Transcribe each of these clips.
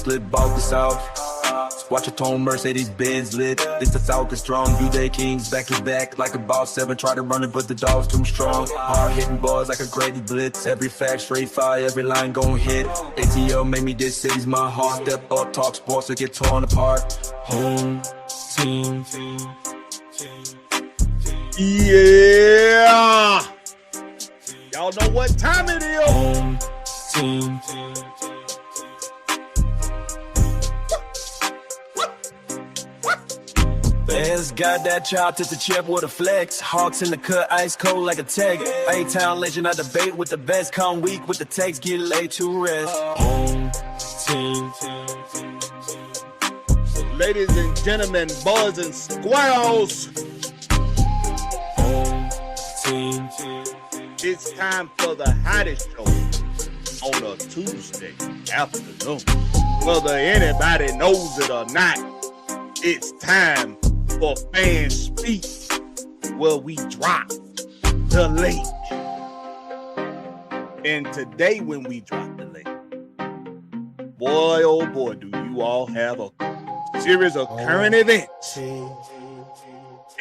slip off the South. Watch a tone Mercedes Benz lit. This the South is strong. You they kings back to back like a boss 7. Try to run it, but the dog's too strong. Hard hitting balls like a Grady blitz. Every fact straight fire, every line gon' hit. ATL made me this city's my heart. Step up, talk sports to get torn apart. Home team. Yeah. Y'all know what time it is. Home team. Fans got that chop to the chip with a flex. Hawks in the cut, ice cold like a tag. A-Town legend, I debate with the best. Come week with the text, get laid to rest. Home team. Ladies and gentlemen, boys and squirrels, Home team. it's time for the hottest show on a Tuesday afternoon. Whether anybody knows it or not, it's time for Fan Speak, where we drop the link. And today when we drop the link, boy, oh boy, do you all have a series of current events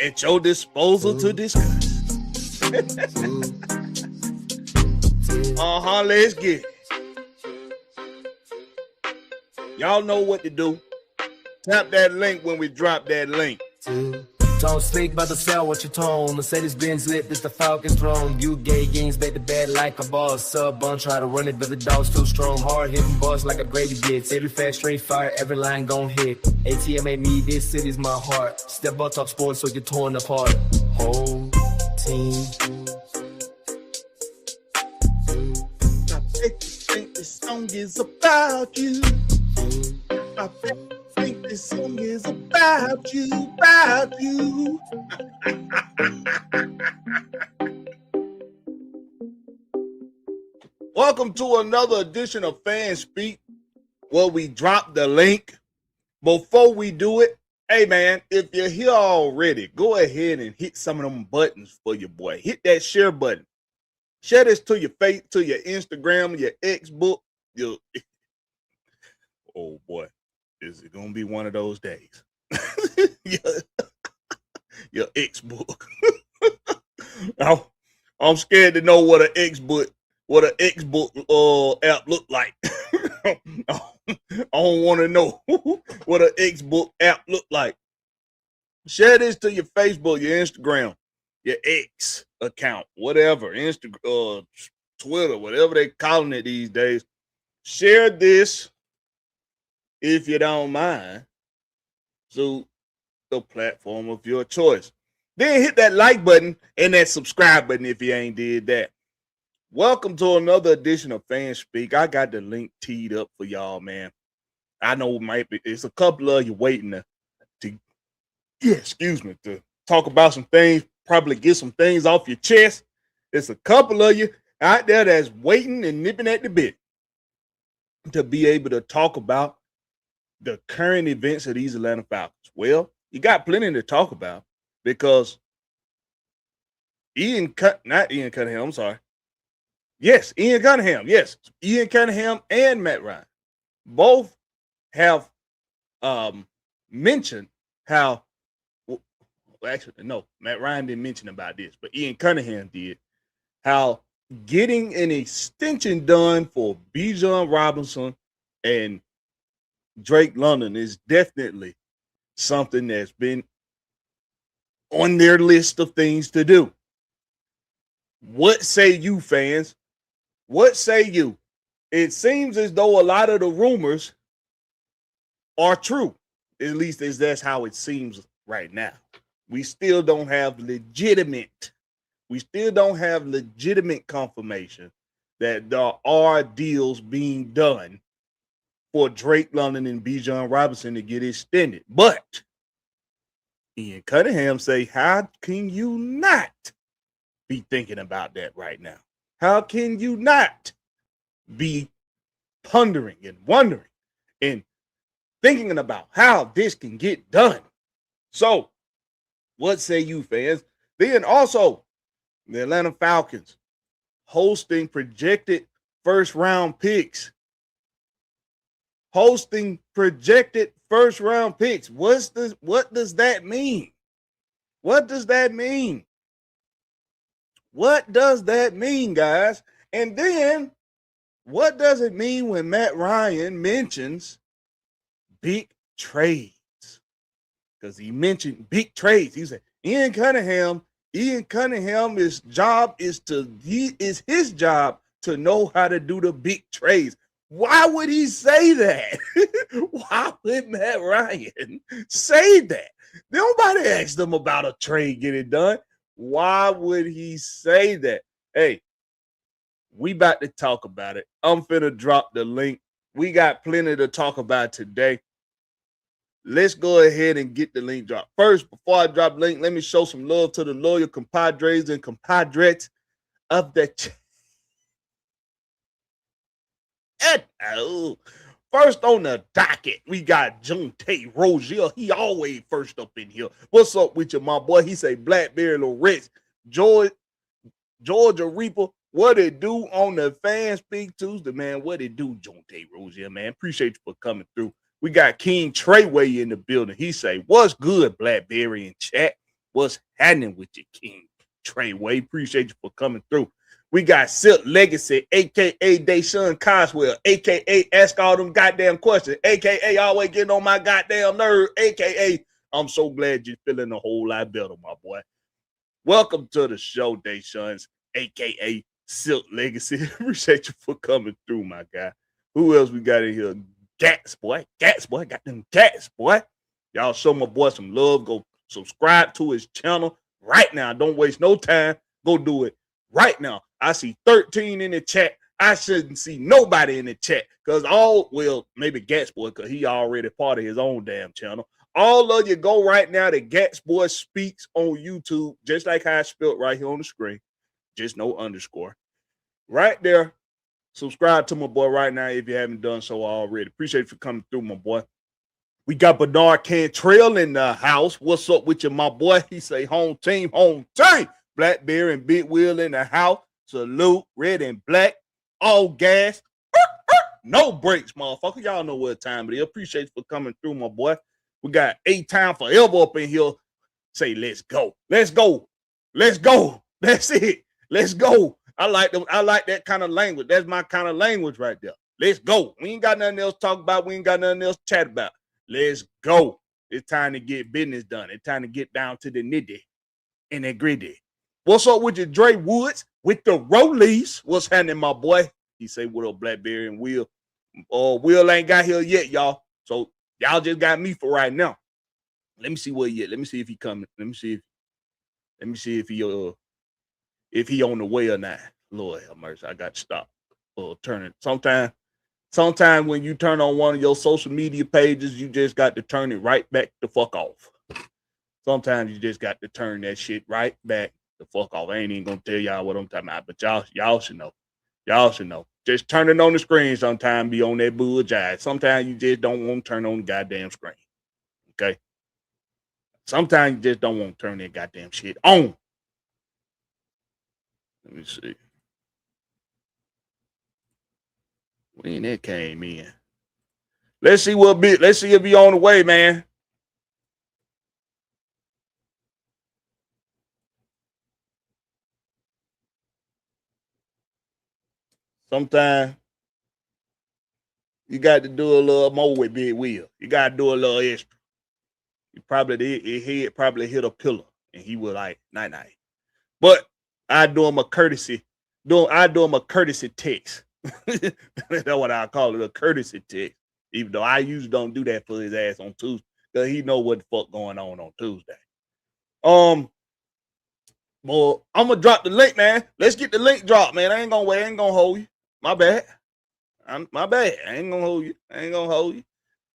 at your disposal to discuss. Let's get it. Y'all know what to do. Tap that link when we drop that link. Don't speak about the cell with your tone. Mercedes Benz lit, this the Falcons throne. You gay games, bet the bad like a boss. Sub on, try to run it, but the dog's too strong. Hard hitting boss like a Grady blitz. Every fast straight fire, every line gon' hit. ATM made me, this city's my heart. Step up, talk sports, so you're torn apart. Whole team. I bet you think this song is about you. I bet you think this song is about you, about you. Welcome to another edition of Fan Speak, where we drop the link. Before we do it, hey man, if you're here already, go ahead and hit some of them buttons for your boy. Hit that share button. Share this to your face, to your Instagram, your Xbook, your oh boy, is it gonna be one of those days? your Xbook. I'm scared to know what an Xbook app look like. I don't want to know what an Xbook app look like. Share this to your Facebook, your Instagram, your X account, whatever, Instagram, Twitter, whatever they calling it these days. Share this, if you don't mind, to the platform of your choice. Then hit that like button and that subscribe button if you ain't did that. Welcome to another edition of Fan Speak. I got the link teed up for y'all, man. I know it's a couple of you waiting to talk about some things, probably get some things off your chest. It's a couple of you out there that's waiting and nipping at the bit to be able to talk about the current events of these Atlanta Falcons. Well, you got plenty to talk about because Ian Cunningham and Matt Ryan both have mentioned how, Matt Ryan didn't mention about this, but Ian Cunningham did, how getting an extension done for Bijan Robinson and Drake London is definitely something that's been on their list of things to do. What say you, fans? What say you? It seems as though a lot of the rumors are true. At least that's how it seems right now. We still don't have legitimate confirmation that there are deals being done for Drake London and Bijan Robinson to get extended. But Ian Cunningham say, how can you not be thinking about that right now? How can you not be pondering and wondering and thinking about how this can get done? So, what say you, fans? Then also, the Atlanta Falcons hosting projected first-round picks hosting projected first round picks. What does that mean? What does that mean? What does that mean, guys? And then what does it mean when Matt Ryan mentions big trades? Because he mentioned big trades. He said Ian Cunningham, his job is his job to know how to do the big trades. Why would he say that? Why would Matt Ryan say that? Nobody asked him about a trade getting done. Why would he say that? Hey, we about to talk about it. I'm finna drop the link. We got plenty to talk about today. Let's go ahead and get the link dropped. First, before I drop the link, let me show some love to the loyal compadres and compadres of the chat. First on the docket, we got Jonte Rozier. He always first up in here. What's up with you, my boy? He say Blakberry Loretz, Georgia Reaper. What it do on the Fan Speak Tuesday, man? What it do, Jonte Rozier, man? Appreciate you for coming through. We got King Treyway in the building. He say, what's good, Blakberry in chat? What's happening with you, King Treyway? Appreciate you for coming through. We got Silk Legacy, a.k.a. Deshaun Coswell, a.k.a. Ask All Them Goddamn Questions, a.k.a. Always Getting On My Goddamn Nerve, a.k.a. I'm so glad you're feeling a whole lot better, my boy. Welcome to the show, Deshaun's, a.k.a. Silk Legacy. Appreciate you for coming through, my guy. Who else we got in here? Gats, boy. Got them cats, boy. Y'all show my boy some love. Go subscribe to his channel right now. Don't waste no time. Go do it right now. I see 13 in the chat. I shouldn't see nobody in the chat because maybe Gats Boy because he already part of his own damn channel. All of you go right now to Gats Boy Speaks on YouTube, just like how I spelled right here on the screen. Just no underscore. Right there. Subscribe to my boy right now if you haven't done so already. Appreciate you for coming through, my boy. We got Bernard Cantrell in the house. What's up with you, my boy? He say home team. Blakberry and Big Wheel in the house. Salute, red and black, all gas. No breaks, motherfucker. Y'all know what time it is. Appreciate you for coming through, my boy. We got A-Time Forever up in here. Say, let's go. Let's go. Let's go. That's it. Let's go. I like that kind of language. That's my kind of language right there. Let's go. We ain't got nothing else to talk about. We ain't got nothing else to chat about. Let's go. It's time to get business done. It's time to get down to the nitty and the gritty. What's up with you, Dre Woods? With the Rollies. What's happening, my boy? He say, what up, Blakberry and Will? Will ain't got here yet, y'all. So y'all just got me for right now. Let me see where he at. Let me see if he coming. Let me see if he on the way or not. Lord have mercy. I got to stop. Turning. Sometime when you turn on one of your social media pages, you just got to turn it right back the fuck off. Sometimes you just got to turn that shit right back the fuck off. I ain't even gonna tell y'all what I'm talking about, but y'all should know. Y'all should know. Just turn it on the screen sometimes, be on that bull jive. Sometimes you just don't want to turn on the goddamn screen. Okay? Sometimes you just don't want to turn that goddamn shit on. Let me see. When that came in. Let's see if he on the way, man. Sometimes you got to do a little more with Big Wheel. You got to do a little extra. His head probably hit a pillar, and he was like, night. But I do him a courtesy. I do him a courtesy text. That's what I call it, a courtesy text. Even though I usually don't do that for his ass on Tuesday, because he know what the fuck going on Tuesday. Well, I'm gonna drop the link, man. Let's get the link dropped, man. I ain't gonna wait. I ain't gonna hold you. My bad. My bad. I ain't gonna hold you.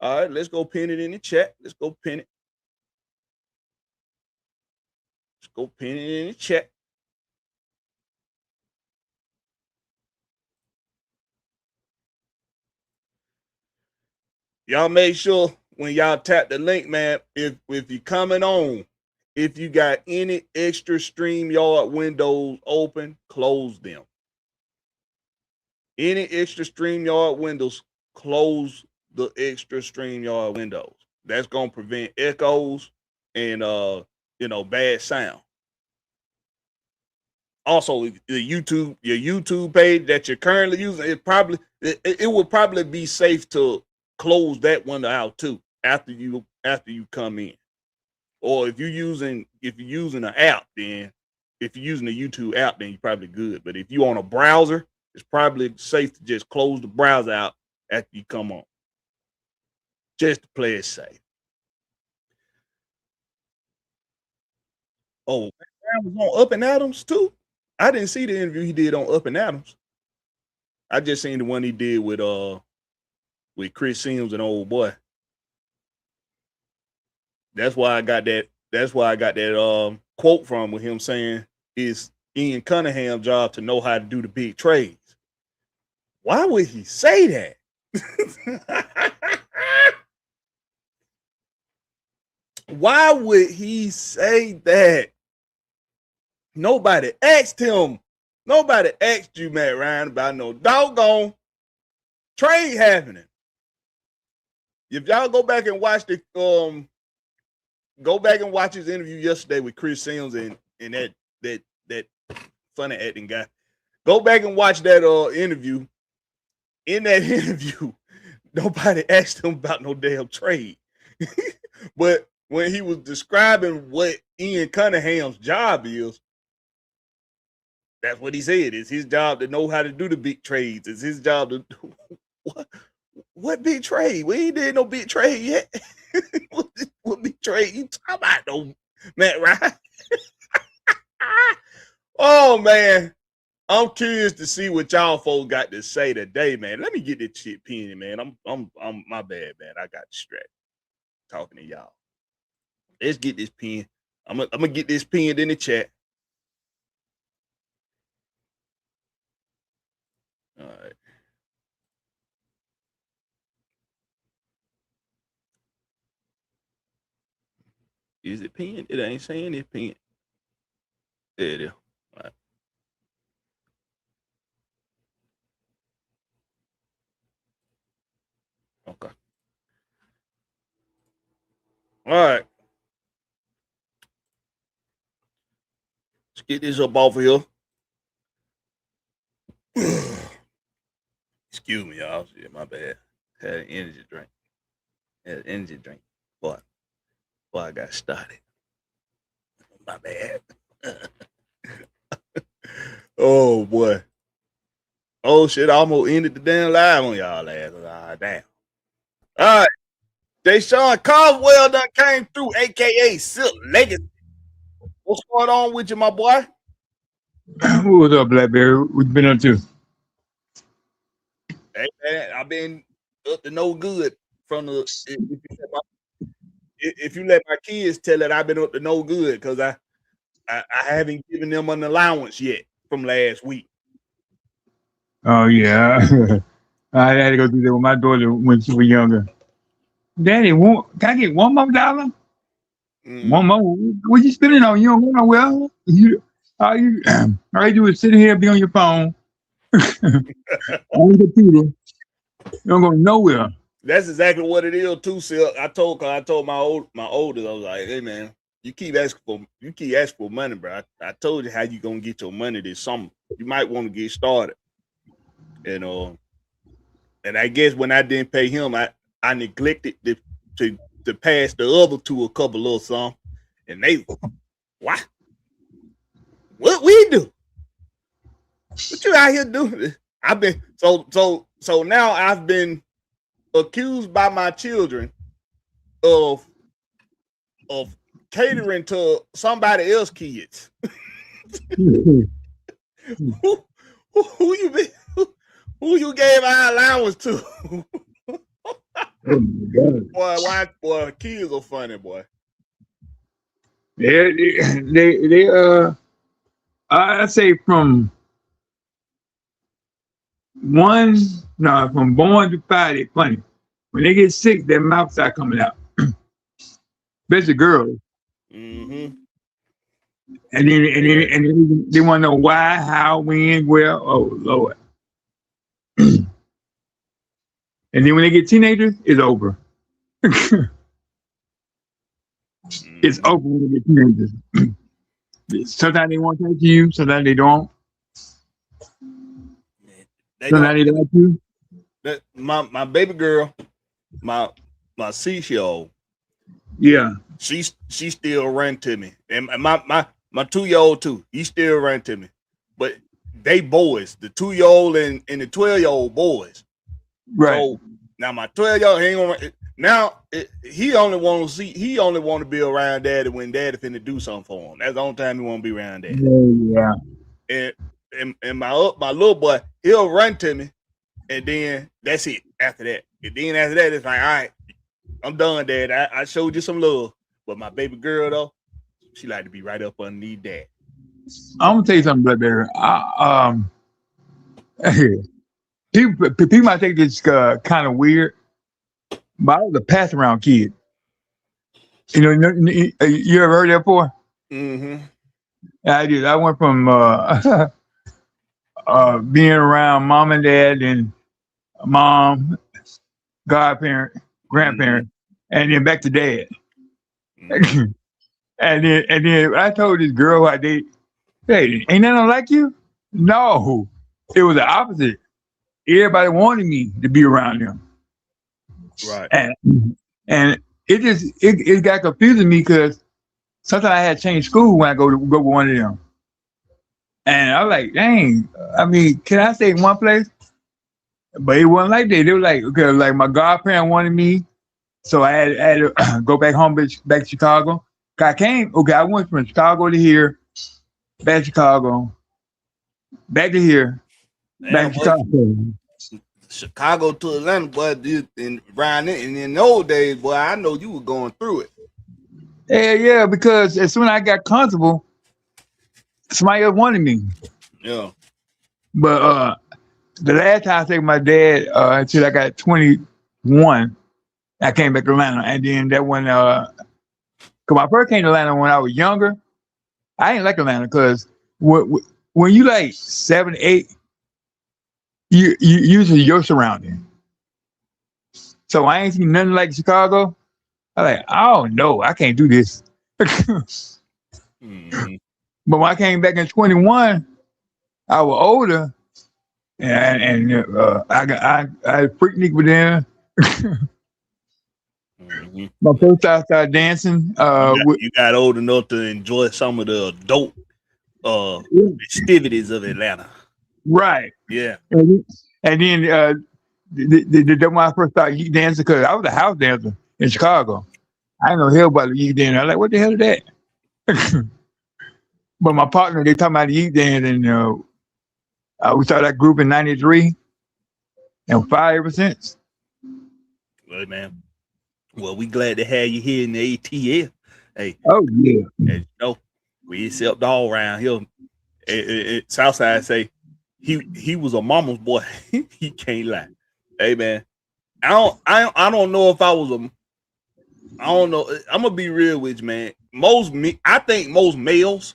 All right, let's go pin it in the chat. Let's go pin it in the chat. Y'all make sure when y'all tap the link, man, if you're coming on, if you got any extra StreamYard windows open, close them. Any extra StreamYard windows, close the extra StreamYard windows. That's gonna prevent echoes and bad sound. Also, your YouTube page that you're currently using, it would probably be safe to close that window out too after you come in. Or if you're using an app, then if you're using a YouTube app, then you're probably good. But if you're on a browser, it's probably safe to just close the browser out after you come on. Just to play it safe. Oh, Brown was on Up and Adams too. I didn't see the interview he did on Up and Adams. I just seen the one he did with Chris Sims and old boy. That's why I got that quote from with him saying it's Ian Cunningham's job to know how to do the big trades. Why would he say that? Why would he say that? Nobody asked him. Nobody asked you, Matt Ryan, about no doggone trade happening. If y'all go back and watch his interview yesterday with Chris Sims and that funny acting guy. Go back and watch that interview. In that interview, nobody asked him about no damn trade. But when he was describing what Ian Cunningham's job is, that's what he said. It's his job to know how to do the big trades. It's his job to do what big trade? We ain't did no big trade yet. what big trade you talking about, though, Matt Ryan? Oh man, I'm curious to see what y'all folks got to say today, man. Let me get this shit pinned, man. I'm my bad, man. I got distracted talking to y'all. Let's get this pinned. I'm gonna get this pinned in the chat. All right. Is it pinned? It ain't saying it's pinned. There it is. All right. Okay. All right. Let's get this up off of here. Excuse me, y'all. Yeah, my bad. Had an energy drink. Before I got started. My bad. Oh boy. Oh shit, I almost ended the damn live on y'all last. Damn. All right. Deshaun Caldwell done came through, aka Silk Legacy. What's going on with you, my boy? What's up, Blakberry? What you been up to? Hey man, I've been up to no good from the if you let my kids tell it, I've been up to no good because I haven't given them an allowance yet from last week. Oh yeah, I had to go through that with my daughter when she was younger. Daddy, can I get one more dollar? One more? What you spending on? You don't go nowhere. All you do is sit here and be on your phone on the computer. You don't go nowhere. That's exactly what it is too, Silk. I told my oldest, I was like, hey man, you keep asking for money, bro. I told you how you gonna get your money this summer. You might want to get started. And I guess when I didn't pay him, I neglected to pass the other two a couple little something. And they what we do? What you out here doing? I've been so now I've been accused by my children of catering to somebody else's kids. Who you been? Who you gave our allowance to? Oh boy, kids are funny, boy. Yeah, they I say from from 1 to 5, they're funny. When they get 6, their mouth start coming out. Especially girls. Mm-hmm. And then they want to know why, how, when, where. Oh Lord. And then when they get teenagers, it's over. It's over when they get teenagers. Sometimes they want to talk to you, sometimes they don't. Sometimes they like you. My baby girl, my 6-year-old. Yeah. She still run to me. And my 2-year-old too. He still run to me. But they boys, the 2-year-old and the 12-year-old boys. Right. So now my 12-year-old ain't gonna now he only want to be around daddy when daddy finna do something for him. That's the only time he want to be around daddy. Yeah. And my little boy, he'll run to me, and then that's it. After that, and then after that, it's like, all right, I'm done, Dad. I showed you some love. But my baby girl though, she like to be right up underneath dad. I'm gonna tell you something, Blakberry. People might think it's kind of weird, but I was a pass around kid. You ever heard that before? Mm-hmm. Yeah, I did. I went from being around mom and dad and mom, godparent, grandparent, and then back to dad. Mm-hmm. and then I told this girl I date, hey, ain't nothing like you? No, it was the opposite. Everybody wanted me to be around them. Right. And it got confusing me because sometimes I had to change school when I go with one of them. And I was like, dang, I mean, can I stay in one place? But it wasn't like that. They were like, okay, like my godparent wanted me, so I had to go back home, back to Chicago. I went from Chicago to here, back to Chicago, back to here, back to Chicago. Chicago to Atlanta, boy, and around it, and in those days, boy, I know you were going through it. Yeah, because as soon as I got comfortable, somebody else wanted me. Yeah. But the last time I stayed with my dad until I got 21, I came back to Atlanta, and then that when because I first came to Atlanta when I was younger, I didn't like Atlanta because when you like 7, 8, you usually your surrounding. So I ain't seen nothing like Chicago. I'm like, oh no, I can't do this. Mm-hmm. But when I came back in 21, I was older, and I freaknik with them. Mm-hmm. My first time I started dancing. You got old enough to enjoy some of the adult festivities of Atlanta. Right. Yeah. And then when I first started youth dancing, because I was a house dancer in Chicago. I didn't know hell about the youth dance. I was like, what the hell is that? But my partner, they talking about the youth dance, and we started that group in '93, and 5 ever since. Hey, man. Well, we glad to have you here in the ATL. Hey. Oh yeah. As you know, we accept all around here. Southside say he was a mama's boy. He can't lie. Hey man, I don't know if I was I don't know. I'm gonna be real with you, man. I think most males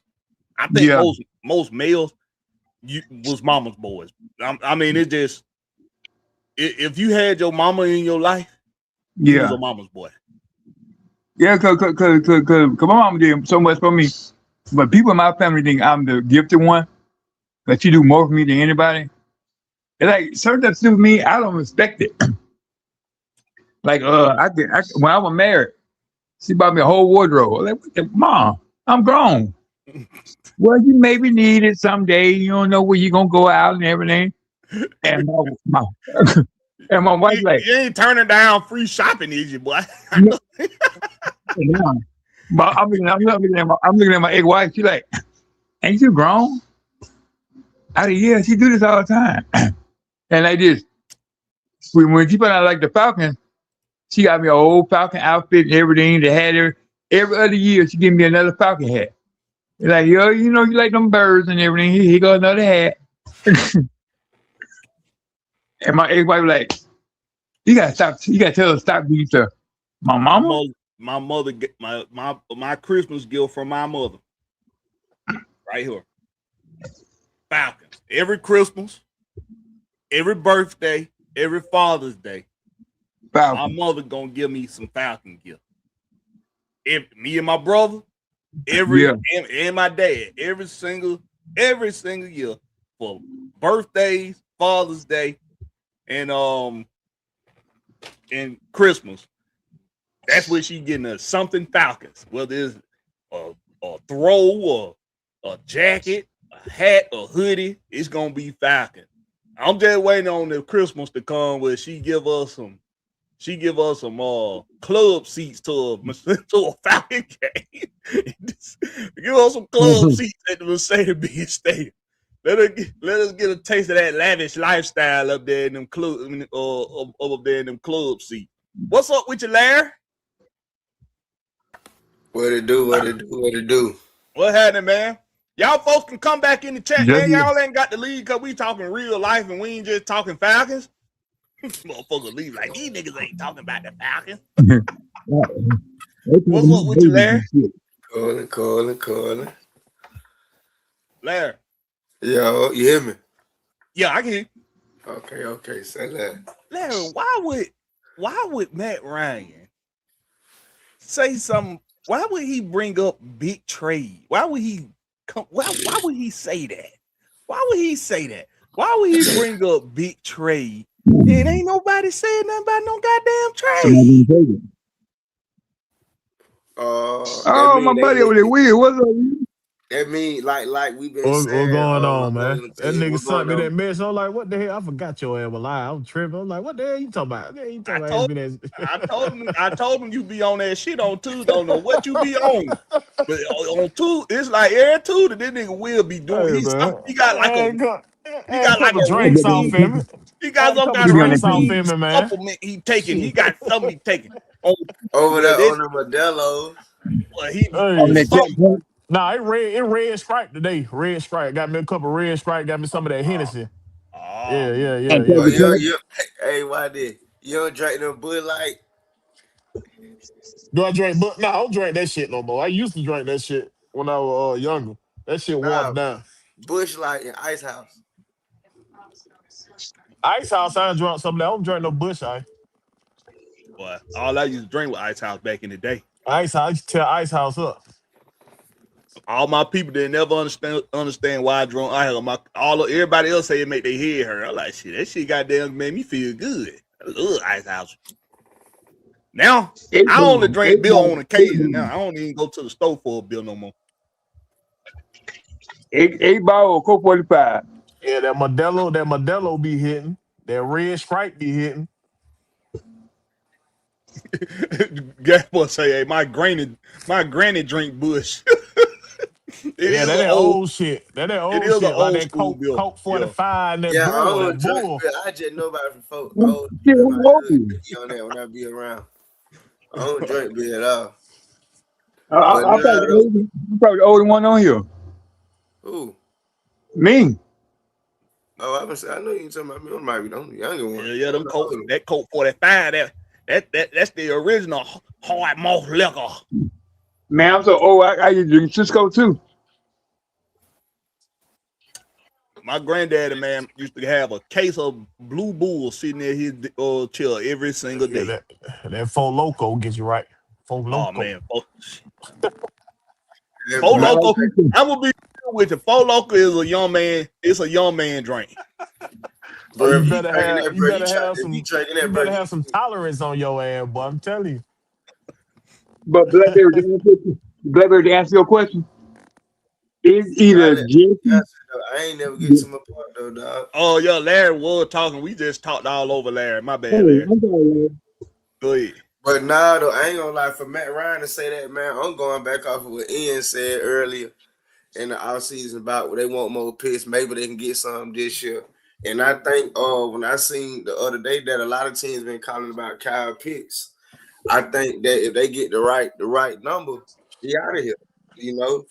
was mama's boys. I mean, it just if you had your mama in your life, you was a mama's boy. Yeah, cause my mama did so much for me, but people in my family think I'm the gifted one. That she do more for me than anybody. And like certain stuff to me, I don't respect it. Like when I was married, she bought me a whole wardrobe. I'm like, what the mom? I'm grown. Well, you maybe need it someday. You don't know where you're gonna go out and everything. And my wife like, you ain't turning down free shopping, is you, boy? Yeah. But I'm looking at my ex-wife. She like, ain't you grown? I said, yeah, she do this all the time. And like this, when she put out like the Falcons, she got me an old Falcon outfit and everything. They had her every other year. She give me another Falcon hat. Like, yo, you know, you like them birds and everything. Here go another hat. And my ex-wife like, you gotta stop. You gotta tell her to stop being stuff. My mama. My Christmas gift from my mother, right here. Falcons. Every Christmas, every birthday, every Father's Day, Falcon. My mother gonna give me some Falcon gift. If me and my brother, and my dad, every single year for birthdays, Father's Day, and Christmas. That's what she getting us, something Falcons, whether it's a throw or a jacket, a hat, a hoodie, it's gonna be Falcon. I'm just waiting on the Christmas to come where she give us some club seats to a Falcon game. Give us some club seats at the Mercedes-Benz Stadium. Let us get a taste of that lavish lifestyle up there in them club seats. What's up with you, Larry? What it do? What happening, man? Y'all folks can come back in the chat, man. Y'all ain't got to leave because we talking real life and we ain't just talking Falcons. Motherfucker leave like these niggas ain't talking about the Falcons. What's up with you, Larry? Calling. Larry. Yo, you hear me? Yeah, I can hear you. Okay. Say that. Larry, why would Matt Ryan say something? Why would he bring up big trade? Why would he say that? Why would he say that? Why would he bring up big trade? And ain't nobody saying nothing about no goddamn trade. My buddy over there, weird. What's up? That mean like we've been What's saying. going on, man? That nigga what's sent me going that message. I'm like, what the hell? I forgot your ass was live. I'm tripping. I'm like, what the hell you talking about? I told him you be on that shit on Tuesday. Don't know what you be on. But on Tuesday, it's like every Tuesday, this nigga will be doing. He got like a drinks off him. He got some kind of drinks off him, man. Supplement he taking. He got something he taking. Over there on the Modelo. Nah, it red stripe today. Red stripe. Got me a couple red stripe. Got me some of that Hennessy. Yeah. Hey, why did you don't drink no Bud Light? Do I drink? But no, I don't drink that shit no more. I used to drink that shit when I was younger. That shit watered down. Bush Light and Ice House. Ice House, I drunk some of that. I don't drink no Bush Ice. Boy, all I used to drink was Ice House back in the day. Ice House, I used to tear Ice House up. All my people didn't never understand why I drunk. Everybody else say it make their head hurt. I'm like, shit, that shit goddamn made me feel good. I love Ice House. Now I only drink beer on occasion. Now I don't even go to the store for a beer no more. 8 ball or Coke 45. Yeah, that Modelo be hitting. That red stripe be hitting. Guess what? Say, hey, my granny drink Bush. That ain't old shit. That ain't old shit. Like that Coke 45 and that bull. I just know about it from folks. On that when I be around. I don't drink beer at all. I'm probably the older one on here. Who? Me. Oh, I know you talking about me. I might be the younger one. Yeah, them that Coke 45. That's the original hard malt liquor. Man, I'm so old. I used to drink Cisco too. My granddaddy, man, used to have a case of Blue Bull sitting at his chair every single day. That Four Loco gets you right. Four Loco. Oh man, Four Loco. I'm gonna be real with you. Four Loco is a young man. It's a young man drink. Bro, you better have some tolerance on your ass, boy. I'm telling you. But Blakberry, to answer your question, is either Jesse. I ain't never get to my part though, dog. Oh yeah, Larry was talking. We just talked all over Larry. My bad, Larry. Go ahead. But nah, though, I ain't gonna lie. For Matt Ryan to say that, man, I'm going back off of what Ian said earlier in the offseason about they want more picks. Maybe they can get some this year. And I think when I seen the other day that a lot of teams been calling about Kyle Pitts, I think that if they get the right number, be out of here. You know,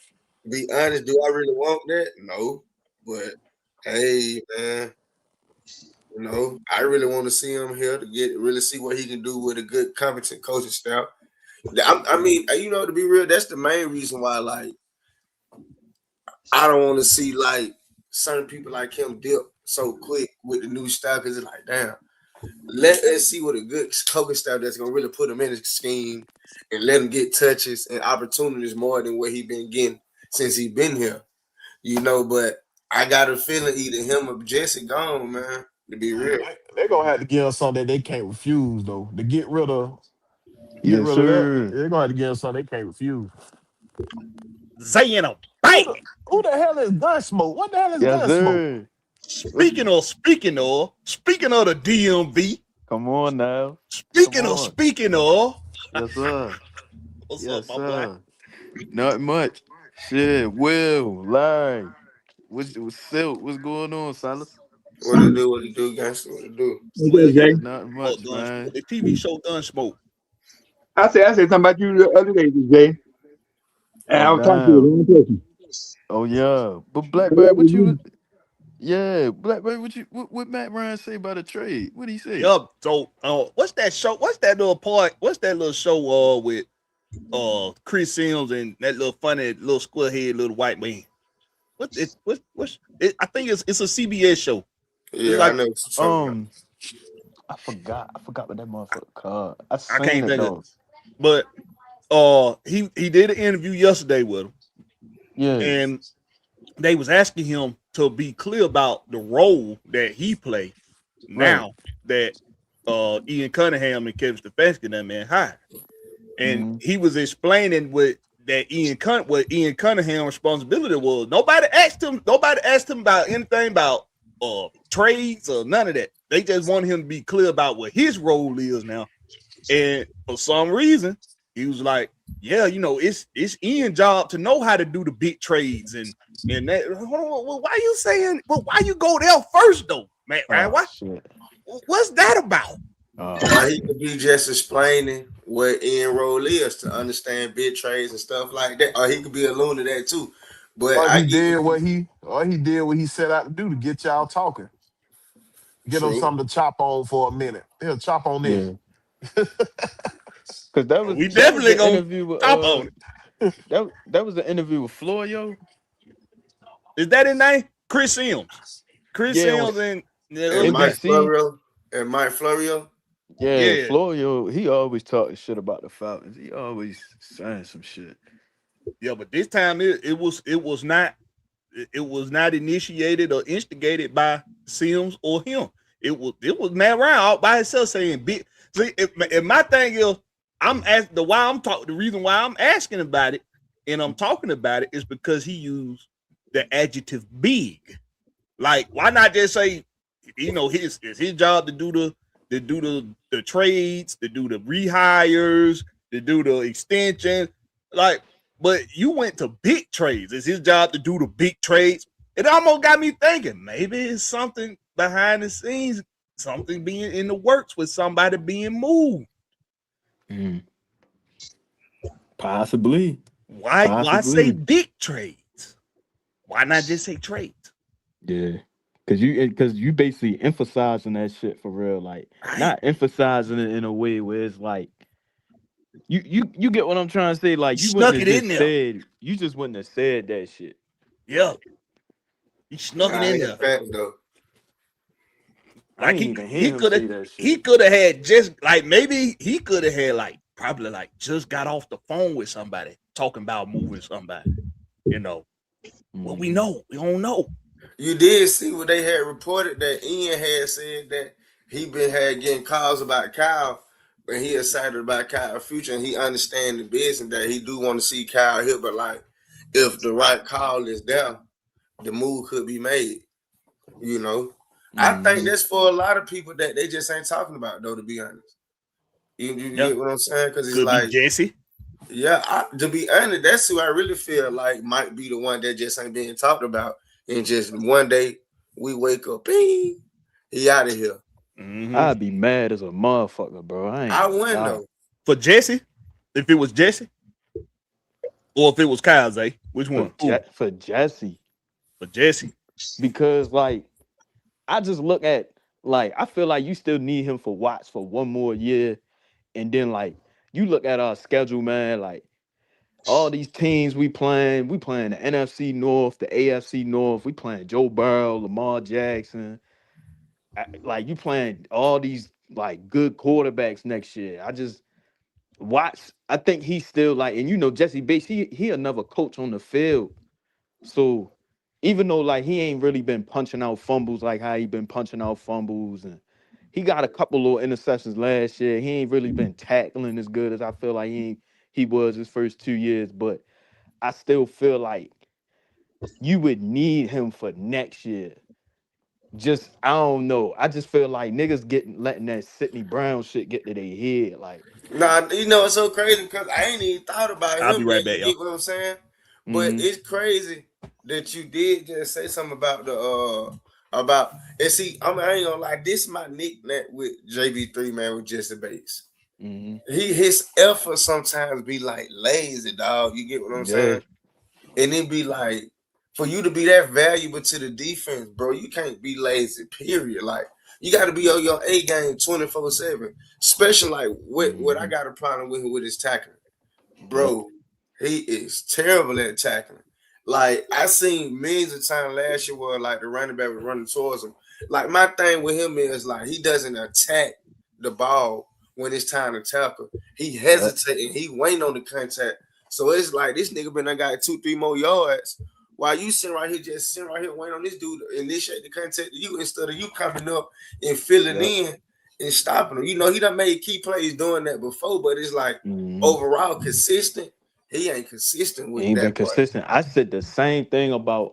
be honest, do I really want that? No. But hey, man, you know, I really want to see him here to really see what he can do with a good, competent coaching staff. I mean, you know, to be real, that's the main reason why, like, I don't want to see like certain people like him dip so quick with the new style because it's like, damn, Let us see what a good coaching staff that's gonna really put him in his scheme and let him get touches and opportunities more than what he been getting since he been here. But I got a feeling either him or Jesse gone, man. To be real, They're gonna have to give us something that they can't refuse, though. To get rid of Yes, that, sir. they're gonna have to give us something they can't refuse. Saying a bang. Who the hell is Gunsmoke? What the hell is Yes, Gunsmoke? sir. Speaking of the DMV. Come on now. Speaking of. Yes, sir. What's Yes, up, my boy? sir. Not much. Shit. Will, Larry. What's Silk? What's going on, Silas? what it do, gangster? What it do? Okay, Jay. Not much, man. The TV show Gunsmoke. I said something about you the other day, Jay. And I Oh, was talking to the damn. wrong person. Oh, yeah. But Blackberry, what you... Yeah, Blackberry, what Matt Ryan say about a trade? What did he say? Yup. So, what's that show? What's that little part? What's that little show? With Chris Sims and that little funny little square head little white man. What's it? I think it's a CBS show. Yeah, like, I know. I forgot what that motherfucker called. I can't think though. But he did an interview yesterday with him. Yeah. And they was asking him to be clear about the role that he played now that Ian Cunningham and Kevin Stefanski that man hired. And he was explaining what Ian Cunningham's responsibility was. Nobody asked him about anything about trades or none of that. They just wanted him to be clear about what his role is now. And for some reason, he was like, yeah, it's Ian's job to know how to do the big trades and that. Well, why are you saying? Well, why you go there first though, man? Right? What's that about? He could be just explaining what Ian role is to understand bid trades and stuff like that, or he could be alluding to that too. But he did what he set out to do to get y'all talking. Get him something to chop on for a minute. He'll chop on this. Because that was we definitely gonna interview with chop on it. That was the interview with Florio. Is that his name? Chris Sims. Sims and Mike Florio. And Mike Florio. Yeah, Florio, he always talking shit about the Falcons. He always saying some shit. Yeah, but this time it was not initiated or instigated by Sims or him. It was Matt Ryan all by himself saying big. See, and my thing is, the reason why I'm asking about it and I'm talking about it is because he used the adjective big. Like, why not just say, it's his job to do the trades, to do the rehires, to do the extension. Like, but you went to big trades. It's his job to do the big trades. It almost got me thinking maybe it's something behind the scenes, something being in the works with somebody being moved. Possibly. Why say big trades? Why not just say trades? Yeah. Because you basically emphasizing that shit for real, like not emphasizing it in a way where it's like you get what I'm trying to say. Like you snuck it in there. You just wouldn't have said that shit. Yeah, he snuck it in there. Fact, though. Like he could have had just like maybe he could have had like probably like just got off the phone with somebody talking about moving somebody. Well, we don't know. You did see what they had reported that Ian had said that he had getting calls about Kyle, but he excited about Kyle's future and he understands the business that he do want to see Kyle here. But like, if the right call is there, the move could be made. I think that's for a lot of people that they just ain't talking about though. To be honest, you get what I'm saying? Because it's could like be Jesse. Yeah, to be honest, that's who I really feel like might be the one that just ain't being talked about. And just one day we wake up, bing, he out of here. I'd be mad as a motherfucker, bro. I wouldn't though. For Jesse, if it was Jesse, or if it was Kyle, Zay, which one? For Jesse. For Jesse. Because like I just look at like I feel like you still need him for Watts for one more year. And then like you look at our schedule, man, like all these teams we playing the NFC North, the AFC North, we playing Joe Burrow, Lamar Jackson. like you playing all these like good quarterbacks next year. I just watch. I think he's still like, and you know, Jesse Bates, he another coach on the field. So even though like he ain't really been punching out fumbles like how he been punching out fumbles, and he got a couple little interceptions last year. He ain't really been tackling as good as I feel like he was his first 2 years. But I still feel like you would need him for next year. Just I don't know. I just feel like niggas letting that Sidney Brown shit get to their head. Like, Nah, you know it's so crazy because I ain't even thought about I'll be him right yet. back, You y'all. get what I'm saying? But mm-hmm, it's crazy that you did just say something about the about and see. I ain't gonna lie. This is my nickname with JB3 man with Jesse Bates. mm-hmm. His effort sometimes be like lazy, dog. You get what I'm Yeah. saying? And it be like for you to be that valuable to the defense, bro. You can't be lazy. Period. Like you got to be on your A game 24/7. Especially like what I Mm-hmm. got a problem with his tackling, Yep. bro. He is terrible at tackling. Like I seen millions of times last year where like the running back was running towards him. Like my thing with him is like he doesn't attack the ball when it's time to tackle. He Yep. hesitates and he waiting on the contact. So it's like this nigga been done got 2-3 more yards while you sitting right here just sitting right here waiting on this dude to initiate the contact to you instead of you coming up and filling Yep. in and stopping him. You know, he done made key plays doing that before, but it's like Mm-hmm. overall consistent. He ain't consistent with Ain't been that part. consistent. I said the same thing about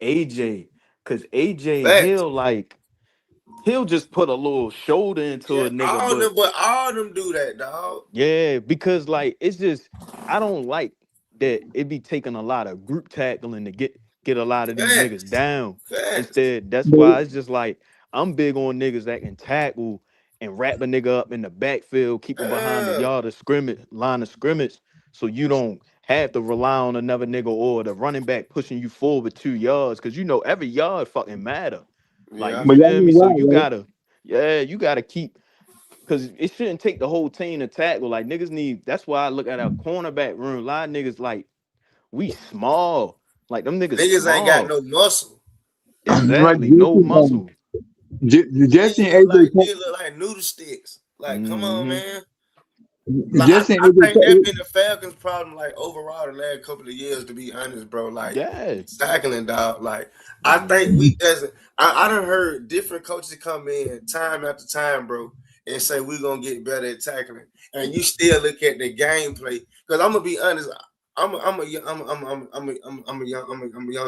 AJ, because AJ Facts. he'll just put a little shoulder into Yeah, a nigga, but all of them do that, dog. yeah, because like it's just I don't like that it be taking a lot of group tackling to get a lot of these niggas Facts. down. Facts. Instead, that's But why it's just like I'm big on niggas that can tackle and wrap a nigga up in the backfield, keep him behind the Yeah. yard of scrimmage, line of scrimmage, so you don't have to rely on another nigga or the running back pushing you forward 2 yards, because you know every yard fucking matter. Like Yeah, I you y'all feel feel know me? you. So why, you right? gotta, yeah, you gotta keep because it shouldn't take the whole team to tackle. Like niggas need. That's why I look at our cornerback room. A lot of niggas like we small. Like them niggas Niggas ain't got small. no muscle. Right, Exactly. No muscle. Jesse and AJ, Niggas look like noodle sticks. Like, come on, Mm-hmm. man. Like Jesse and I think that's AJ, been the Falcons' problem, like overall the last couple of years, to be honest, bro. Like Yeah. tackling, dog. Like I think Mm-hmm. we doesn't. I done heard different coaches come in time after time, bro, and say we're gonna get better at tackling, and you still look at the gameplay. Because I'm gonna be honest, I'm a young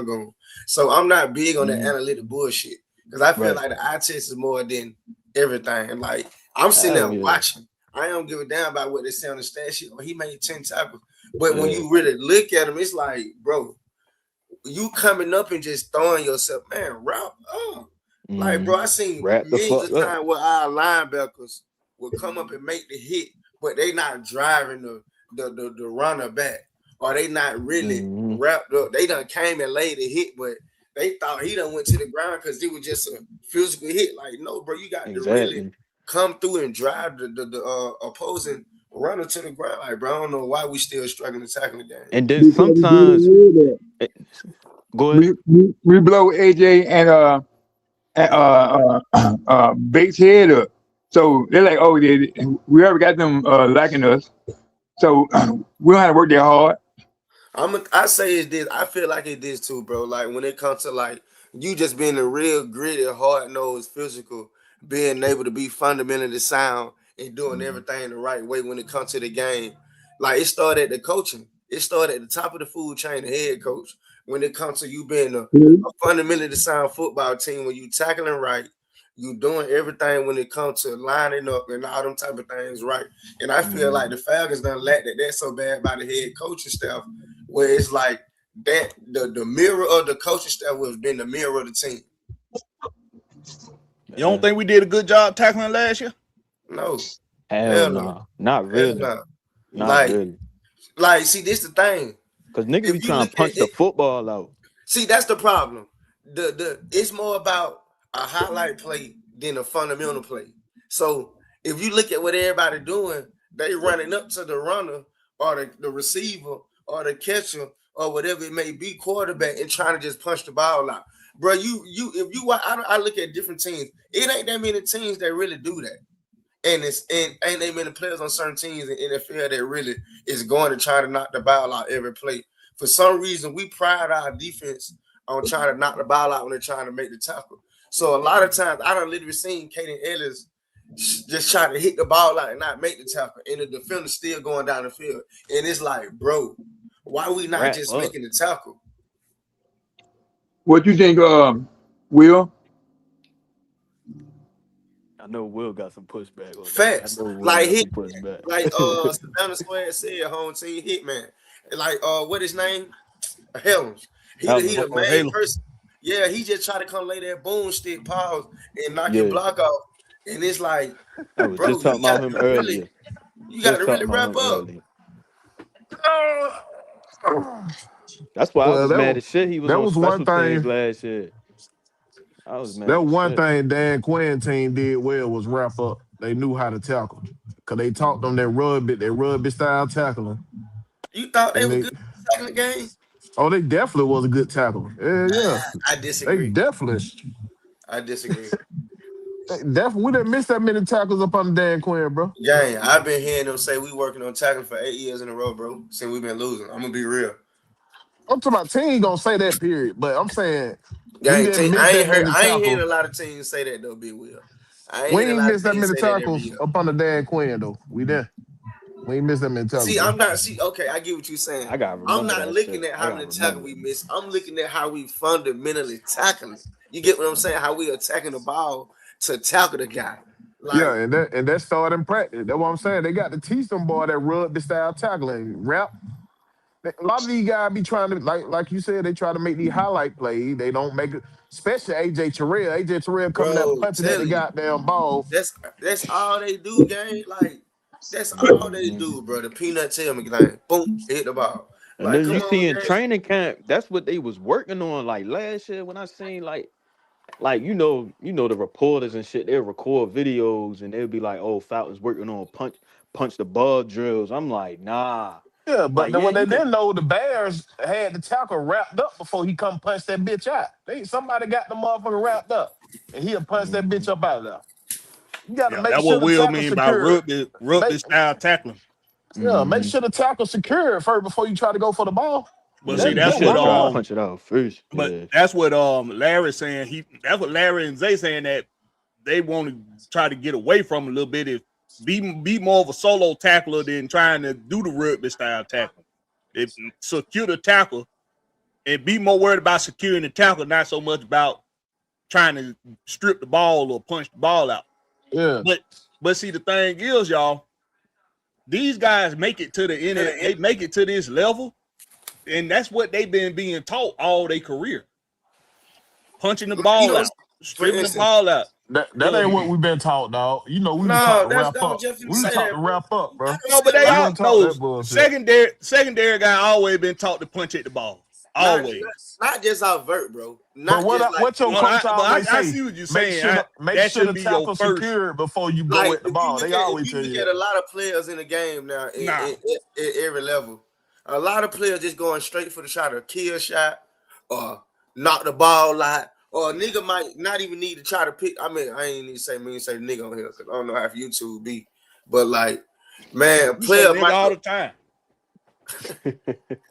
gun, so I'm not big on the Mm-hmm. analytic bullshit. Because I feel Right. like the eye test is more than everything. And like I'm sitting Hell there yeah. watching. I don't give a damn about what they say on the stat sheet. Or he made 10 tackles. But when Yeah. you really look at him, it's like, bro, you coming up and just throwing yourself, man, route. Oh. Like, Mm-hmm. bro, I seen Wrap the millions fuck of up. times where our linebackers will come up and make the hit, but they not driving the runner back. Or they not really Mm-hmm. wrapped up. They done came and laid a hit, but they thought he done went to the ground because it was just a physical hit. Like, no, bro, you got to really Exactly. come through and drive the opposing runner to the ground. Like, bro, I don't know why we still struggling to tackle the game. And then because we did sometimes that. eh, go ahead. We blow AJ and Bates head up. So they're like, oh, we already got them lacking us. So we don't have to work that hard. I say it's this. I feel like it is too, bro. Like when it comes to like you just being a real gritty, hard nosed, physical, being able to be fundamentally sound and doing Mm-hmm. everything the right way when it comes to the game. Like it started at the coaching. It started at the top of the food chain, the head coach. When it comes to you being a fundamentally sound football team, when you tackling right, you doing everything when it comes to lining up and all them type of things right. And I feel like the Falcons done lacked that. That's so bad by the head coaching staff where it's like that the mirror of the coaching staff has been the mirror of the team. You don't Yeah. think we did a good job tackling last year? No, Hell hell no, no. Not hell really. no. Not Like, really. see, this the thing. Cause niggas be If you trying look to at punch the it, football out. see, that's the problem. The it's more about a highlight play than a fundamental play. So if you look at what everybody doing, they running up to the runner or the receiver or the catcher or whatever it may be, quarterback, and trying to just punch the ball out. bro. If you watch, I look at different teams. It ain't that many teams that really do that. And ain't that many players on certain teams in NFL that really is going to try to knock the ball out every play. For some reason, we pride our defense on trying to knock the ball out when they're trying to make the tackle. So a lot of times, I done literally seen Kaden Ellis just trying to hit the ball out and not make the tackle, and the defender still going down the field. And it's like, bro, why we not just making the tackle? What you think, Will? I know Will got some pushback. On Facts. like Savannah Square said, home team hitman. Like, what his name? Helms. He the main person. Yeah, he just tried to come lay that boomstick pause and knock your block off. And it's like, I was just talking about him earlier. You got to really wrap up. That's why I was mad as shit. He was on special teams last year. I was mad. That one thing Dan Quinn team did well was wrap up. They knew how to tackle because they taught them that rugby style tackling. You thought they were good in the game? Oh, they definitely was a good tackler. Yeah. I disagree. I disagree. We didn't miss that many tackles up on Dan Quinn, bro. Yeah, I've been hearing them say we working on tackling for 8 years in a row, bro. Since we've been losing. I'm gonna be real. I'm talking about team gonna say that period, but I'm saying I ain't heard a lot of teams say that though, Big Will. We ain't missed that many tackles up on the Dan Quinn though. We ain't missed that many tackles. Okay, I get what you're saying. I'm not looking at how many tackles we miss. I'm looking at how we fundamentally tackling. You get what I'm saying? How we attacking the ball to tackle the guy. Like, yeah, and that started in practice. That's what I'm saying. They got to teach them boy that rugby style tackling. Rap. A lot of these guys be trying to, like you said, they try to make these highlight plays. They don't make it, especially AJ Terrell coming out punching at the goddamn ball. That's all they do, gang. Like, that's all they do, bro. The peanut tail me, like, boom, hit the ball. And then you see in training camp, that's what they was working on. Like last year when I seen like you know the reporters and shit, they'll record videos and they'll be like, oh, Falcons working on punch the ball drills. I'm like, nah. Yeah, but when they didn't know, the Bears had the tackle wrapped up before he come punch that bitch out. Somebody got the motherfucker wrapped up, and he'll punch that bitch up out of there. You got to make sure the tackle secure. That's what Will mean by rugby style tackling. Yeah, make sure the tackle secure first before you try to go for the ball. But see, that's what punch it out first. But that's what Larry's saying. That's what Larry and Zay saying that they want to try to get away from a little bit. Is be more of a solo tackler than trying to do the rugby style tackling. If secure the tackle and be more worried about securing the tackle, not so much about trying to strip the ball or punch the ball out. Yeah. But see, the thing is, y'all, these guys make it to the end. They make it to this level, and that's what they've been being taught all their career. Punching the ball out, stripping the ball out. That ain't what we've been taught, dog. You know, we been taught to wrap up. We been taught to wrap up, bro. No, but they all know secondary guy always been taught to punch at the ball. Always. Not just overt, bro. What your coach always say? I see what you're saying. Make sure the tackle secure before you go at the ball. They always tell you. You get a lot of players in the game now at every level. A lot of players just going straight for the shot, or kill shot, or knock the ball out. Or a nigga might not even need to try to pick. I mean, I ain't need to say nigga on here because I don't know how YouTube be. But like, man, player might all the time.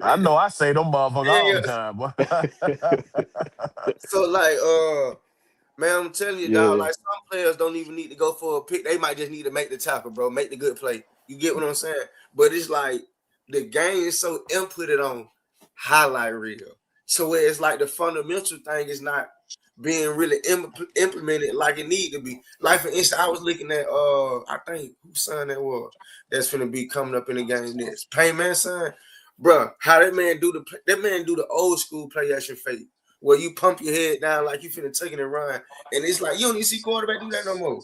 I know I say them motherfuckers all the time, boy. So like, man, I'm telling you, dog, like some players don't even need to go for a pick. They might just need to make the tackle, bro. Make the good play. You get what I'm saying? But it's like the game is so inputted on highlight reel. So where it's like the fundamental thing is not being really implemented like it need to be. Like for instance, I was looking at I think whose son that was that's gonna be coming up in the game next. Payman son, bro. How that man do the old school play action fake where you pump your head down like you finna take it and run, and it's like you don't even see quarterback do that no more.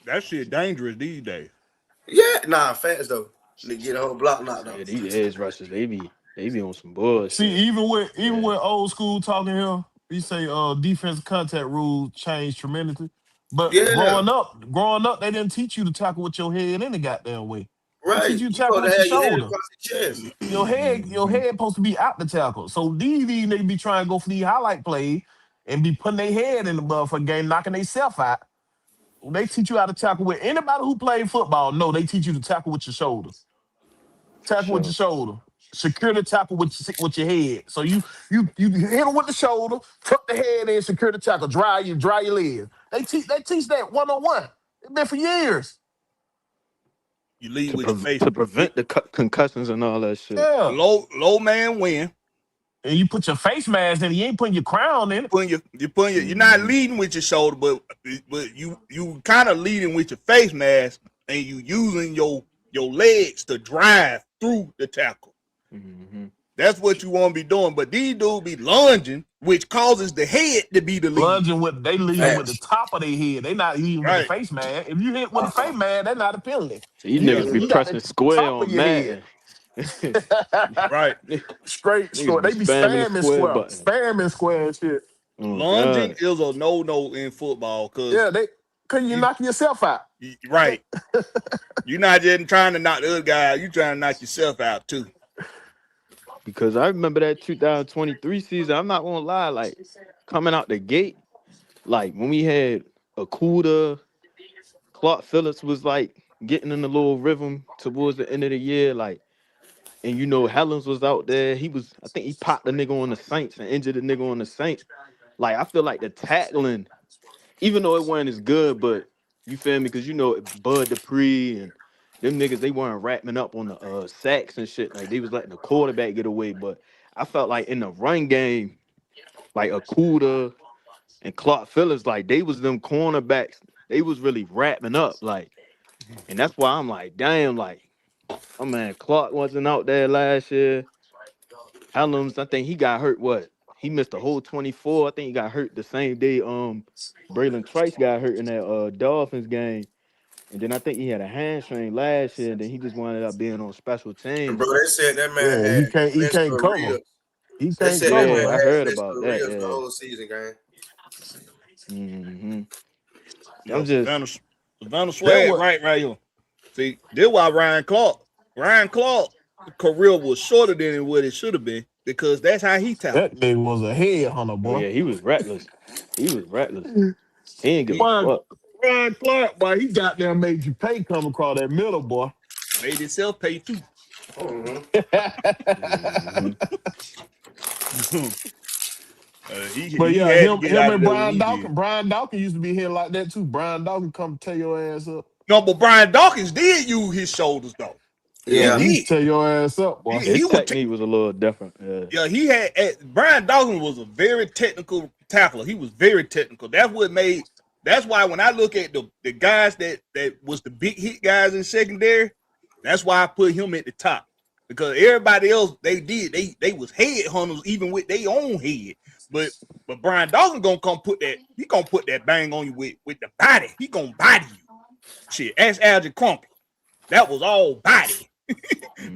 That shit dangerous these days. Yeah, fast though. They get a whole block knocked out. Yeah, these edge rushers, they be on some bullshit. See, even with old school talking here, we say defensive contact rules changed tremendously. But growing up, they didn't teach you to tackle with your head any goddamn way. Right. teach you to You tackle supposed with to your have your head shoulder. across the chest. Your head supposed to be out the tackle. So these niggas be trying to go for these highlight plays and be putting their head in the motherfucking game, knocking themselves out. They teach you how to tackle with anybody who played football. No, they teach you to tackle with your shoulder. Tackle with your shoulder. Secure the tackle with your head. So you hit them with the shoulder, tuck the head in, secure the tackle, dry your legs. They teach that 1-on-1. It's been for years. You lead with your face. To prevent the concussions and all that shit. Yeah. Low man win. And you put your face mask in, you ain't putting your crown in it. You're not leading with your shoulder, but you kind of leading with your face mask, and you using your legs to drive through the tackle. Mm-hmm. That's what you want to be doing. But these dudes be lunging, which causes the head to be the lead. Lunging with they leading with the top of their head. They not leading with the face mask. If you hit with the face mask, that's not a penalty. So you niggas be pressing square on Madden. Right. Straight square. They be spamming square and shit. Lunging is a no in football because you knock yourself out. Right. You're not just trying to knock the other guy out, you're trying to knock yourself out too. Because I remember that 2023 season, I'm not gonna lie, like coming out the gate, like when we had Akuda, Clark Phillips was like getting in the little rhythm towards the end of the year, like, and you know Helens was out there. I think he popped the nigga on the Saints and injured the nigga on the Saints. Like I feel like the tackling, even though it wasn't as good, but you feel me? Because you know Bud Dupree and them niggas, they weren't wrapping up on the sacks and shit. Like they was letting the quarterback get away. But I felt like in the run game, like Akuda and Clark Phillips, like they was them cornerbacks. They was really wrapping up, like, and that's why I'm like, damn, like, oh man, Clark wasn't out there last year. Helms, I think he got hurt. What? He missed the whole 24. I think he got hurt the same day. Braylon Trice got hurt in that Dolphins game. And then I think he had a hamstring last year, and then he just wound up being on special teams. Bro, they said that man he can't cover. He can't cover. Yeah, I heard about that. Yeah. The whole season, gang. Mm-hmm. Yeah, I'm just Savannah Swag right here. See, this why Ryan Clark's career was shorter than what it should have been because that's how he tackled. That nigga was a headhunter, boy. Oh, yeah, he was reckless. He ain't give a fuck. Ryan Clark, boy, he goddamn made you pay come across that middle, boy. Made himself pay too. But him and Brian Dawkins. Brian Dawkins used to be here like that too. Brian Dawkins come tear your ass up. No, but Brian Dawkins did use his shoulders though. Yeah, he tear your ass up, boy. His technique was a little different. Yeah, he had Brian Dawkins was a very technical tackler. He was very technical. That's why when I look at the guys that was the big hit guys in secondary, that's why I put him at the top. Because everybody else they was head hunters even with their own head. But Brian Dawkins gonna put that bang on you with the body. He gonna body you. Shit, ask Algie Crumpy. That was all body.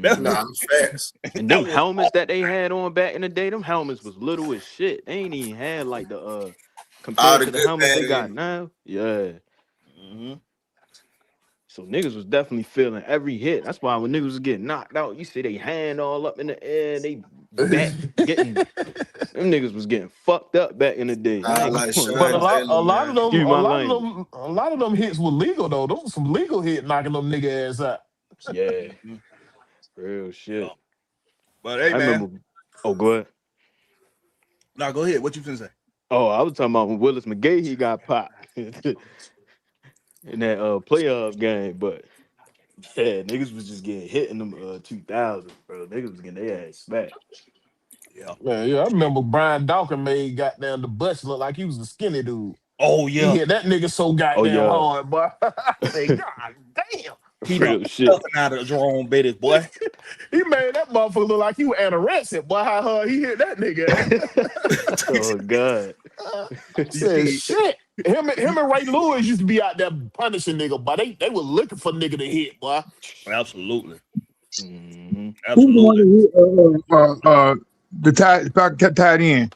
Facts. And them helmets that they had on back in the day, them helmets was little as shit. They ain't even had like the compared to the helmets they got now. Yeah. Mm-hmm. So niggas was definitely feeling every hit. That's why when niggas was getting knocked out, you see they hand all up in the air, they back getting them niggas was getting fucked up back in the day. But a lot of them hits were legal though. Those were some legal hits knocking them nigga ass out. Yeah. Real shit. But hey, man. Oh, go ahead. No, go ahead. What you finna say? Oh, I was talking about when Willis McGahee got popped in that playoff game, but yeah, niggas was just getting hit in them 2000s, bro. Niggas was getting their ass smacked. Yeah. Man, I remember Brian Dawkins made goddamn the butch look like he was a skinny dude. Oh, yeah. He hit that nigga so goddamn hard, boy. I say, God damn. He real shit out of Jerome Bettis, boy. He made that motherfucker look like he was anorexic, boy. How hard he hit that nigga. Oh, God. I said, shit. Him and Ray Lewis used to be out there punishing nigga, but they were looking for nigga to hit, boy. Absolutely. Mm-hmm. Absolutely. The tight end.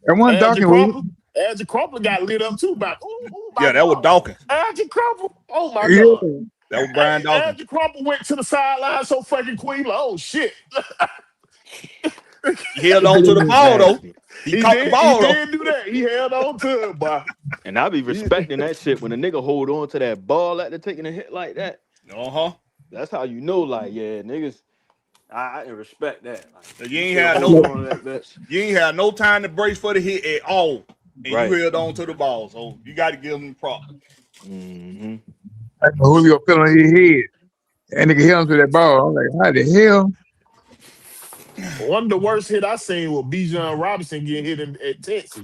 And one Dawkins. Andrew Crumpler got lit up too. By Yeah, that was Dawkins. Andrew Crumpler. Oh my Yeah. God. That was Brian Dawkins. Andrew Crumpler went to the sideline so fucking quick. Like, oh shit. He held on to the ball though. Nasty. He caught the ball He though. did do that. He held on to it, boy. And I be respecting that shit when a nigga hold on to that ball after taking a hit like that. That's how you know, like, yeah, niggas. I respect that. Like, You ain't had hold on to that bitch. You ain't had no time to brace for the hit at all, and Right. you held on to the ball. So you got to give him props. Mm-hmm. Like Julio fell on his head. And nigga held him to that ball. I'm like, how the hell? One of the worst hit I seen was Bijan Robinson getting hit at Texas.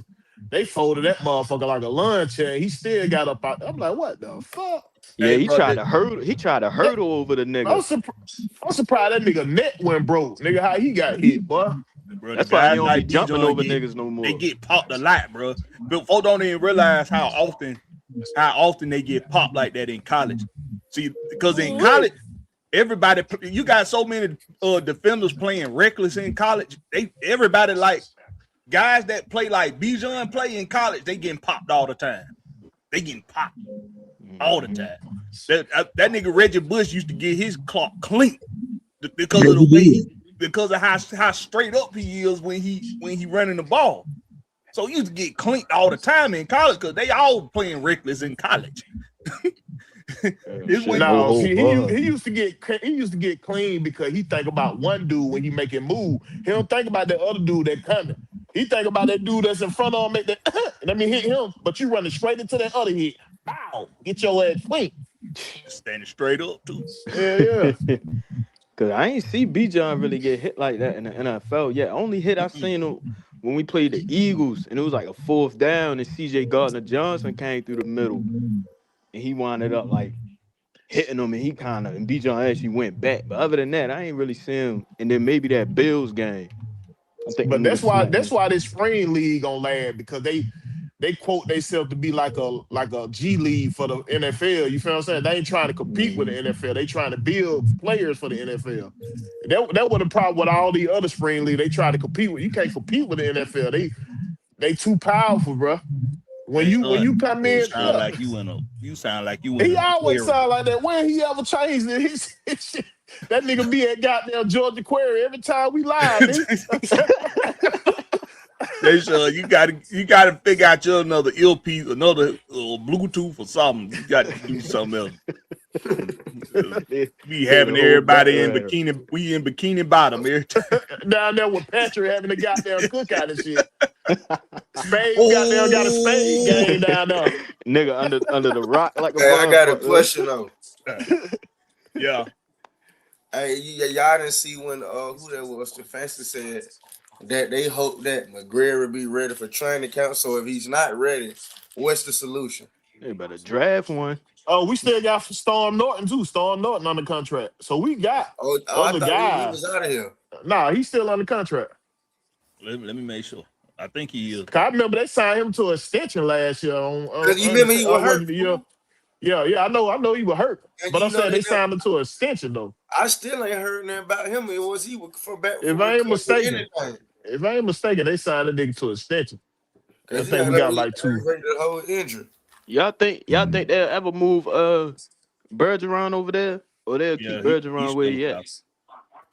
They folded that motherfucker like a lawn chair. He still got up out. I'm like, what the fuck? Yeah, Hey, he bro, tried to hurdle. He tried to hurdle over the I'm nigga. surprised that nigga neck went broke. Nigga, how he got hit, boy? Bro, That's the why he guys don't like be jumping Bijan over get- niggas no more. They get popped a lot, bro. But folks don't even realize how often they get popped like that in college. See, because in college, everybody, you got so many defenders playing reckless in college. Everybody like guys that play like Bijan play in college, they getting popped all the time. They getting popped all the time. That nigga Reggie Bush used to get his clock clean because of the way because of how straight up he is when he running the ball. So he used to get cleaned all the time in college because they all playing reckless in college. No, he used to get clean because he think about one dude when he make him move. He don't think about the other dude that coming. He think about that dude that's in front of him, make that let me hit him, but you running straight into that other hit. Bow, get your ass clean. Standing straight up too. Yeah. Cause I ain't see Bijan really get hit like that in the NFL yet. Only hit I seen him when we played the Eagles, and it was like a 4th down, and CJ Gardner-Johnson came through the middle, and he winded up like hitting him, and Bijan actually went back. But other than that, I ain't really seen him. And then maybe that Bills game. I think But that's why this spring league gonna last, because they quote themselves to be like a G League for the NFL. You feel what I'm saying? They ain't trying to compete with the NFL. They trying to build players for the NFL. That was the problem with all the other spring league. They try to compete with. You can't compete with the NFL. They too powerful, bro. When you come in, sound like you in a. He always sound like that. When he ever changed it, his shit. That nigga be at goddamn Georgia Quarry every time we live. They you gotta figure out your another earpiece, another Bluetooth or something. You got to do something else. We having everybody in bikini. We in Bikini Bottom every time. Down there with Patrick having a goddamn cookout and shit. Spade goddamn got a spade game down there. Nigga under the rock like a Hey, I got a question though. Yeah. Hey, y'all didn't see when who that was? Stefanski said that they hope that McGregor be ready for training camp. So if he's not ready, what's the solution? They better draft one. Oh, we still got Storm Norton too. Storm Norton under contract. So we got other guys. He was out of here. Nah, he's still under contract. Let me make sure. I think he is. I remember they signed him to an extension last year. You remember he was hurt? Yeah. I know he was hurt. And but I'm saying they signed him to an extension though. I still ain't heard nothing about him. It was he for back. If I ain't mistaken, they signed a nigga to an extension. I think we got like 2. The whole injury. Y'all think they'll ever move Bergeron over there, or they'll keep Bergeron where he at?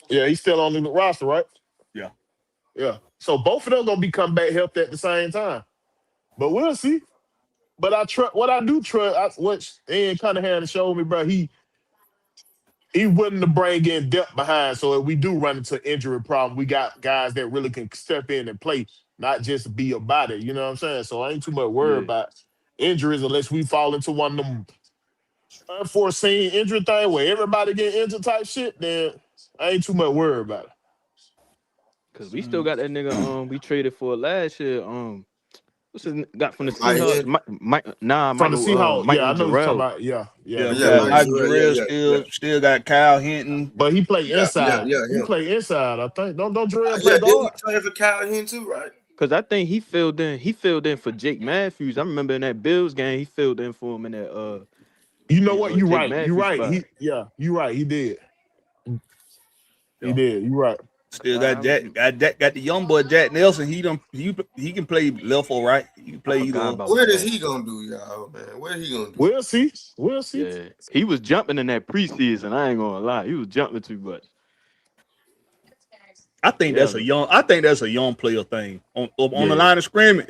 Yeah, he's still on the roster, right? Yeah. So both of them gonna be come back healthy at the same time, but we'll see. But what Ian Cunningham showed me, bro. He willing to bring in depth behind. So if we do run into injury problem, we got guys that really can step in and play, not just be about it. You know what I'm saying? So I ain't too much worried about injuries unless we fall into one of them unforeseen injury thing where everybody get injured type shit. Then I ain't too much worried about it. Cause we still got that nigga we traded for last year. What's his got from the Seahawks? Mike from the Seahawks. Yeah, I know you're talking about. Yeah. Michael still got Kyle Hinton, but he played inside. Yeah. He played inside. I think. Don't Terrell play guard? Didn't he play for Kyle Hinton too, right? Cause I think he filled in. He filled in for Jake Matthews. I remember in that Bills game, he filled in for him in that. You know what? You're right. Matthews You're right. spot. You're right. He did. He did. You're right. Still got the young boy Jack Nelson. He can play left or right. He can play either. What is he gonna do, y'all, man? What he gonna do? We'll see. We'll see. Yeah, he was jumping in that preseason. I ain't gonna lie, he was jumping too much. I think Yeah, that's a young player thing on the Yeah. line of scrimmage.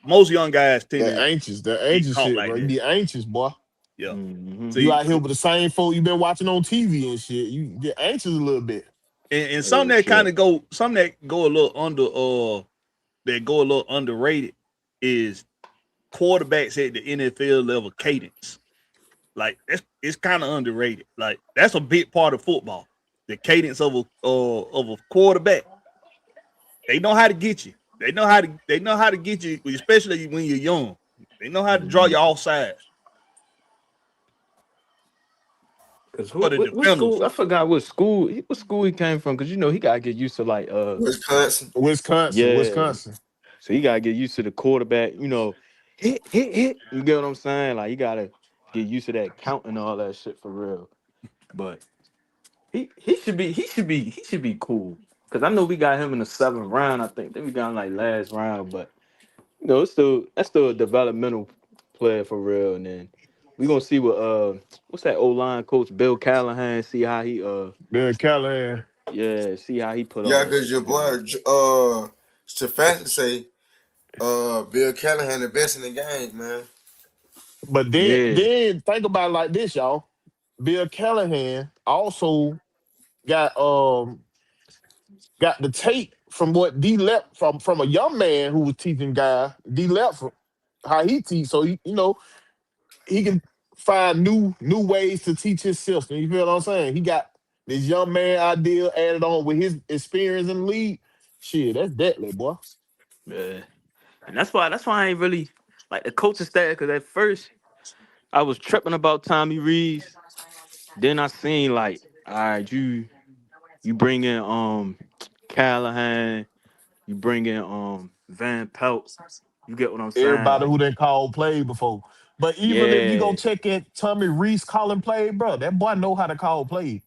Most young guys tend That to anxious get caught shit, like bro. You that. be anxious, boy. Yeah. Mhm. So You out here with the same folk you been watching on TV and shit. You get anxious a little bit. and some Real that kind shit. of go, some that go a little underrated is quarterbacks at the NFL level cadence. Like it's kind of underrated. Like that's a big part of football. The cadence of a quarterback. They know how to get you. They know how to get you, especially when you're young. They know how to draw you off sides. Cause For the what defenders. school? I forgot what school he came from. Cause he gotta get used to like Wisconsin. yeah. So he gotta get used to the quarterback. Hit. You get what I'm saying? Like you gotta get used to that count and all that shit for real. But he should be cool. Cause I know we got him in the 7th round. I think then we got him like last round. But that's still a developmental player for real. And then we gonna see what's that O-line coach Bill Callahan, see how he Bill Callahan. see how he put all Yeah, that because shit your together. boy Stefanski say Bill Callahan the best in the game, man. But then Yeah. then think about it like this, y'all. Bill Callahan also got got the tape from what D left from a young man who was teaching guy D left how he teach. So he can find new ways to teach his system. You feel what I'm saying? He got this young man idea added on with his experience in the league. Shit, that's deadly, boy. Yeah. And that's why I ain't really like the coaching staff, because at first I was tripping about Tommy Rees. Then I seen like, all right, you bring in Callahan, you bring in Van Pelt. You get what I'm saying? Everybody Like, who didn't call play before. But even if you go yeah. check it, Tommy Reese calling play, bro, that boy know how to call play.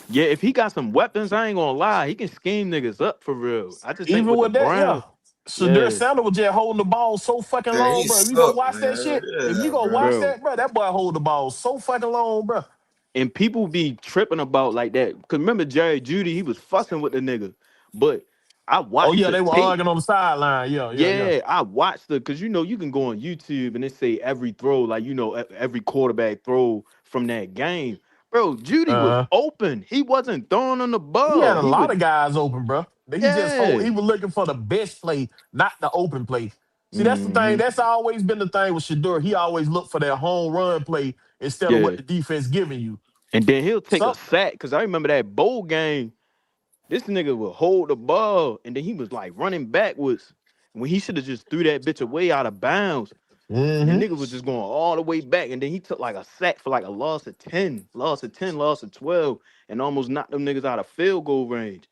Yeah, if he got some weapons, I ain't gonna lie, he can scheme niggas up for real. I just think Even with the with that, yeah. Browns, Shadur yeah, Sanders was just holding the ball so fucking Man, long, he bro. If you go sucked, watch that man. shit, if you Yeah, go bro. watch bro. that, bro, that boy hold the ball so fucking long, bro. And people be tripping about like that. Cause remember Jerry Judy, he was fussing with the nigga. But I Oh watched yeah, the they were tape. arguing on the sideline. Yeah. Yeah, I watched cause you can go on YouTube and it say every throw, like every quarterback throw from that game. Bro, Judy was Uh-huh. open. He wasn't throwing on the He had ball. a He lot would, of guys open, bro. yeah. He was looking for the best play, not the open play. See, that's the thing. hmm That's always been the thing with Shadur. He always looked for that home run play instead of what Yeah. the defense giving you. And then he'll take a So sack. Cause I remember that bowl game. This nigga would hold the ball and then he was like running backwards when he should have just threw that bitch away out of bounds. And the mhm. nigga was just going all the way back. And then he took like a sack for like a loss of 12, and almost knocked them niggas out of field goal range.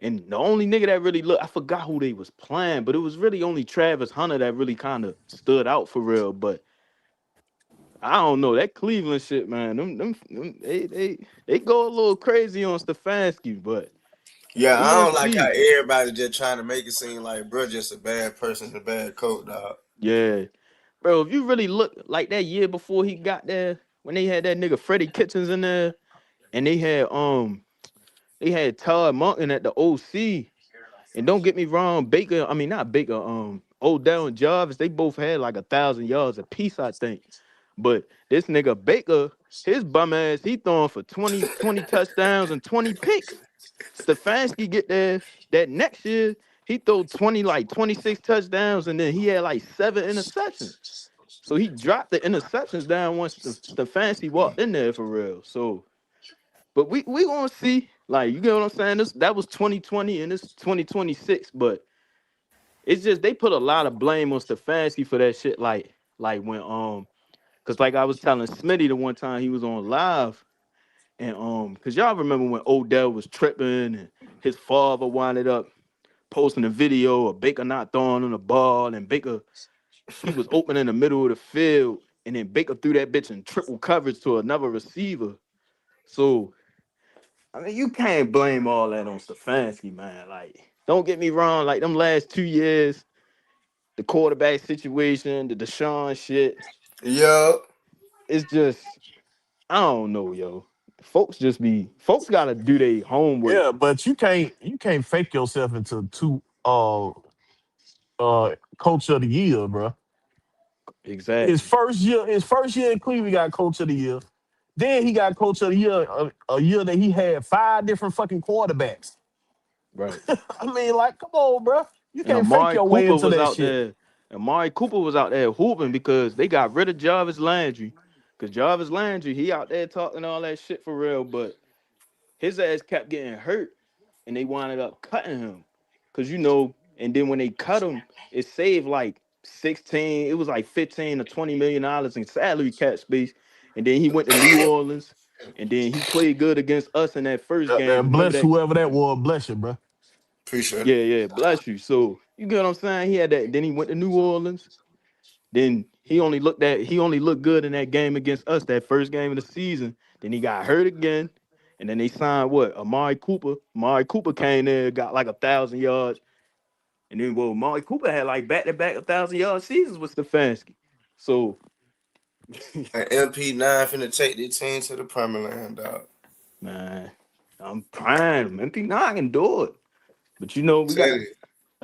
And the only nigga that really looked, I forgot who they was playing, but it was really only Travis Hunter that really kind of stood out for real. But I don't know. That Cleveland shit, man, they go a little crazy on Stefanski, but Yeah, we I gonna don't like how see. everybody just trying to make it seem like bro just a bad person, a bad coach, dog. Yeah. Bro, if you really look like that year before he got there, when they had that nigga Freddie Kitchens in there, and they had Todd Monken at the OC. And don't get me wrong, Baker, I mean not Baker, Odell and Jarvis, they both had like 1,000 yards apiece, I think. But this nigga Baker, his bum ass, he throwing for 20 touchdowns and 20 picks. Stefanski get there that next year, he throw 26 touchdowns, and then he had like 7 interceptions. So he dropped the interceptions down once Stefanski walked in there for real. So, but we gonna see. Like, you get what I'm saying? That was 2020 and it's 2026, but it's just they put a lot of blame on Stefanski for that shit. Like when cause like I was telling Smitty the one time he was on live, and cause y'all remember when Odell was tripping and his father winded up posting a video of Baker not throwing on the ball, and Baker, he was open in the middle of the field, and then Baker threw that bitch in triple coverage to another receiver. So I mean, you can't blame all that on Stefanski, man. Like, don't get me wrong. Like, them last 2 years, the quarterback situation, the Deshaun shit, Yeah. it's just, I don't know, yo. Folks gotta do their homework. Yeah, but you can't fake yourself into two coach of the year, bro. His Exactly. first year in Cleveland, he got coach of the year. Then he got coach of the year a year that he had 5 different fucking quarterbacks. Right. I mean, like, come on, bro. You And can't fake your way into that shit. Amari Cooper was out there hooping because they got rid of Jarvis Landry. Because Jarvis Landry, he out there talking all that shit for real, but his ass kept getting hurt and they wound up cutting him. Because, and then when they cut him, it saved like 16, it was like 15 to $20 million in salary cap space. And then he went to New Orleans and then he played good against us in that first game. And Remember bless that? whoever that was, bless you, bro. Appreciate it. Yeah, bless you. So you get what I'm saying? He had that. Then he went to New Orleans. Then he only looked good in that game against us, that first game of the season. Then he got hurt again. And then they signed what? Amari Cooper. Amari Cooper came there, got like 1,000 yards. And then Amari Cooper had like back-to-back 1,000-yard seasons with Stefanski. So And MP9 finna take this team to the Premier League, dog. man, I'm trying. MP9 can do it. But I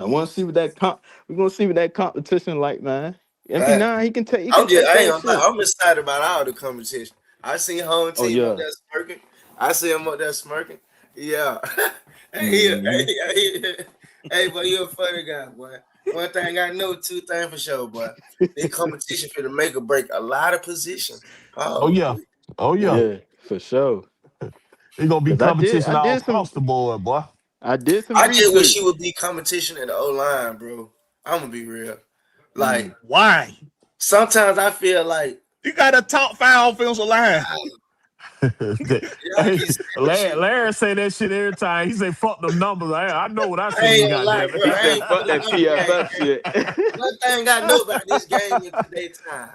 want to see what we're gonna see what that competition like, man. MP9, he can take I ain't that gonna lie, shit. I'm excited about all the competition. I seen home Oh, team yeah. up there smirking. I see him up there smirking. Yeah. Mhm. Hey, boy, you a funny guy, boy. One thing I know, 2 things for sure, boy. This competition for to make or break a lot of positions. Oh yeah. Yeah, for sure. It's gonna be 'Cause competition all across the board, boy. I did some I just wish research. it would be competition in the O-line, bro. I'm gonna be real. Like, Why? sometimes I feel like You got a top 5 offensive line. Hey, Larry say that shit every time. He say, fuck them numbers. I know what I I see, ain't gonna lie, goddamn bro. it. He said, "Fuck that PFF shit." One thing I know about this game in today's time.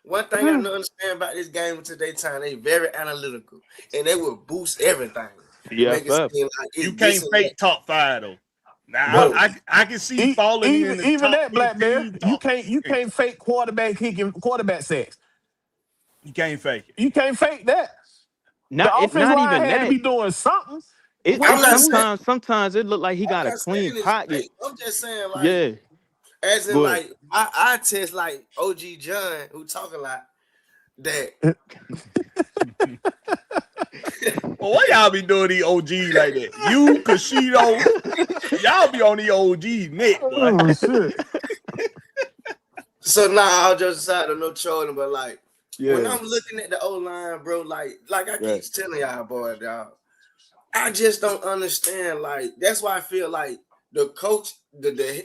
One thing I know understand about this game in today's time, they very analytical and they will boost everything. Make it PFF. seem like it's You can't fake top 5 though. Now bro. I can see falling in the Even top that, Blakberry, 15. you can't fake quarterback sacks. You can't fake it. You can't fake that. The offensive Not line even had to that. be doing something. Sometimes it look like he got a clean pocket. I'm just saying, like, Yeah, as in, but like, I test like OG John, who talk a lot, that Well, why y'all be doing these OG like that? You, Kashido, y'all be on the OG neck, boy. Oh shit. so now I'll just decide to no trolling, but like when yeah, I'm looking at the O line, bro, like I keep right. telling y'all, boy, dog, I just don't understand. Like, that's why I feel like the coach,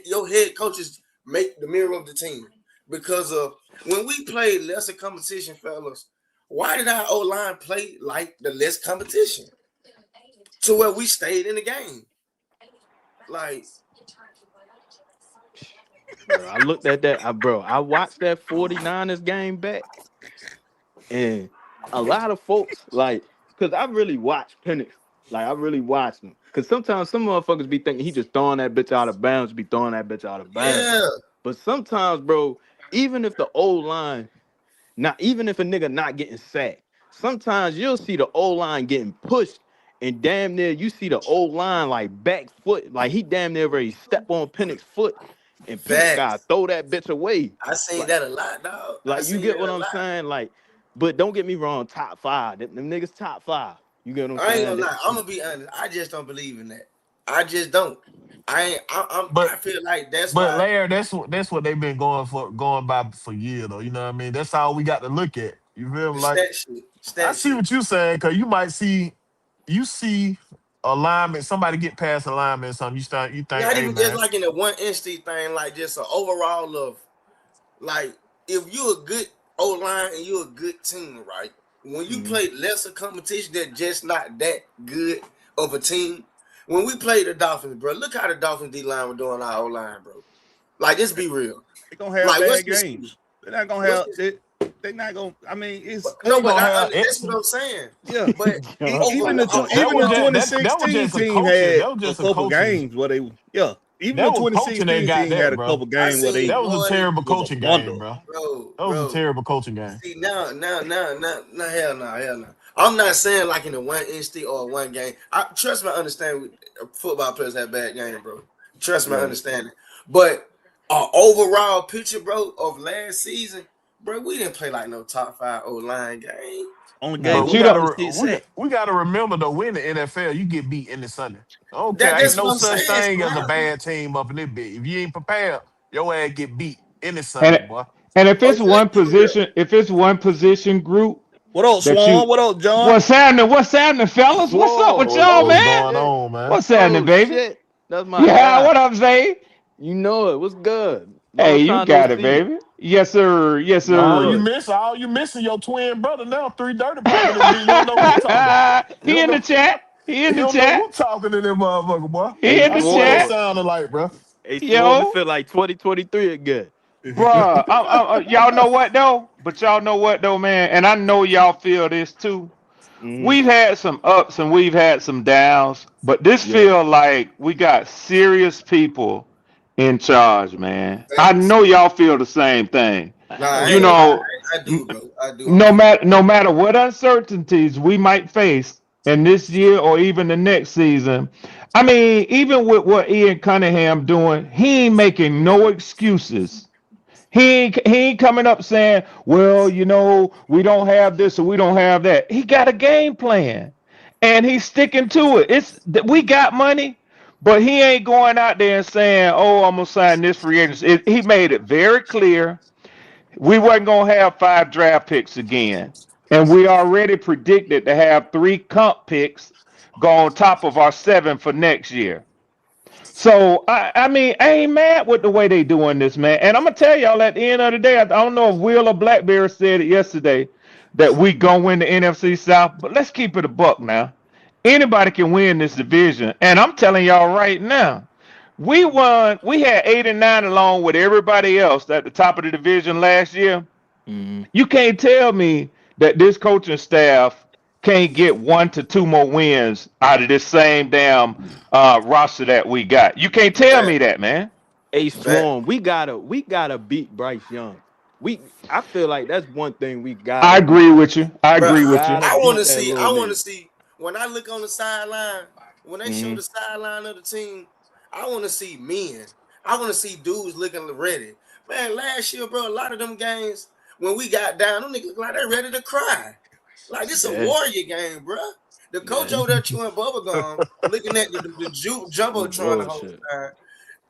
your head coaches make the mirror of the team. Because of when we played lesser competition, fellas, why did our O-line play like the less competition? To where we stayed in the game. Like, Bro, I looked at that. I watched that 49ers game back, and a lot of folks because I really watch Penix. Like, I really watch him. Because sometimes some motherfuckers be thinking he just throwing that bitch out of bounds, yeah. But sometimes, bro, even if the O-line, even if a nigga not getting sacked, sometimes you'll see the O-line getting pushed, and damn near you see the O-line like back foot, like he damn near ready to step on Penix's foot, and Penix gotta Facts. throw that bitch away. I seen Like, that a lot, dog. I you seen get that what a I'm lot. saying? Like, but don't get me wrong, top 5. Them niggas top 5. You get what I'm I ain't saying? gonna lie. I'm gonna be honest. I just don't believe in that. I just don't. I But feel like that's but why Larry, that's what they've been going by for years though. You know what I mean? That's all we got to look at. You feel the me? Like, I stat see shit. what you saying, cause you see alignment, somebody get past alignment or something. You think, Not hey even just man. like in a one instinct thing, like just an overall of like if you're a good O line and you're a good team, right? When you play lesser competition that just not that good of a team. When we played the Dolphins, bro, look how the Dolphins D line were doing our O line, bro. Like, just be real. They're gonna have Like, bad games. They're not gonna have they they're not gonna. I mean, it's No, but gonna have that's what I'm saying. yeah. But Even the that was 2016 just a team coaching. had That was a just a couple coaching. games where they even That the was coaching that 2016 got team had that, a bro. couple games where seen they That was a terrible was a coaching blunder. game, bro. bro, That was a terrible coaching game. See now, hell no. I'm not saying like in a 1 instant or one game. Trust me, I understand football players have bad game, bro. Trust me, I understand it. But overall picture, bro, of last season, bro, we didn't play like no top 5 O-line game. Only But game we gotta remember though, we're in the NFL, you get beat in the Sunday. Okay, ain't That's no what I'm such saying. thing as a Bro. bad team up in this bitch. If you ain't prepared, your ass get beat in the Sunday, And boy. and if it's Okay, let's one keep it real. position, if it's one position group What up, that Swan? you What up, John? what's happening? What's happening, fellas? What's up with Whoa, y'all, What's man? going shit. on, man? What's happening, baby? Shit. That's my Yeah, guy. what up, Zay? You know it. What's good? Hey, Long you time no got it, see. baby. Yes, sir. Yes, What's All sir. good? you missing your twin brother now, 3 dirty popping in the, you don't know who talking. You He don't in the know chat. He in you the don't know who chat. talking to them motherfucker, boy. He Hey, in I the see what they Swarm. chat. sounding like, bro. Hey, Swarm. It Yo, feel like 2023 again. bruh. Y'all know what though? But y'all know what though, man? And I know y'all feel this too. Mm-hmm. We've had some ups and we've had some downs, but this Yeah. feel like we got serious people in charge, man. I Facts. know y'all feel the same thing. Nah, I You ain't gonna Yeah. lie. know, I do, bro. I do. no matter what uncertainties we might face in this year or even the next season. I mean, even with what Ian Cunningham doing, he ain't making no excuses. He ain't coming up saying, well, we don't have this or we don't have that. He got a game plan, and he's sticking to it. We got money, but he ain't going out there and saying, oh, I'm gonna sign this free agency. He made it very clear we wasn't gonna have 5 draft picks again, and we already predicted to have 3 comp picks go on top of our 7 for next year. So I mean, I ain't mad with the way they doing this, man. And I'm gonna tell y'all at the end of the day, I don't know if Will or Blakberry said it yesterday that we gonna win the NFC South, but let's keep it a buck now. Anybody can win this division, and I'm telling y'all right now, we won. We had 8 and 9 along with everybody else at the top of the division last year. Mm-hmm. You can't tell me that this coaching staff can't get 1 to 2 more wins out of this same damn roster that we got. You can't tell Fact. me that, man. Hey, Fact. Swarm. We gotta beat Bryce Young. I feel like that's one thing we I gotta do. agree with you. I Bro, agree We with you. gotta I want beat to that see. little I want to nigga. see when I look on the sideline. When they show Mm-hmm. the sideline of the team, I want to see men. I want to see dudes looking ready. Man, last year, bro, a lot of them games when we got down, them niggas look like they're ready to cry. Like this a Yeah. warrior game, bro. The coach Yeah. over there chewing bubblegum, looking at the No jumbotron the whole bullshit. time.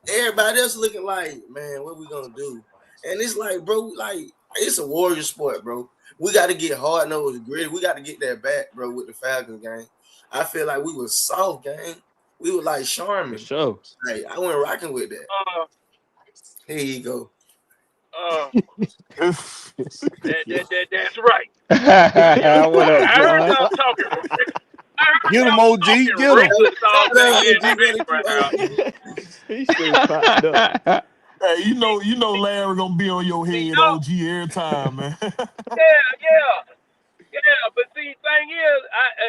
Everybody else looking like, man, what we gonna do? And it's like, bro, like it's a warrior sport, bro. We got to get hard nosed, gritty. We got to get that back, bro, with the Falcons game. I feel like we was soft, gang. We were like For Charmin. sure. Like I wasn't rocking with that. Uh, Here you go. that's right. What up, I heard John? y'all talking. I heard Get him, y'all OG. talking Get him. reckless all Calm day down, in the OG, brother. Keep background. OG. He straight popped up. Hey, you know Larry gonna be on your See, head, y'all, OG, every time, man. yeah. But see, thing is,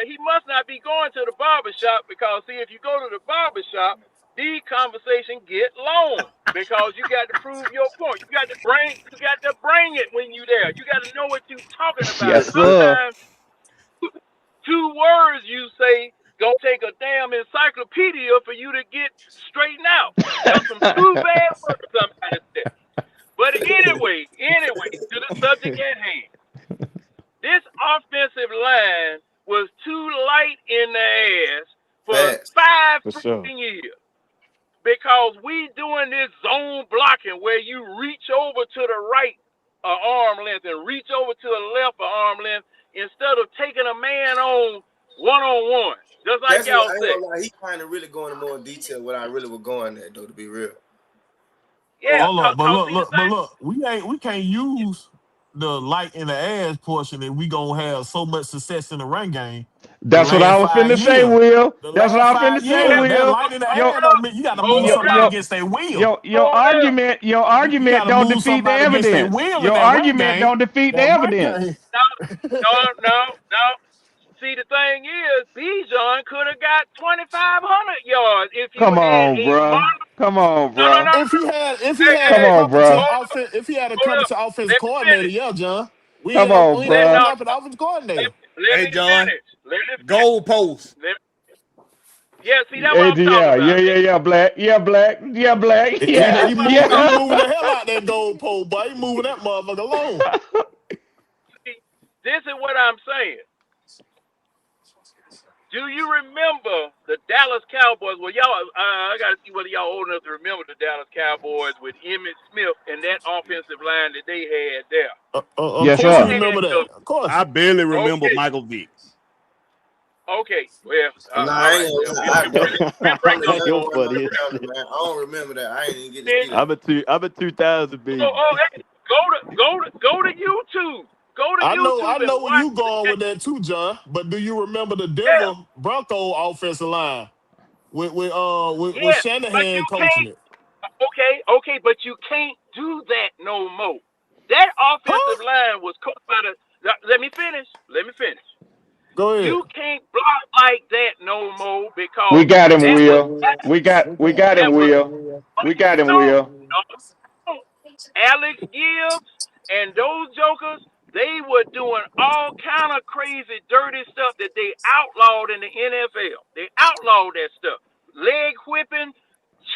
he must not be going to the barbershop because see, if you go to the barbershop, these conversations get long because you got to prove your point. You got to bring it when you there. You got to know what you talking about. Yes, And sir. sometimes 2 words you say gonna take a damn encyclopedia for you to get straightened out. That's some 2 bad words somebody said. But anyway, to the subject at hand. This offensive line was too light in the ass for Facts. five For sure. freaking years. Because we doing this zone blocking where you reach over to the right arm length and reach over to the left arm length instead of taking a man on one-on-one. Just like That's what y'all I ain't said. gonna lie. He kind of really going into more detail what I really was going at, though, to be real. Yeah, Hold up, cause see the but thing. look, we can't use the light in the ass portion, and we gonna have so much success in the run game. The That's what I last was 5 finna say, years, Will. the That's what last I was 5 finna say, years, that Will. light in the Yo, ass don't mean you got to move Hold yo, somebody up. yo, against their will. your Hold up. argument, You got to don't move defeat the somebody against their evidence. will in Your that run argument game. don't defeat the That run evidence. game. No. See, the thing is, Bijan could have got 2,500 yards if you Come had on, a bruh. modern. Come on, bruh. If he had Come a Hey, on, competent bruh. hold up, offense, if he had a hold up. competent offensive Let me coordinator, finish. yeah, John. We Come ain't on, we ain't Let bruh. no, snapping offensive coordinator. let Hey, me John, finish. Let me finish. goalpost. Yeah, see, that's what I'm talking Yeah, about. Black. Yeah, Black. Yeah, Black. He, Yeah, he moving he yeah. moving the hell out that goalpost, boy. He moving that motherfucker alone. See, this is what I'm saying. Do you remember the Dallas Cowboys? Well, y'all, I got to see whether y'all old enough to remember the Dallas Cowboys with Emmitt Smith and that offensive line that they had there. Of Yes, course Who we sir. had remember the? that. Of course. I barely remember Okay, Michael Vick. well, Nah, all I right. ain't Well, gonna we'll, lie. we'll break I'm the those young You're bones. one on funny the as panel, shit. man. I don't remember that. I ain't even get to Then, see that. I'm a 2000 baby. hey, go to YouTube. Go to I YouTube know and where watch you the going with game. that too, John. But do you remember the Yeah, Denver Bronco offensive line with yes, but Shanahan you coaching can't. it? Okay, but you can't do that no more. That offensive Huh? line was coached by the. Let me finish. Go ahead. You can't block like that no more We because got him, that was Will. We got him, that was. Will. We got him, No, Will. no. Alex Gibbs and those jokers, they were doing all kind of crazy, dirty stuff that they outlawed in the NFL. They outlawed that stuff. Leg whipping,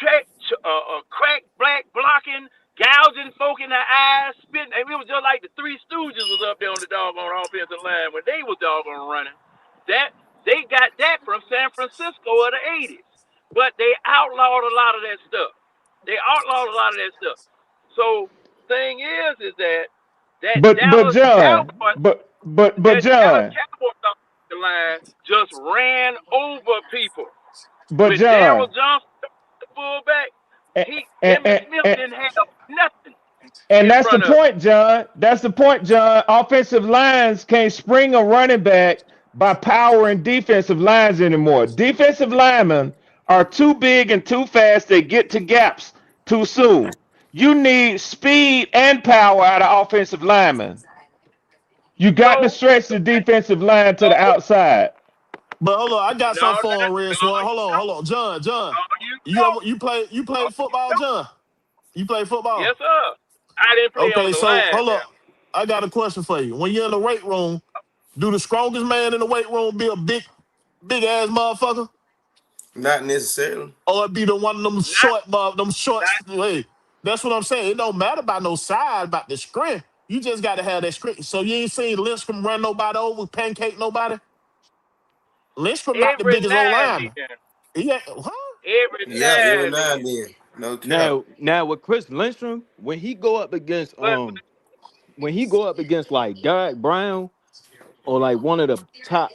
crack black blocking, gouging folk in the eyes, spitting. It was just like the Three Stooges was up there on the doggone offensive line when they was doggone running. That they got that from San Francisco of the '80s, but they outlawed a lot of that stuff. They outlawed a lot of that stuff. So thing is that But Dallas John, Cowboys, but John, offensive line just ran over people. but With Daryl John, Johnson, the fullback, and, Emmitt and, Smith and, didn't have nothing and in that's the front of him. point, John. That's the point, John. Offensive lines can't spring a running back by powering defensive lines anymore. Defensive linemen are too big and too fast. They get to gaps too soon. You need speed and power out of offensive linemen. You got to So, stretch the defensive line to the no, outside. But hold on, I got no, something for him, Red no, Swan. you Hold on, John. no, you You don't. ever you No, played you football, don't. John? You play football? Yes, sir. I didn't play on Okay, the so line hold up. now. I got a question for you. When you're in the weight room, do the strongest man in the weight room be a big ass motherfucker? Not necessarily. Or it be the one of them Not, them short, not hey, that's what I'm saying. It don't matter about no size, about the strength. You just gotta have that strength. So you ain't seen Lindstrom run nobody over, pancake nobody? Lindstrom not the every biggest old now and lineman. then. He ain't, huh? Every Yeah, now every and now then. and then. No cap. Now with Chris Lindstrom, when he go up against But like Derek Brown or like one of the top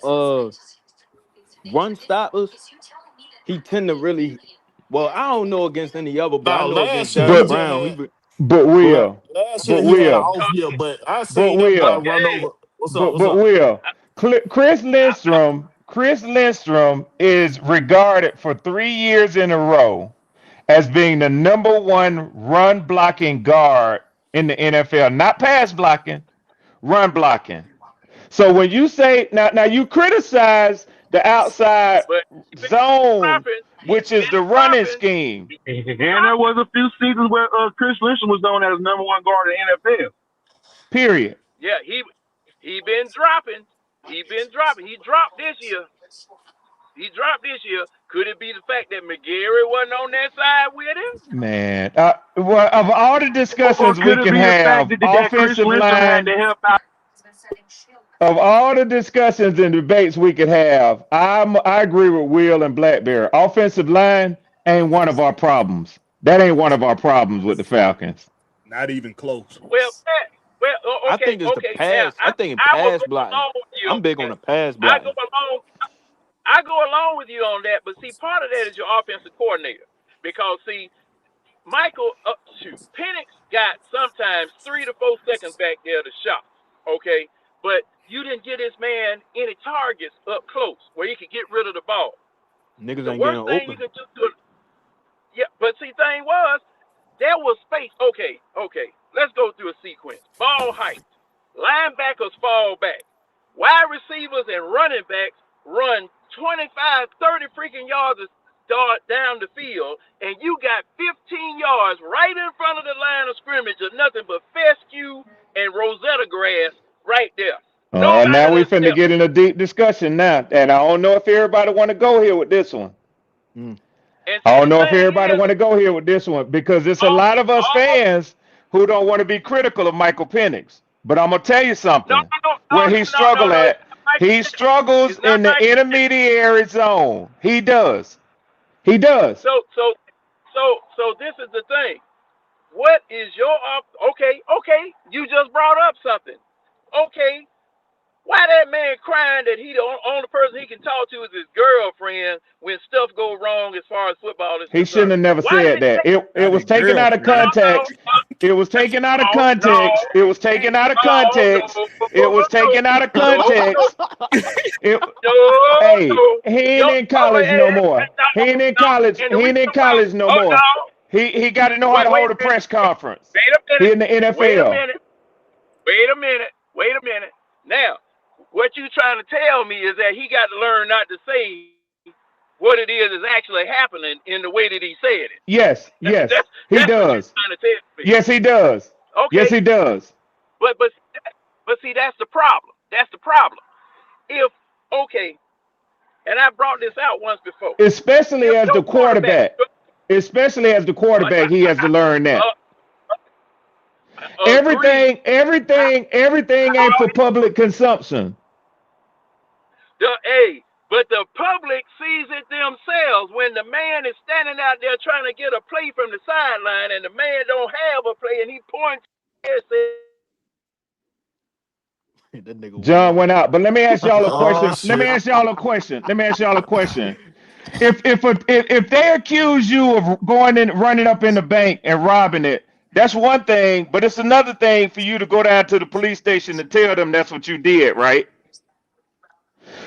run stoppers, he tend to really well, I don't know against any other, but I Now know against last year he Derek But just Brown, had but but Will, last year but he had an Will, off year, but I but seen that boy Will, run okay, over. What's up? What's but up? Will. I, Chris Lindstrom is regarded for 3 years in a row as being the number one run blocking guard in the NFL. Not pass blocking, run blocking. So when you say now you criticize the outside but zone, dropping. He's which is been the running dropping. scheme. He's been And there dropping. was a few seasons where Chris Lynch was known as number one guard in the NFL. Period. Yeah, he been dropping. He been dropping. He dropped this year. Could it be the fact that McGarry wasn't on that side with him? Man, well, of all the Or discussions we could it can be the fact have, that Chris offensive Lindstrom had line, to help out? of all the discussions and debates we could have, I agree with Will and Blackberry. Offensive line ain't one of our problems. That ain't one of our problems with the Falcons. Not even close. Well, I okay, think it's the Now pass. I think in I will pass go blocking. along with you I'm on big on that. the pass I go blocking. along. I go along with you on that, but see, part of that is your offensive coordinator because see, Penix got sometimes 3 to 4 seconds back there to shot. Okay, but you didn't get this man any targets up close where he could get rid of the ball. Niggas The ain't getting worst thing open. you could do to but see, thing was there was space. Okay, let's go through a sequence. Ball height, linebackers fall back, wide receivers and running backs run 25, 30 freaking yards down the field, and you got 15 yards right in front of the line of scrimmage of nothing but fescue and Rosetta grass right there. Nobody Now we done finna stepped. get in a deep discussion now, and I don't know if everybody want to go here with this one. And I see, don't the know if thing everybody is, want to go here with this one because it's a lot of us fans who don't want to be critical of Michael Penix. But I'm gonna tell you something. Where he struggle at, he struggles It's not in the Michael Penix. intermediary zone. He does. He does. So this is the thing. What is your okay? You just brought up something. Okay, why that man crying that he the only person he can talk to is his girlfriend when stuff go wrong as far as football is He shouldn't have never said that. It was taken out of context. It was taken out of context. It was taken out of context. It was taken out of context. Hey, he ain't in college no more. He ain't in college. He ain't in college no more. He got to know how to hold a press conference. He in the NFL. Wait a minute. Now, what you trying to tell me is that he got to learn not to say what it is actually happening in the way that he said it. Yes, he does. Yes, he does. Okay. Yes, he does. But see, that's the problem. If and I brought this out once before. Especially as the quarterback, he has to learn that. Everything ain't for public consumption. But the public sees it themselves when the man is standing out there trying to get a play from the sideline and the man don't have a play and he points and says, John went out, but let me ask y'all a question. If they accuse you of going in, running up in the bank and robbing it, that's one thing, but it's another thing for you to go down to the police station and tell them that's what you did, right?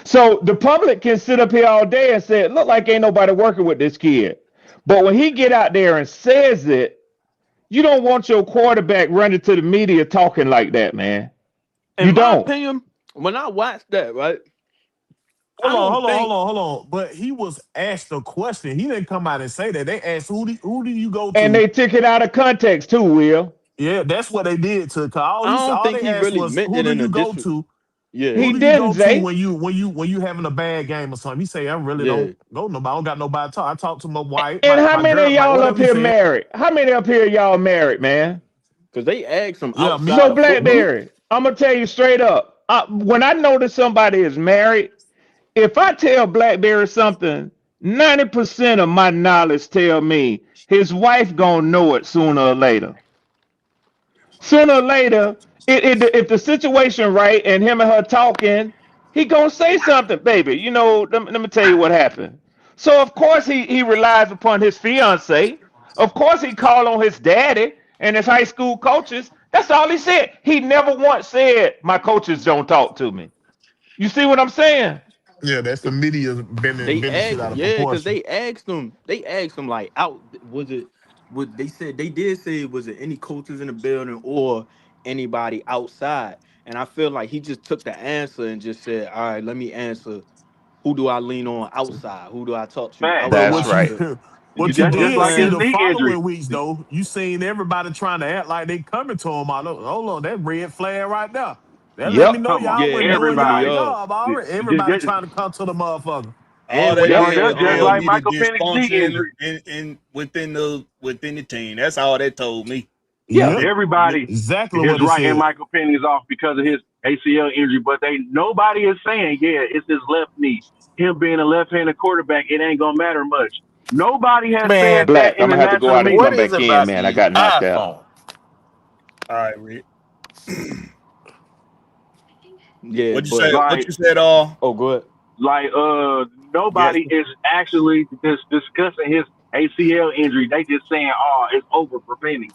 So the public can sit up here all day and say, it look like ain't nobody working with this kid. But when he get out there and says it, you don't want your quarterback running to the media talking like that, man. In my opinion, when I watched that, right? Hold on. But he was asked a question. He didn't come out and say that. They asked, who do you go to? And they took it out of context too, Will. Yeah, that's what they did to. All think they he asked really was, meant who it do in you a go to? Yeah, he Who do didn't, you go Zay. to when you having a bad game or something? He say, I really don't go nobody. I don't got nobody to talk. I talk to my wife. And how my many girl, of y'all whatever up he here said. married? How many up here y'all married, man? Because they asked him Yeah, outside So of football. Blakberry, I'm gonna tell you straight up. When I know that somebody is married, if I tell Blakberry something, 90% of my knowledge tell me his wife gonna know it sooner or later. Sooner or later, if the situation right and him and her talking, he gonna say something, baby. You know, let me tell you what happened. So of course he relies upon his fiance. Of course he called on his daddy and his high school coaches. That's all he said. He never once said my coaches don't talk to me. You see what I'm saying? Yeah, that's the media bending shit out of because proportion. they asked him like out they said they did say was it any coaches in the building or anybody outside, and I feel like he just took the answer and just said, all right, let me answer, who do I lean on outside, who do I talk to Fact. But That's outside right. you what you get That's what I'm just did like see his saying? the knee injury. following weeks though, you seen everybody trying to act like they coming to him. Hold on, that red flag right there. That let me Yep. know Come on, y'all Yeah, wasn't that doing threw me y'all everybody. off. job already. Everybody Just, trying to come to the motherfucker. All And that when they did that's had was just tell like me the Michael Penix knee dysfunction injury. within the team. That's all they told me. Yeah. Yep, Everybody exactly is what it writing said. Michael Penix off because of his ACL injury, but nobody is saying, yeah, it's his left knee. Him being a left-handed quarterback, it ain't gonna matter much. Nobody has said Man, that Black, in I'm the gonna have to go national out and what come media. is back it in, about man. I these got knocked out. iPhones? All right, Rick. yeah, What you but say? What Like, you said? All oh good. like yes. nobody is actually discussing his ACL injury. They just saying, oh, it's over for Penix.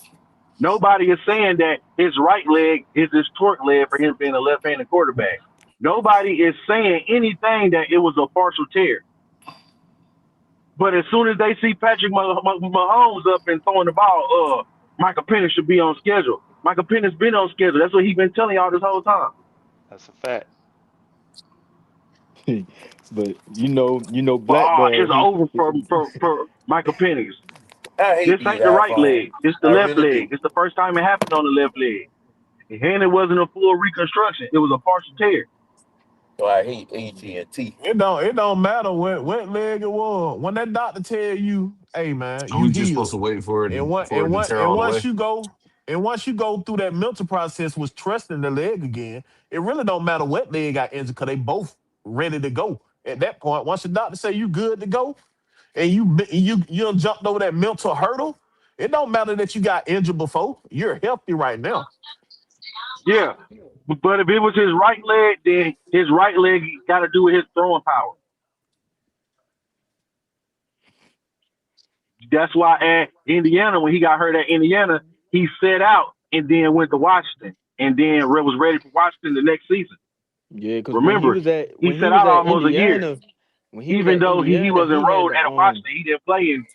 Nobody is saying that his right leg is his torque leg for him being a left-handed quarterback. Nobody is saying anything that it was a partial tear. But as soon as they see Patrick Mahomes up and throwing the ball, Michael Penix should be on schedule. Michael Penix been on schedule. That's what he's been telling y'all this whole time. That's a fact. But you know, But Blakberry. it's over for Michael Penix. I hate This these ain't the right iPhones. leg. It's the I left really leg. do. It's the first time it happened on the left leg. And it wasn't a full reconstruction. It was a partial tear. So I hate AT&T. It don't matter what leg it was. When that doctor tell you, hey man, So you we just supposed healed. to wait for it And to tear all the way. once you go through that mental process with trusting the leg again, it really don't matter what leg got injured because they both ready to go. At that point, once the doctor say you good to go, and you done jumped over that mental hurdle, it don't matter that you got injured before. You're healthy right now. Yeah. But if it was his right leg, then his right leg got to do with his throwing power. That's why at Indiana, when he got hurt at Indiana, he set out and then went to Washington and then was ready for Washington the next season. Yeah, because Remember, he set out almost a year. Indiana, when he was Even at though he Indiana, was he had enrolled the at Washington, he didn't play in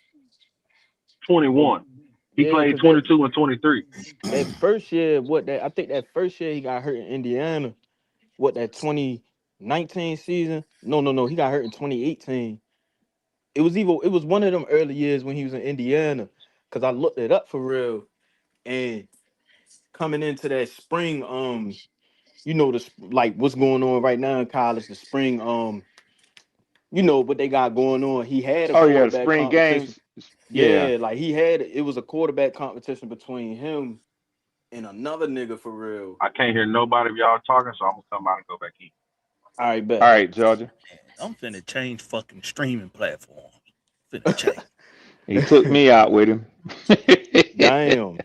21. He yeah, played because 22 and 23. that first year, I think that first year he got hurt in Indiana. What, that 2019 season? No, he got hurt in 2018. It was one of them early years when he was in Indiana, because I looked it up for real. And coming into that spring, like what's going on right now in college, the spring, what they got going on. He had a Oh yeah, the quarterback spring competition. games. Yeah. Yeah, like it was a quarterback competition between him and another nigga for real. I can't hear nobody of y'all talking, so I'm going to come out and go back in. All right, All bet. right, Georgia. I'm finna change fucking streaming platforms. Finna change. He took me out with him. Damn.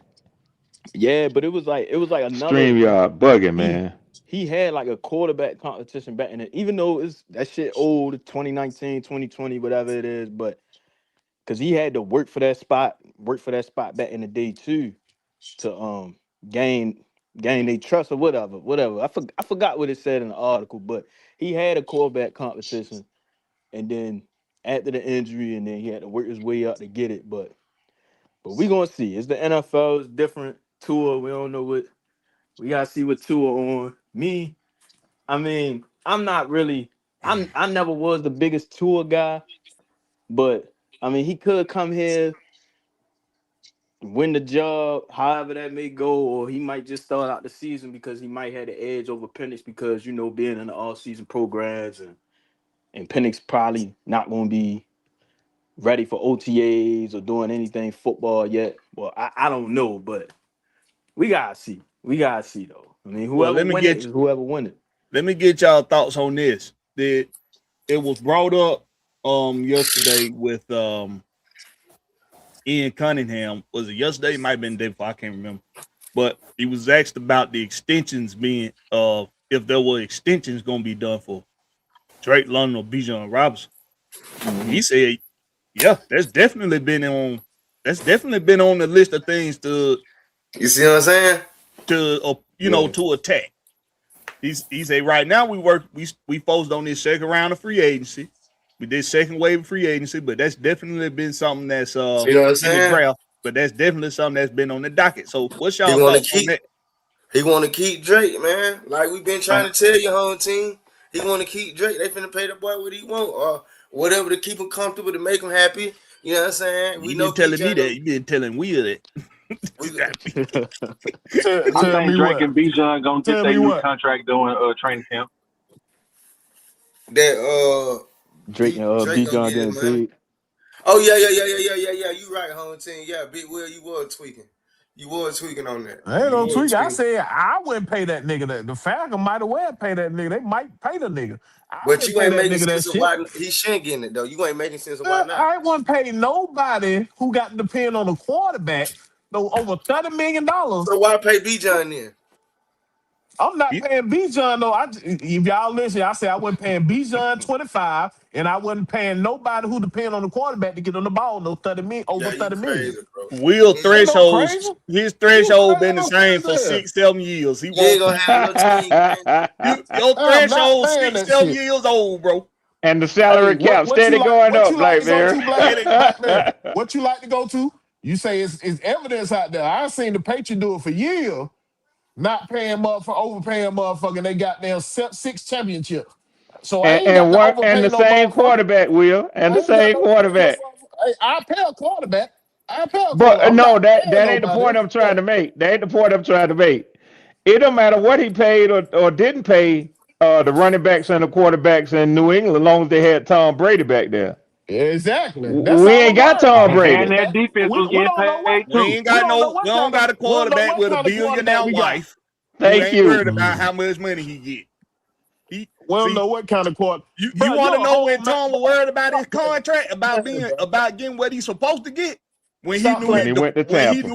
Yeah, but it was like another. StreamYard bugging, He man. he had like a quarterback competition back in it, even though it's that shit old, 2019, 2020, whatever it is, but because he had to work for that spot back in the day too, to gain their trust or whatever. I forgot what it said in the article, but he had a quarterback competition, and then after the injury, and then he had to work his way up to get it. But we gonna see. It's the NFL. It's different. Tua, we don't know what we gotta see what Tua on. Me, I mean, I'm not really. I never was the biggest Tua guy, but I mean, he could come here, win the job, however that may go, or he might just start out the season because he might have the edge over Penix because being in the all-season programs, and Penix probably not going to be ready for OTAs or doing anything football yet. Well, I don't know, but we gotta see. We gotta see though. I mean, Well, whoever win it is whoever win it. let me get y'all thoughts on this. It was brought up yesterday with Ian Cunningham. Was it yesterday? It might have been the day before. I can't remember. But he was asked about the extensions being if there were extensions going to be done for Drake London or Bijan Robinson. Mm-hmm. He said, "Yeah, that's definitely been on the list of things to You see what I'm saying? to attack." He said, "Right now we focused on this second round of free agency. We did second wave of free agency, but that's definitely been something that's See what I'm in the saying? draft. But that's definitely something that's been on the docket. So, what's He y'all want to thoughts on keep. that?" He want to keep Drake, man. Like we've been trying to tell your whole team. He want to keep Drake. They finna pay the boy what he want or whatever to keep him comfortable to make him happy. You know what I'm saying? We You know been telling me Bijan. that. You been telling Will that. I Tell think me Drake what. and Bijan going to get Tell their me new what. contract doing training camp. That Drake and Drake gonna Bijan get getting his money. paid. Oh yeah. You right, home team. Yeah, Big Will, you was tweaking. You was tweaking on that. I ain't You no was tweak. I tweaking. said I wouldn't pay that nigga that. The Falcons might have well pay that nigga. They might pay the nigga. I But wouldn't you pay ain't that making nigga that sense of shit. why he shouldn't get it though. You ain't making sense of why not. I ain't want to pay nobody who got to depend on the quarterback no over $30 million. So why pay Bijan then? I'm not paying Bijan though. If y'all listen, I say I wasn't paying Bijan 25, and I wasn't paying nobody who depend on the quarterback to get on the ball no 30 million over Yeah, you 30 million. crazy, bro. Will Ain't no thresholds, crazy. his You threshold been the I'm same for crazy. 6-7 years. He You ain't won't. gonna have your team. Your I'm not threshold paying six, that 7 shit. years old, bro. And the Hey, salary cap steady going what up, you like to go Blackberry. to, Blackberry? What you like to go to? You say it's evidence out there. I seen the Patriots do it for years, not paying overpaying motherfucker. They got their 6 championships. So I ain't got to And overpay the no same motherfucker. quarterback, Will, and I the ain't got same no overpay quarterback. motherfucker. Hey, I pay a quarterback. But I'm no, not that paying ain't the nobody point else. I'm trying to make. That ain't the point I'm trying to make. It don't matter what he paid or didn't pay the running backs and the quarterbacks in New England, as long as they had Tom Brady back there. Exactly. That's We all ain't I'm got worried Tom about. Brady. And that defense was We getting don't know what paid too. we don't know We what don't kind of got a we don't know quarterback what with a kind of quarterback billionaire we got. wife who Thank ain't you. worried about how much money he get. He We don't see know what kind of quarterback. you Bro, want to you're a know whole when man. Tom was worried about his Stop playing. contract, Stop playing, bro. about getting what he's supposed to get when he Stop knew When playing. he went to Tampa.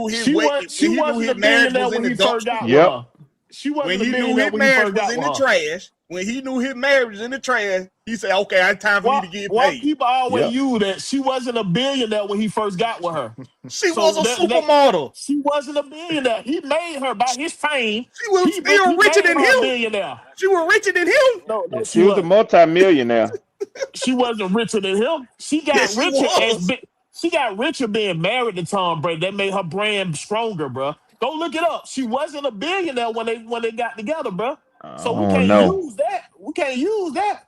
She he knew wasn't a his marriage billionaire was in when the he first dumpster. got with Yep. her. She When wasn't a he knew billionaire his when he marriage first was got in with the her. trash, when he knew his marriage was in the trash, he said, "Okay, it's time for me to get Why paid." people always Yep. use that she wasn't a billionaire when he first got with her. She was So a that supermodel. she wasn't a billionaire. He made her by his fame. She was He still richer made than her a him. billionaire. She was richer than him. No, Yeah, she she was a wasn't. multimillionaire. She wasn't richer than him. Yes, she was. She got richer being married to Tom Brady. That made her brand stronger, bro. Go look it up. She wasn't a billionaire when they got together, bro. So we Oh can't no. use that. We can't use that.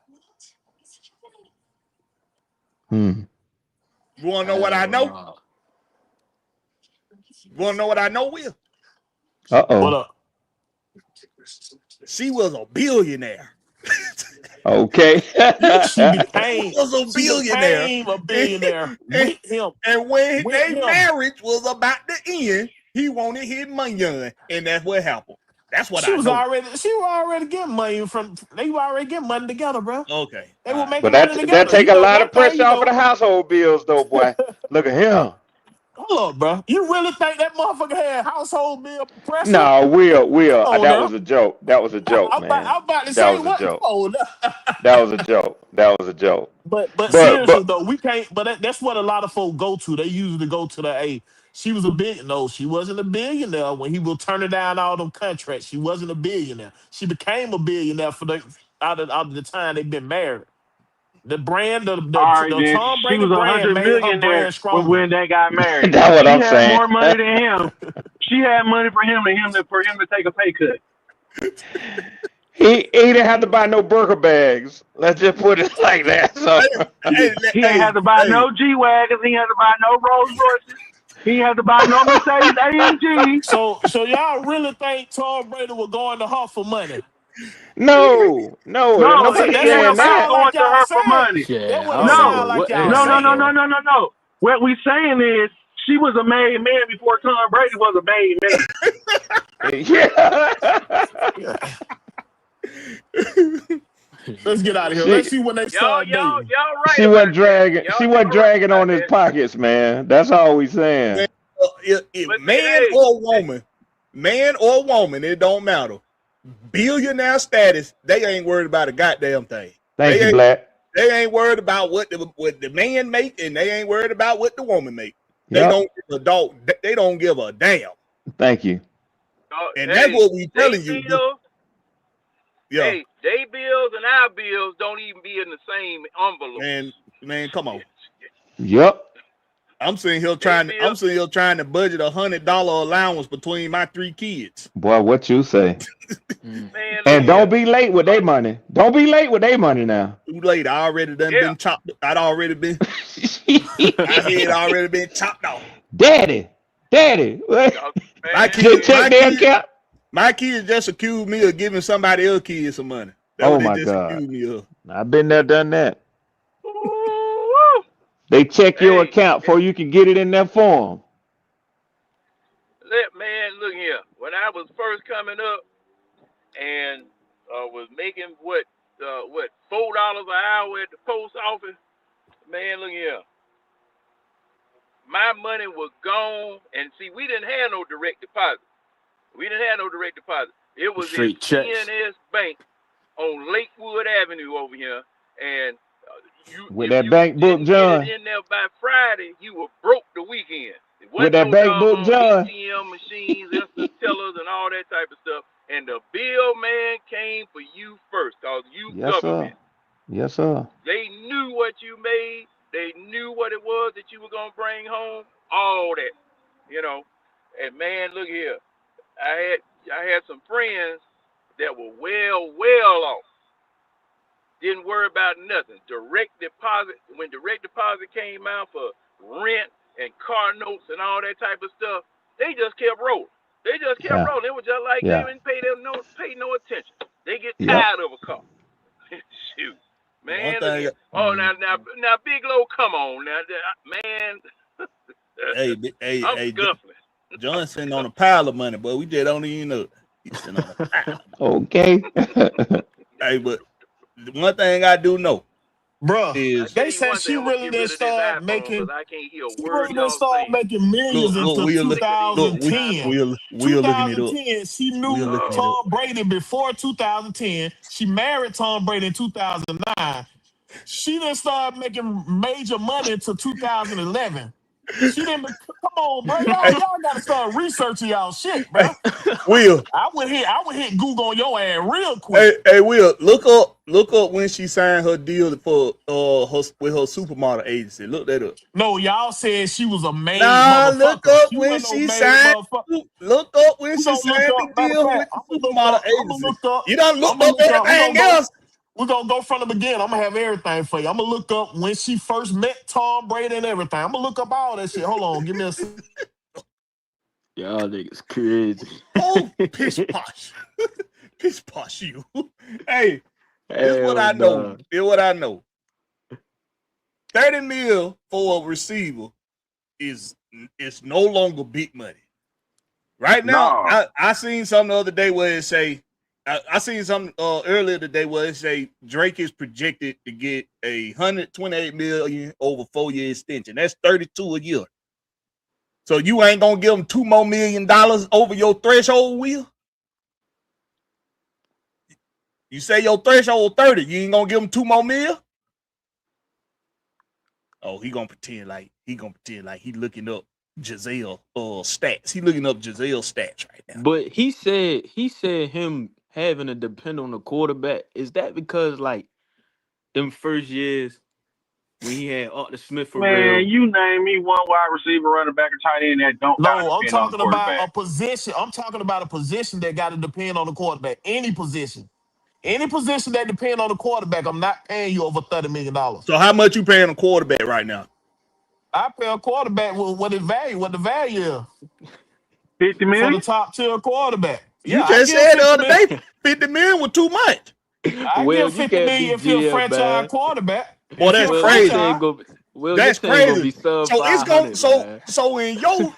Hmm. You want to know what I know? You want to know what I know, Will? What Uh-oh. up? She was a billionaire. Okay. She She became was a she billionaire. became a and, billionaire and, with him. and when With their him. marriage was about to end, he wanted his money, and that's what happened. That's what She I was know. already getting money from they were already getting money together, bro. Okay. They All were right. But making money that together. take You a know, lot of one thing pressure you off of know. the household bills, though, boy. Look at him. Hold up, bro. You really think that motherfucker had household bill pressure? No, Come Will. on That now. was a joke. That was a joke, I'm man. about to That say was a what? Come joke. on now. That was a joke. That was a joke. But But seriously though, we can't. But that's what a lot of folk go to. They usually go to the A. She was a big no. She wasn't a billionaire when he was turning down all them contracts. She wasn't a billionaire. She became a billionaire for the out of the time they've been married. The brand, All right, the then Tom she Brady was brand 100 made her millionaire brand stronger. when they got married. that's what She I'm had saying. more money than him. She had money for him for him to take a pay cut. He didn't have to buy no burger bags. Let's just put it like that. So He ain't had to buy no G wagons. He ain't had to buy no Rolls Royces. He ain't had to buy no Mercedes AMG. So y'all really think Tom Brady will go into her for money? no, No, nobody's he That's ain't what saying about that. sound like going to y'all her for saying. money. That's Yeah, what I it don't No, know sound like what the y'all hell, saying. bro. no. What we saying is she was a made man before Tom Brady was a made man. Yeah. Let's get out of here. Let's she see when they start dating. Y'all right she wasn't about that. dragging. She wasn't Y'all right dragging about on his that. pockets, man. That's all we saying. Man, if But see, man or woman, it don't matter. Billionaire status, they ain't worried about a goddamn thing. Thank you, They ain't Black. they ain't worried about what the man make, and they ain't worried about what the woman make. They Yep. don't give a dog. They don't give a damn, Thank you. and that's hey, what we they telling you. bills, Yeah, they bills and our bills don't even be in the same envelopes. man, come on. Yep. I'm sitting here They trying. I'm bills, sitting here trying to budget $100 allowance between my 3 kids. Boy, what you say? man, look And don't here. be late with their money. Don't be late with their money now. Too late. I already done Yeah. been chopped. I'd already been. My head already been chopped off. Daddy. My Man, Just kids. check My their kids. account. My kids just accused me of giving somebody else kids some money. That's Oh what they my just God. accused me of. I've been there, done that. Ooh, They check your hey, account before you can get it in their form. man, look here. When I was first coming up and was making what $4 an hour at the post office, man, look here. My money was gone, and see, we didn't have no direct deposit. It was Straight in checks. PNS Bank on Lakewood Avenue over here, and With if that you bank book, didn't get it John. in there by Friday, you were broke the weekend. It With wasn't that no bank book, doggone John. ATM machines, instant tellers, and all that type of stuff. And the bill man came for you first, cause you Yes, government. sir. Yes, sir. They knew what you made. They knew what it was that you were gonna bring home. All that, you know. And man, look here. I had some friends that were well off. Didn't worry about nothing. Direct deposit, when direct deposit came out for rent and car notes and all that type of stuff, they just kept rolling. They just kept Yeah. rolling. It was just like they Yeah. didn't pay no attention. They get Yep. tired of a car. Shoot. One Man, look thing, here. Oh, now, Big Low, come on. Now, man, I'm scuffling. John sitting on a pile of money, but we just don't even know. He's sitting on a pile. Okay. Hey, but one thing I do know, Bruh, is they said she really didn't start making. I can't hear a She word really didn't y'all start saying. making millions look, until we'll 2010. we're looking it up. 2010, she We're knew looking it Tom up. Brady before 2010. She married Tom Brady in 2009. She didn't start making major money until 2011. She didn't. Come on, bro. Y'all got to start researching y'all shit, bro. Will, I would hit Google on your ass real quick. hey, Will, look up when she signed her deal for with her supermodel agency. Look that up. No, y'all said she was a made Nah, motherfucker. look up She when wasn't no she made signed. motherfucker. Look up when We she gonna look signed the up. Matter of deal with fact, the I'm gonna supermodel look agency. up. You done looked I'm gonna up look up. everything else. We're gonna go from the beginning. I'm gonna have everything for you. I'm gonna look up when she first met Tom Brady and everything. I'm gonna look up all that shit. Hold on, give me a second. Y'all niggas crazy. Oh, pish posh. Pish posh you. Hey, here's what Hell I know. nah. Here's what I know. 30 mil for a receiver is no longer big money. Right now, No. I seen something the other day where it say, I seen something earlier today where it say Drake is projected to get $128 million over 4-year extension. That's 32 a year. So you ain't gonna give him $2 more million over your threshold, Will? You say your threshold 30, you ain't gonna give him $2 more million? Oh, he gonna pretend like he looking up Giselle stats. He looking up Giselle stats right now. But he said him having to depend on the quarterback. Is that because like them first years when he had Arthur Smith for Man, real? you name me one wide receiver, running back, or tight end that don't gotta No, I'm depend on the talking about quarterback. a position. I'm talking about a position that got to depend on the quarterback. Any position that depend on the quarterback, I'm not paying you over $30 million. So how much you paying a quarterback right now? I pay a quarterback with what the value is 50 for million? the top tier quarterback. You Yeah, I just give said the 50 other million. day 50 million was too much. I Well, give you 50 can't be million if you're a GM, franchise man. quarterback. Boy, If that's you're a Well, this crazy. ain't franchise, gonna. Well, That's this ain't gonna crazy. be sub So it's going 500, man. so in your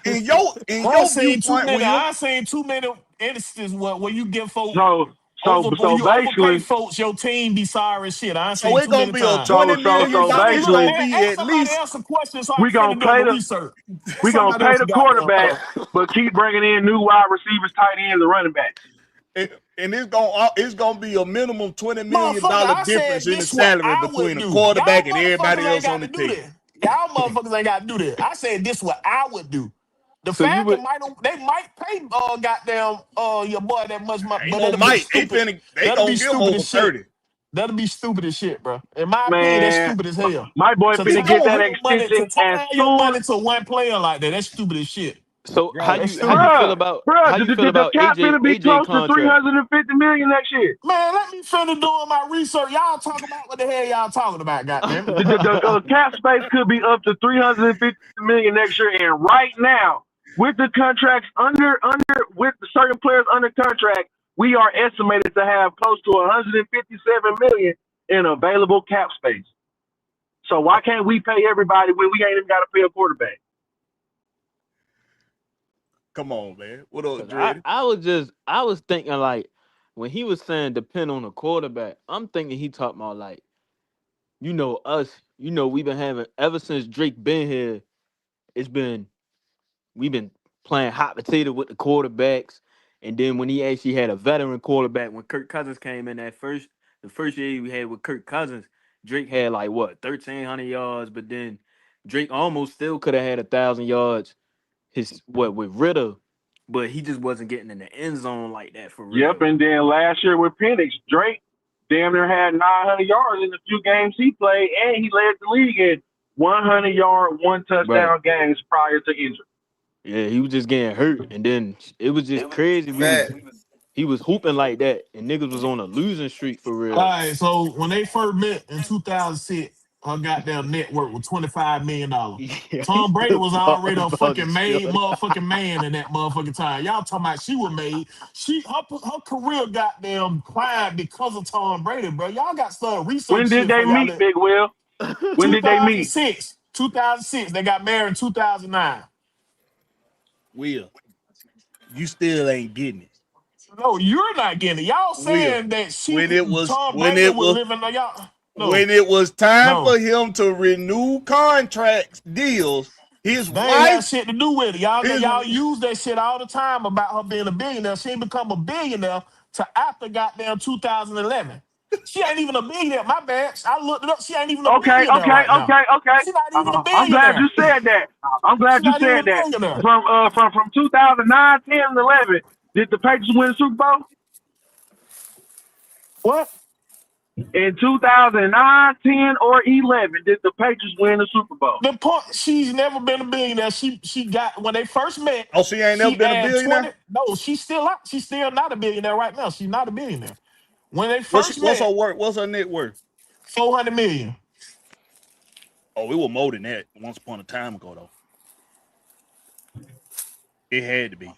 I ain't seen too viewpoint, many. Will, I ain't seen too many instances where you give folks when So you overpay basically, folks, your team be sorry as shit. I ain't so seen it's too gonna many be a times. $20 million. so It's Look, gonna basically, be ask at somebody least else a question so I we can gonna finish doing pay the the research. Let we gonna somebody pay else the goddamn quarterback, but keep bringing in new wide receivers, tight ends, and running backs. and it's gonna be a minimum $20 million Motherfucker, I difference said in the this what salary I between would a do. Y'all quarterback and everybody motherfuckers ain't else got on to the do team. this. Y'all motherfuckers ain't got to do this. I said this what I would do. The So you Falcons would. might pay goddamn your boy that much money, Ain't but no it'll be Mike. stupid. They That'll gonna be give him stupid over as shit. 30. That'll be stupid as shit, bro. In my opinion, that's Man, stupid as hell. my boy To finna tie get that your money extension as soon. to one player like that, that's stupid as shit. So Right. That's how you stupid. feel Bruh, about the cap finna be AJ close to contract? 350 million next year. Man, let me finish doing my research. Y'all talk about what the hell y'all talking about, goddamn it. The cap space could be up to 350 million next year, and right now, with the contracts with the certain players under contract, we are estimated to have close to 157 million in available cap space. So why can't we pay everybody when we ain't even got to pay a quarterback? Come on, man. What up, Cause Dreddy? I was thinking like when he was saying depend on the quarterback, I'm thinking he talking about like, us, we've been having ever since Drake been here, we've been playing hot potato with the quarterbacks, And then when he actually had a veteran quarterback, when Kirk Cousins came in the first year we had with Kirk Cousins, Drake had like what 1,300 yards, but then Drake almost still could have had 1,000 yards. With Ritter, but he just wasn't getting in the end zone like that for real. Yep, and then last year with Penix, Drake damn near had 900 yards in the few games he played, and he led the league in 100-yard, 1-touchdown games prior to injury. Yeah, he was just getting hurt, and then it was just crazy. He was hooping like that, and niggas was on a losing streak for real. All right, so when they first met in 2006, her goddamn network was $25 million. Yeah, Tom Brady was already a fucking made motherfucking man in that motherfucking time. Y'all talking about she was made. Her career goddamn climbed because of Tom Brady, bro. Y'all got started research. When did they meet, Big Will? When did they meet? 2006. They got married in 2009. Will, you still ain't getting it. No, you're not getting it. Y'all saying that Tom Brady was living on y'all. No. When it was time for him to renew contracts, deals, his wife had shit to do with it. Y'all use that shit all the time about her being a billionaire. She ain't become a billionaire till after goddamn 2011. She ain't even a billionaire. My bad. I looked it up. She ain't even a billionaire. Okay. She's not even a billionaire. I'm glad you said that. From 2009, 10, and 11, did the Patriots win the Super Bowl? What? In 2009, 10, or 11, did the Patriots win the Super Bowl? The point, she's never been a billionaire. She got, when they first met. Oh, she ain't never been a billionaire? No, she's still not a billionaire right now. She's not a billionaire. When they first met. What's her worth? What's her net worth? $400 million. Oh, it was more than that once upon a time ago, though. It had to be.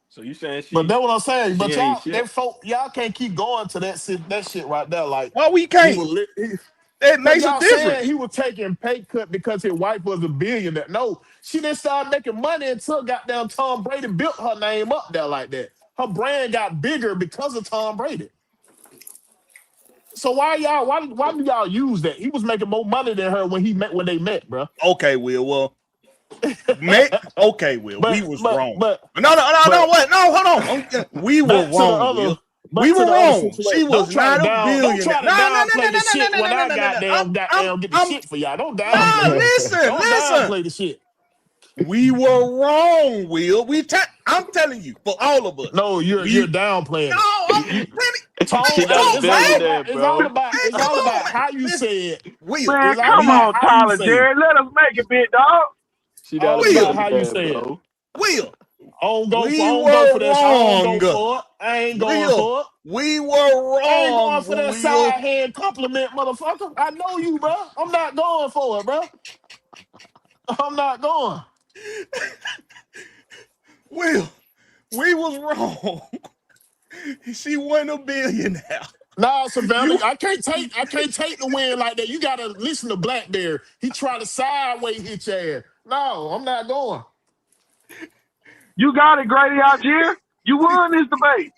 So you saying but that's what I'm saying. But y'all can't keep going to that shit right there. Like, well, we can't. It makes a difference. He was taking pay cut because his wife was a billionaire. No, she didn't start making money until goddamn Tom Brady built her name up there like that. Her brand got bigger because of Tom Brady. So why do y'all use that? He was making more money than her when they met, bro. Okay, Will. Well. Okay, Will. We was wrong. No, hold on. We were wrong, Will. We were wrong. She was not a billionaire. Don't try to downplay the shit when I goddamn get the shit for y'all. Don't downplay. Listen. Downplay the shit. We were wrong, Will. I'm telling you, for all of us. No, you're downplaying. No, it's all about how you say it. Will, man, come on, Tyler, Jared. Let us make it, big dog. How you say it. Will. I don't go for that. I ain't going for it. I ain't going for it. We were wrong. I ain't going for that side hand compliment, motherfucker. I know you, bro. I'm not going for it, bro. I'm not going. Will, we was wrong. She wasn't a billionaire. No, Savannah, I can't take the win like that. You gotta listen to Blakberry. He tried to sideways hit your ass. No, I'm not going. You got it, Grady Algier. You won this debate.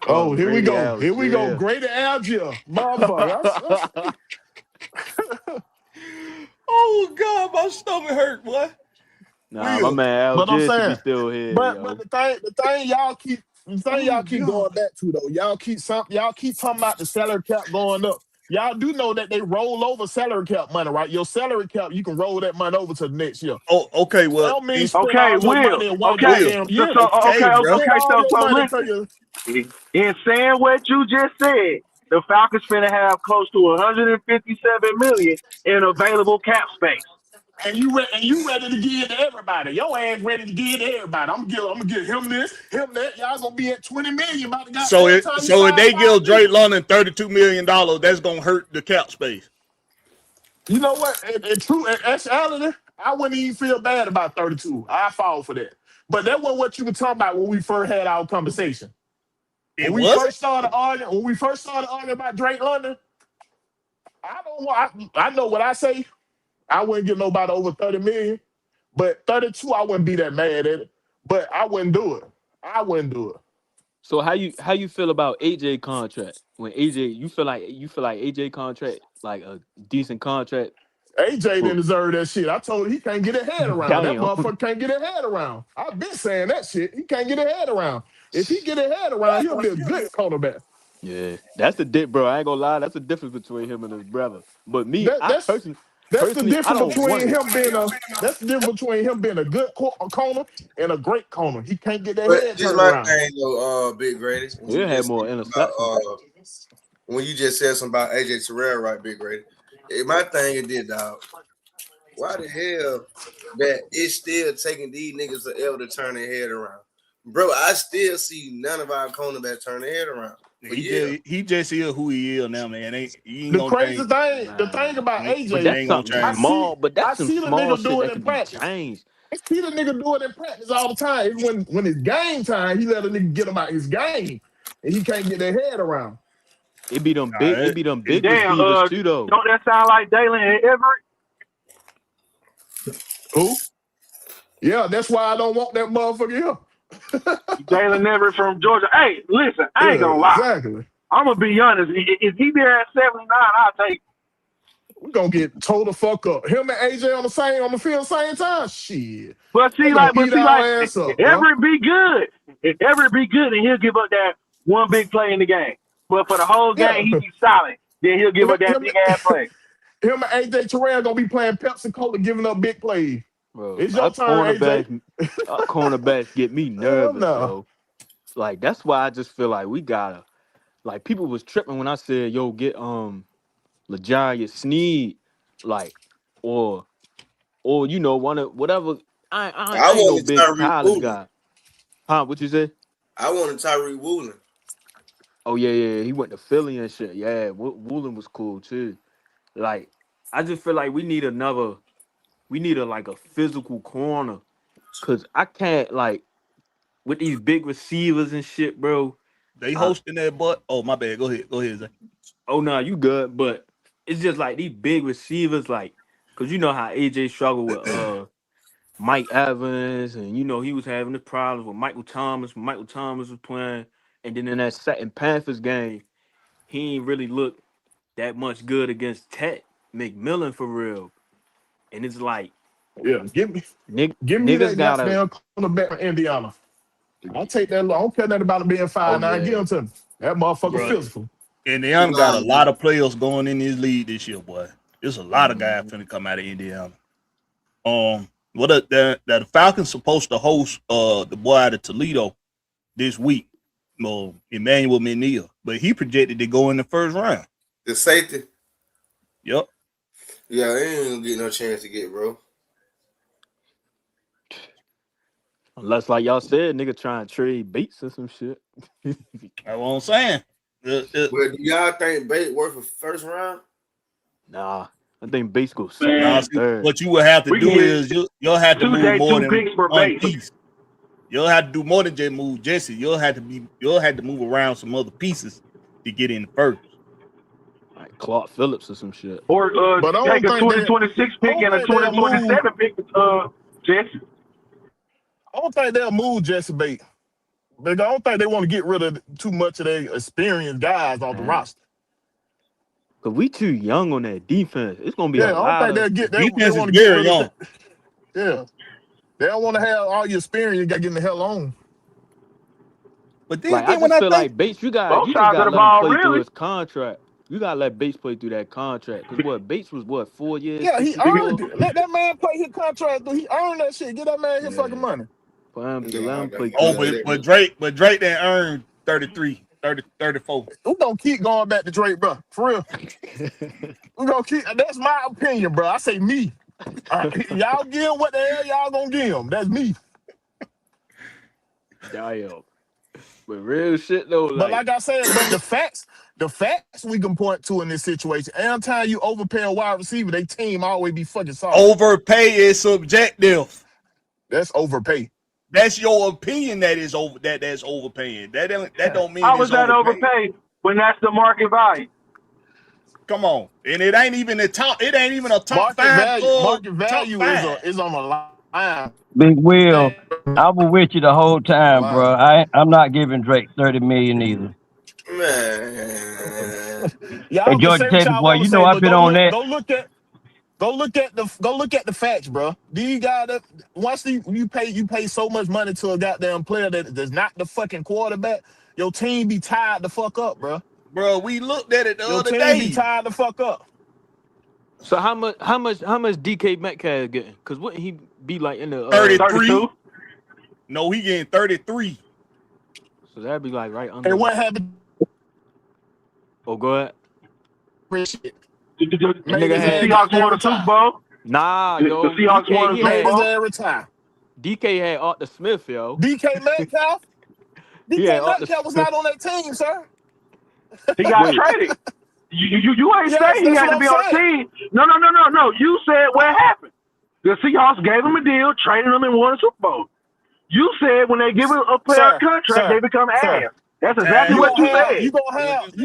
Oh, here we go. Here we go. Grady Algier. Motherfucker. Oh, God, my stomach hurt, boy. Nah, my man Algier should be still here. But the thing y'all keep going back to, though, y'all keep talking about the salary cap going up. Y'all do know that they roll over salary cap money, right? Your salary cap, you can roll that money over to the next year. Oh, okay. Well, So in saying what you just said, the Falcons finna have close to $157 million in available cap space. And you ready to give it to everybody. Your ass ready to give it to everybody. I'm gonna give him this, him that. Y'all gonna be at $20 million. So if they give Drake London $32 million, that's gonna hurt the cap space. You know what? Actually, I wouldn't even feel bad about 32. I fall for that. But that wasn't what you were talking about when we first had our conversation. When we first started arguing about Drake London, I know what I say. I wouldn't give nobody over 30 million, but 32, I wouldn't be that mad at it. But I wouldn't do it. So how you feel about AJ contract? When AJ, you feel like AJ contract like a decent contract? AJ didn't deserve that shit. I told him he can't get his head around. That Damn. motherfucker can't get his head around. I've been saying that shit. He can't get his head around. If he get his head around, he'll be a good cornerback. Yeah, that's the bro. I ain't gonna lie. That's the difference between him and his brother. But me, That's personally, the I difference don't between want it. him being a good corner and a great corner. He can't get that But head this turned my around. thing though, Big Grady. He'll have more interceptions. When you just said something about AJ Terrell, right, Big Grady? My thing is this, dog. Why the hell that it's still taking these niggas forever to turn their head around? Bro, I still see none of our cornerbacks turn their head around. He just is who he is now, man. The crazy thing, the thing about AJ, But that's something small. But that's some small shit that can be changed. I see the nigga do it in practice all the time. It's when it's game time, he let a nigga get him out his game, and he can't get their head around. It be them big Damn, receivers too, though. Don't that sound like Dalen and Everett? Who? Yeah, that's why I don't want that motherfucker here. Dalen Everett from Georgia. Hey, listen, I ain't gonna lie. Exactly. I'm gonna be honest. If he there at 79, I'll take. We're gonna get told the fuck up. Him and AJ on the field same time. Shit. But see, up, Everett be good. If Everett be good, then he'll give up that one big play in the game. But for the whole game, he be solid. Then he'll give up that big ass play. Him and AJ Terrell gonna be playing Pepsi Cola, giving up big plays. Bro, it's your turn, AJ. Our cornerbacks get me nervous, bro. Like that's why I just feel like we gotta. Like people was tripping when I said, "Yo, get LaJarius Sneed," like, or you know, one of whatever. I ain't no big college guy. Huh? What you say? I wanted Tyreek Woolen. Oh yeah, he went to Philly and shit. Yeah, Woolen was cool too. Like, I just feel like we need a physical corner, cause I can't like with these big receivers and shit, bro. They hosting that, but oh my bad. Go ahead, Zach. Oh no, you good, but it's just like these big receivers, like, cause you know how AJ struggled with Mike Evans, and you know he was having the problems with Michael Thomas. When Michael Thomas was playing, and then in that second Panthers game, he ain't really looked that much good against Ted McMillan for real. And it's like, yeah, give me niggas that goddamn cornerback from Indiana. I'll take that. I don't care nothing about it being 5'9". Give him to me. That motherfucker physical. Indiana got a lot of players going in this league this year, boy. There's a lot of guys finna come out of Indiana. The Falcons supposed to host the boy out of Toledo this week, Emmanuel Mania, but he projected to go in the first round. The safety. Yep. Yeah, they ain't gonna get no chance to get, bro. Unless, like y'all said, nigga trying to trade Bates or some shit. That's what I'm saying. But do y'all think Bates worth a first round? Nah, I think Bates goes third. What you will have to do is you'll have to move more than one piece. You'll have to do more than just move Jesse. You'll have to move around some other pieces to get in first. Like Clark Phillips or some shit. Or take a 2026 pick and a 2027 pick, Jesse. I don't think they'll move Jesse Bates. I don't think they want to get rid of too much of their experienced guys off the roster. Cause we too young on that defense. It's gonna be a lot. I don't think defense is very young. Yeah, they don't want to have all your experience. You got to get in the hell on. But then, like, I just feel like Bates, you just gotta let him play through his contract. You gotta let Bates play through that contract. Cause Bates was 4 years? Yeah, he earned it. Let that man play his contract. He earned that shit. Get that man his fucking money. Let him play. But Drake didn't earn 33, 34. We're gonna keep going back to Drake, bro. For real. We're gonna keep. That's my opinion, bro. I say me. Y'all give him what the hell y'all gonna give him. That's me. Damn. But real shit though. But like I said, but the facts we can point to in this situation. Anytime you overpay a wide receiver, they team always be fucking soft. Overpay is subjective. That's overpay. That's your opinion. That's overpaying. That don't mean. How was that overpaid when that's the market value? Come on, and it ain't even a top market five. Market value is on the line. Big Will, I was with you the whole time, bro. I'm not giving Drake $30 million either. Man, y'all hey, Georgia Tech boy, you know I've been on that. Go look at the facts, bro. These guys that once you pay so much money to a goddamn player that's not the fucking quarterback, your team be tired the fuck up, bro. Bro, we looked at it the Your other team day. be tired the fuck up. So how much DK Metcalf getting? Because wouldn't he be like in the 33? No, he getting 33. So that'd be like right under. And what happened? Oh, go ahead. Shit. The Seahawks won the Super Bowl. Nah, The yo. Seahawks won the Super Bowl. Retire. DK had Arthur Smith, yo. DK Metcalf? DK Metcalf was not on that team, sir. He got traded. You ain't saying he had to be on the team. No. You said what happened. The Seahawks gave him a deal, traded him, and won a Super Bowl. You said when they give a player a contract, they become ass. That's exactly what you said. You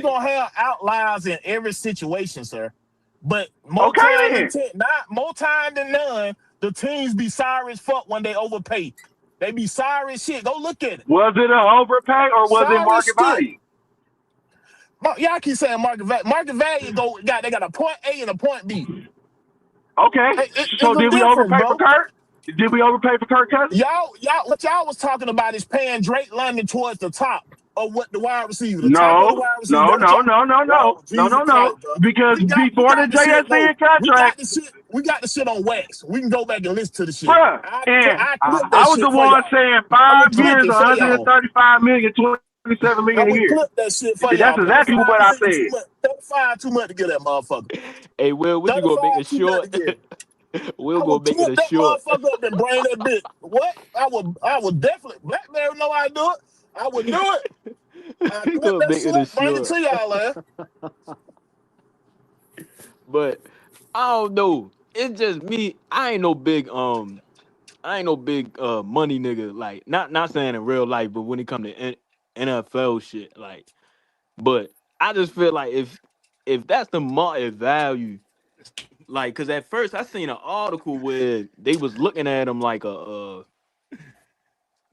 gonna have outliers in every situation, sir. But more time than none, the teams be sorry as fuck when they overpay. They be sorry as shit. Go look at it. Was it an overpay or was it market value? Y'all keep saying market value. Market value they got a point A and a point B. Okay. So did we overpay for Kirk? Did we overpay for Kirk Cousins? What y'all was talking about is paying Drake London towards the top of what the wide receiver. No. Because before the JSN contract, we got the shit on wax. We can go back and listen to the shit. Bruh, I was the one saying 5 years, 135 million, 27 million a year. That's exactly what I said. 35 too much to get that motherfucker. Hey, Will, what you gonna make it short? We'll go make it a short. Motherfucker up and bring that bitch. What? I would definitely. Blakberry know how to do it. I would do it. I gonna make it a bring it to y'all, man. But I don't know. It's just me. I ain't no big money nigga. Like not saying in real life, but when it come to NFL shit, like. But I just feel like if that's the market value. Like, cause at first I seen an article where they was looking at him like a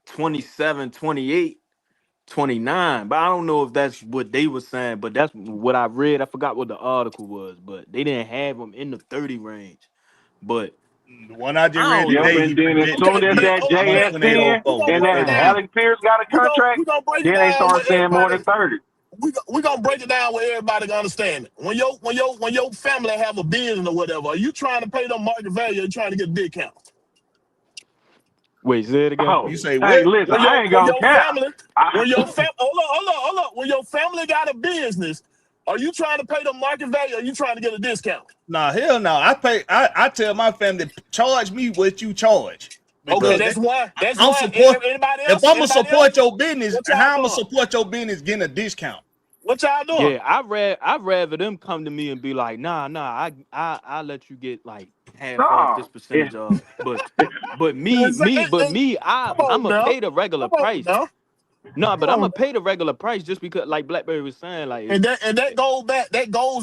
27, 28, 29. But I don't know if that's what they were saying, but that's what I read. I forgot what the article was, but they didn't have him in the 30 range. But the one I just read today, and then as soon as that JSN and that Alec Pierce got a contract, then they start saying more than 30. We gonna break it down where everybody can understand it. When your family have a business or whatever, are you trying to pay them market value or you trying to get a discount? Wait, say it again. Oh, you say hey, listen, I ain't gonna care. Hold on. When your family got a business, are you trying to pay them market value or are you trying to get a discount? Nah, hell no. I tell my family, charge me what you charge. Okay, that's why. If I'm gonna support your business, how I'm gonna support your business getting a discount? What y'all doing? Yeah, I'd rather them come to me and be like, nah, I let you get like half off this percentage of. But me, I'm gonna pay the regular price. No, but I'm gonna pay the regular price just because, like Blakberry was saying, like, and that goes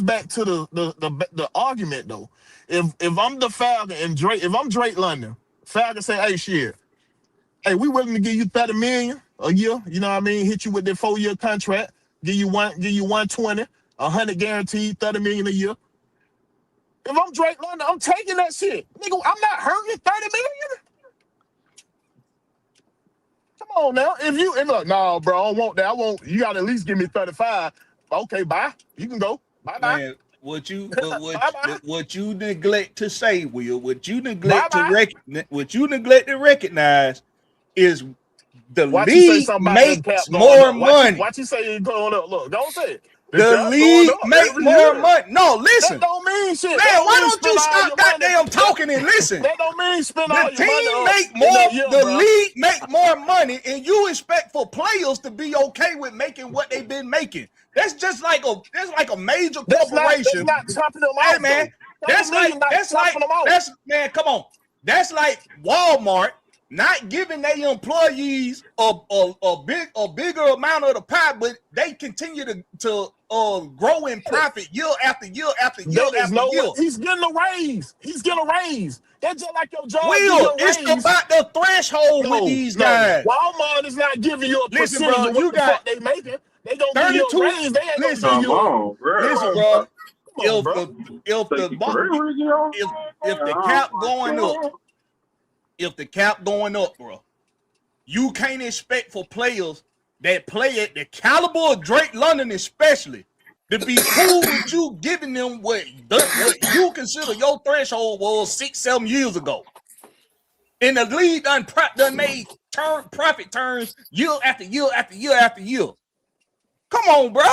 back to the argument though. If I'm the Falcon and Drake, if I'm Drake London. Falcon say, hey, shit. Hey, we willing to give you $30 million a year. You know what I mean? Hit you with that 4-year contract. Give you 120, 100 guaranteed, $30 million a year. If I'm Drake London, I'm taking that shit. Nigga, I'm not hurting $30 million. Come on now. Look, no, bro, I don't want that. You gotta at least give me 35. Okay, bye. You can go. Bye. Man, what you neglect to say, Will, what you neglect to recognize is the league makes more money. Watch you say it's going up. Look, don't say it. The league make more money. No, listen. That don't mean shit. Man, why don't you stop goddamn talking and listen? That don't mean spend all your money. The league make more money, and you expect for players to be okay with making what they've been making. That's just like a major corporation. That's not chopping them out. Hey man, man, come on. That's like Walmart not giving their employees a bigger amount of the pie, but they continue to grow in profit year after year after year after year. He's getting a raise. That's just like your job. It's about the threshold with these guys. Walmart is not giving you a percentage of what the fuck they making. They gonna give you a raise. They ain't gonna give you. Listen, bro. if bro. the cap going up, bro, you can't expect for players that play at the caliber of Drake London, especially, to be cool with you giving them what you consider your threshold was 6-7 years ago. And the league done made profit turns year after year after year after year. Come on, bro.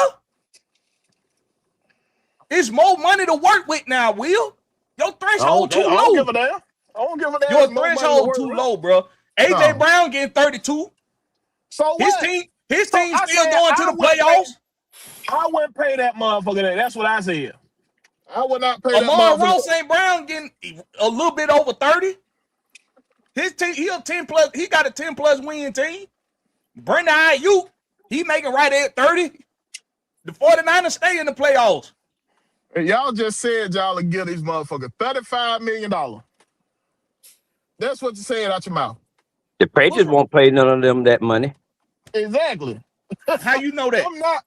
It's more money to work with now, Will. Your threshold too low. I don't give a damn. Your threshold too low, bro. AJ Brown getting 32. So what? His team still going to the playoffs. I wouldn't pay that motherfucker that. That's what I said. I would not pay that Amon motherfucker. Ross St. Brown getting a little bit over 30. His team, he got a 10+ win team. Brandon Ayuk, he making right at 30. The 49ers stay in the playoffs. And y'all just said y'all would give these motherfuckers $35 million. That's what you said out your mouth. The Patriots won't pay none of them that money. Exactly. How you know that? I'm not.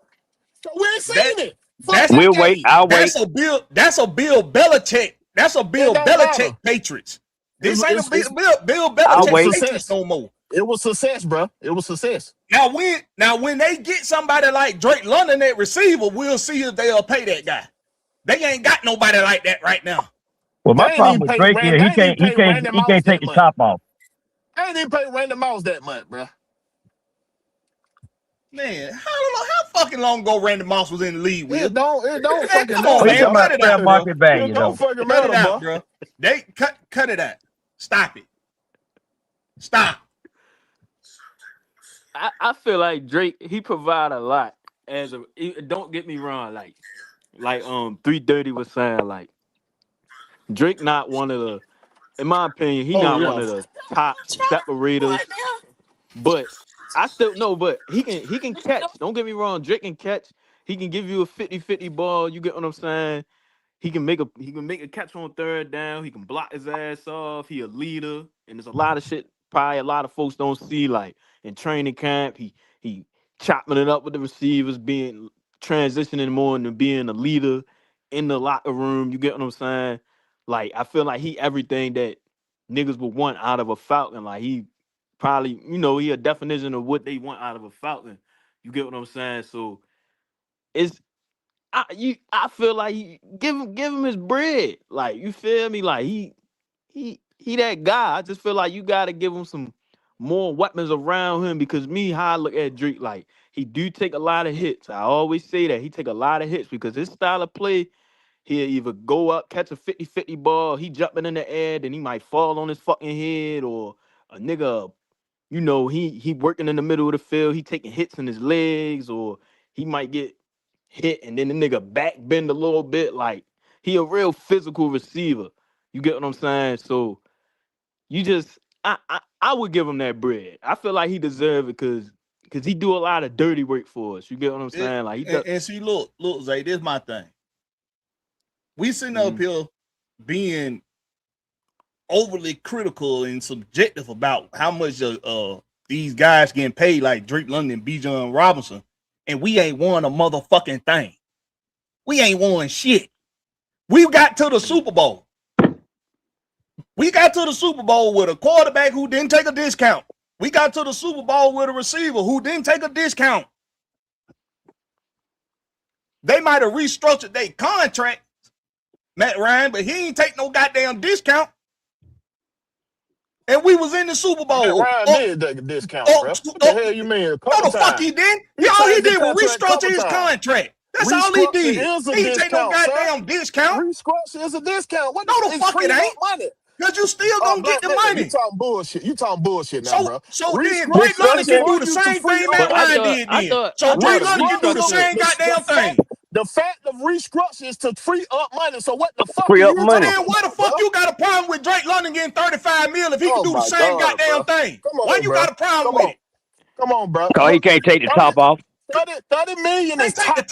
We ain't seen it. We'll wait. I'll wait. That's a Bill Belichick. That's a Bill Belichick Patriots. This ain't a Bill Belichick Patriots no more. It was success, bro. It was success. Now when they get somebody like Drake London at receiver, we'll see if they'll pay that guy. They ain't got nobody like that right now. Well, my problem with Drake is he can't take the top off. I ain't even pay Randy Moss that much, bro. Man, how fucking long ago Randy Moss was in the league with? It don't fucking come on, man. Cut it out, market value, it don't fucking matter, bro. They cut it out. Stop it. Stop. I feel like Drake, he provide a lot. Don't get me wrong, like 330 was saying, like Drake not one of the, in my opinion, one of the top separators. But I still know, but he can catch. Don't get me wrong, Drake can catch. He can give you a 50-50 ball. You get what I'm saying? He can make a catch on third down. He can block his ass off. He a leader. And there's a lot of shit probably a lot of folks don't see, like in training camp, he chopping it up with the receivers, being transitioning more into being a leader in the locker room. You get what I'm saying? Like, I feel like he everything that niggas would want out of a Falcon. Like, he probably, he a definition of what they want out of a Falcon. You get what I'm saying? So I feel like give him his bread. Like, you feel me? Like, he that guy. I just feel like you gotta give him some more weapons around him, because how I look at Drake, like, he do take a lot of hits. I always say that. He take a lot of hits because his style of play, he'll either go up, catch a 50-50 ball, he jumping in the air, then he might fall on his fucking head, or a nigga, he working in the middle of the field, he taking hits in his legs, or he might get hit and then the nigga back bend a little bit. Like, he a real physical receiver. You get what I'm saying? So I would give him that bread. I feel like he deserve it because he do a lot of dirty work for us. You get what I'm saying? Like, and see, look, Zay, this is my thing. We sitting up here being overly critical and subjective about how much these guys getting paid, like Drake London, Bijan Robinson, and we ain't won a motherfucking thing. We ain't won shit. We got to the Super Bowl. We got to the Super Bowl with a quarterback who didn't take a discount. We got to the Super Bowl with a receiver who didn't take a discount. They might have restructured their contract, Matt Ryan, but he ain't take no goddamn discount. And we was in the Super Bowl. Matt Ryan did take a discount, bro. What the hell you mean? No, the fuck he didn't. All he did was restructure his contract. That's all he did. He didn't take no goddamn discount. Restructure is a discount. What no, the fuck it ain't. Money. Because you still gonna get the money. You talking bullshit now, bro. So then Drake London can do the same thing Matt Ryan did then. So Drake London can do the same goddamn thing. The fact of restructure is to free up money. So what the fuck? Free up money. Then why the fuck you got a problem with Drake London getting $35 million if he can do the same goddamn thing? Why you got a problem with it? Come on, bro. Because he can't take the top off. 30 million is top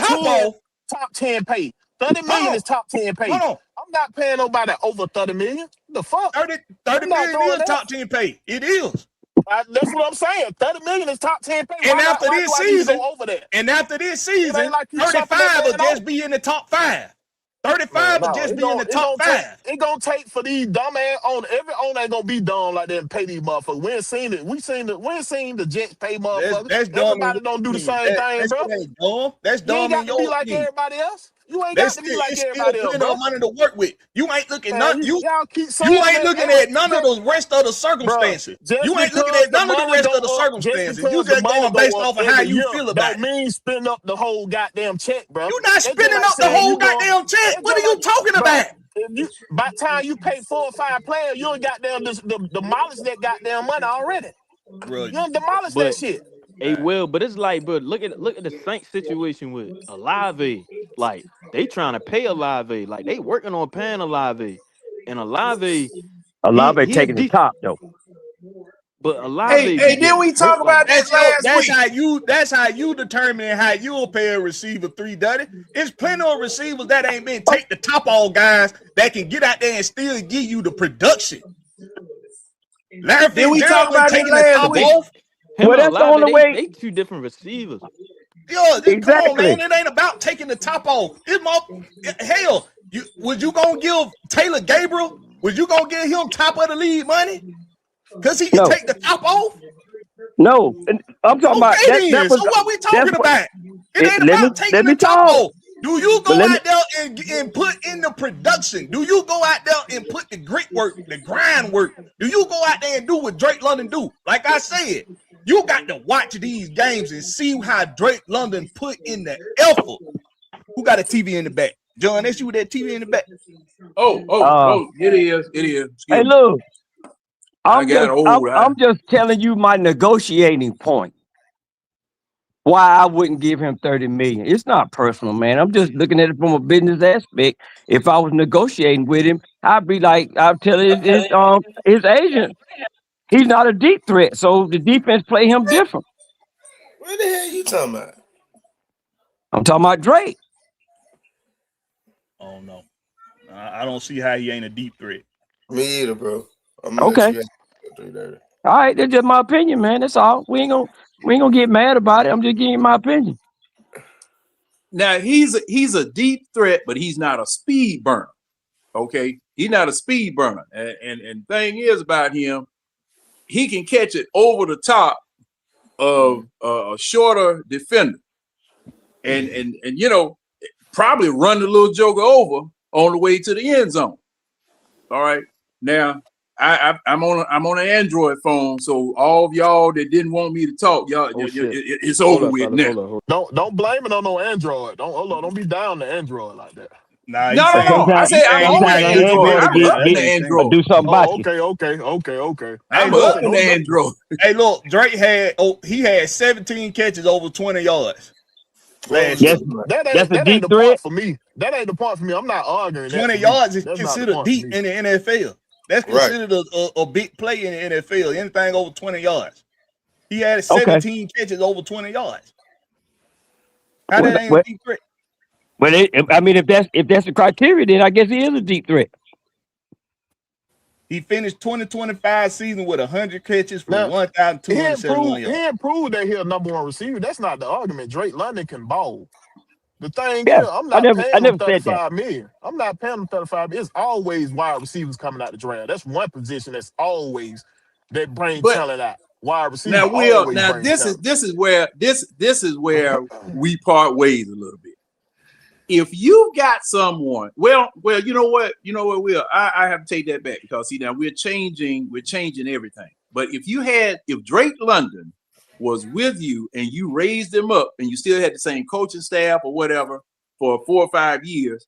10 pay. 30 million is top 10 pay. Hold on. I'm not paying nobody over 30 million. The fuck? 30 million is top 10 pay. It is. That's what I'm saying. 30 million is top 10 pay. And after this season, over that? And after this season, like 35 will just be in the top 5. 35 or No, just be in the top take 5. it gonna take for these dumb ass on every owner ain't gonna be dumb like that and pay these motherfuckers. We ain't seen it. We ain't seen the Jets pay motherfuckers. That's dumb in Everybody your don't do the opinion. same thing, That bro. shit ain't dumb. That's You ain't dumb in got to your be like opinion. everybody else. You ain't got to be like It's still everybody else, plenty bro. of money to work with. You ain't looking Man, y'all keep saying you ain't that, looking man. at none of the rest of the circumstances. Just You ain't looking because at the none of the money rest go of the up, circumstances. You just going based off of how every you year, feel about don't it. mean spend up the whole goddamn check, bro. You not That's just spending like up the saying whole you going. goddamn check. That's What are just you like, talking bro. about? By the time you pay 4 or 5 players, you ain't goddamn demolish that goddamn money already. Bro, You don't demolish that But shit. hey, well, but it's like, but look at the Saints situation with Olave. Like they trying to pay Olave. Like they working on paying Olave, and Olave, Olave he a taking the decent, top though. but Olave be Didn't getting we talk hurt. Like about this last week? That's how you determine how you'll pay a receiver $3. It's plenty of receivers that ain't been take the top off guys that can get out there and still give you the production. Larry Did we talk Fitzgerald been about this taking the last top week? off. him Well, and that's the Olave, only way. they two different receivers. Yo, come on, Exactly. man. It ain't about taking the top off. Hell, would you gonna give Taylor Gabriel? Was you gonna give him top of the league money? Because he can No, take the top off? no. I'm talking about Okay, that. That then. was So what we talking about? It ain't let about taking me the top talk. off. Do you But go out there and put in the production? Do you go out there and put the grit work, the grind work? Do you go out there and do what Drake London do? Like I said, you got to watch these games and see how Drake London put in the effort. Who got a TV in the back? John, that's you with that TV in the back. It is. Excuse Hey, me. look. I got old. I'm just telling you my negotiating point. Why I wouldn't give him $30 million. It's not personal, man. I'm just looking at it from a business aspect. If I was negotiating with him, I'd be like, I'd tell his agent, he's not a deep threat, so the defense play him different. What the hell you talking about? I'm talking about Drake. Oh no, I don't see how he ain't a deep threat. Me either, bro. Okay. All right, that's just my opinion, man. That's all. We ain't gonna get mad about it. I'm just giving you my opinion. Now he's a deep threat, but he's not a speed burner. Okay, he's not a speed burner, and thing is about him, he can catch it over the top of a shorter defender, and you know, probably run the little joker over on the way to the end zone. All right, now I'm on an Android phone, so all of y'all that didn't want me to talk, it's over with now. Don't blame it on no Android. Don't be down to Android like that. Nah, No. I say I'm on the Android. I'm up in the Android. Do something about you. Okay. I'm up in the Android. Hey, look, Drake had 17 catches over 20 yards. Yes, That ain't the point for me. That ain't the point for me. I'm not arguing. 20 yards is considered deep in the NFL. That's considered a big play in the NFL. Anything over 20 yards. He had 17 catches over 20 yards. How that ain't a deep threat? Well, if that's the criteria, then I guess he is a deep threat. He finished 2025 season with 100 catches for 1,271 yards. He improved that here number one receiver. That's not the argument. Drake London can bowl. The thing is, I'm not paying him $35 million. I'm not paying him $35 million. It's always wide receivers coming out the draft. That's one position that's always that bring talent out. Wide receiver. Now, Will, this is where we part ways a little bit. If you got someone, well, you know what, Will, I have to take that back because see now we're changing everything. But if Drake London was with you and you raised him up and you still had the same coaching staff or whatever for 4 or 5 years,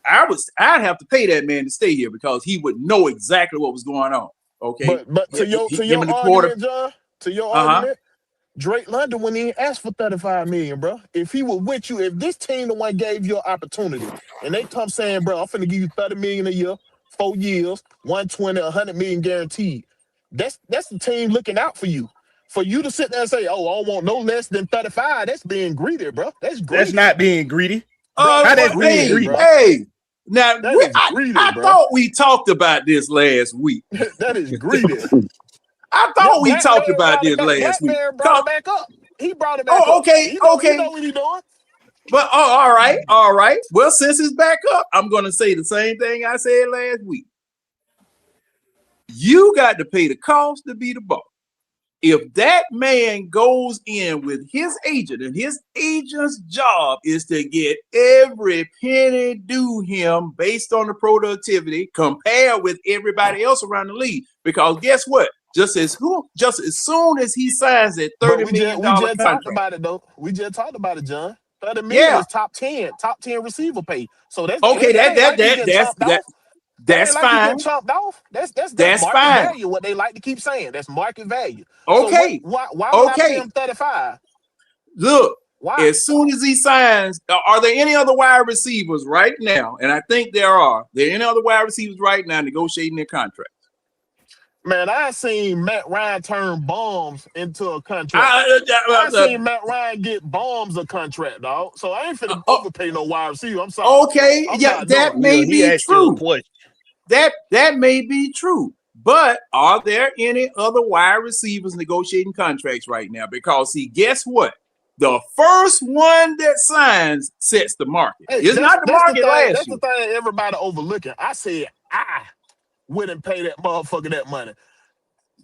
I'd have to pay that man to stay here because he would know exactly what was going on. Okay, but to your argument, John, to your argument, Drake London wouldn't even ask for $35 million, bro. If he were with you, if this team the one gave you an opportunity, and they come saying, bro, I'm finna give you $30 million a year, 4 years, 120, $100 million guaranteed. That's the team looking out for you. For you to sit there and say, oh, I don't want no less than 35, that's being greedy, bro. That's greedy. That's not being greedy. How that's being greedy? Hey, now I thought we talked about this last week. That is greedy. I thought we talked about this last week. Brought it back up. He brought it back up. Okay. You know what he doing? But all right. Well, since it's back up, I'm going to say the same thing I said last week. You got to pay the cost to be the boss. If that man goes in with his agent, and his agent's job is to get every penny due him based on the productivity compared with everybody else around the league, because guess what? Just as soon as he signs that $30 million we just contract, talked about it though. We just talked about it, John. 30 million is top 10 receiver pay. So that's okay. That's fine. Chopped off. That's That's market fine. value. What they like to keep saying. That's market value. Okay. So why would I pay him 35? Look, why? As soon as he signs, are there any other wide receivers right now? And I think there are. There any other wide receivers right now negotiating their contract? Man, I seen Matt Ryan turn bombs into a contract. I seen Matt Ryan get bombs a contract, dog. So I ain't finna overpay no wide receiver. I'm sorry. Okay, that may be true. That may be true. But are there any other wide receivers negotiating contracts right now? Because see, guess what? The first one that signs sets the market. It's not the market last year. That's the thing everybody overlooking. I said I wouldn't pay that motherfucker that money.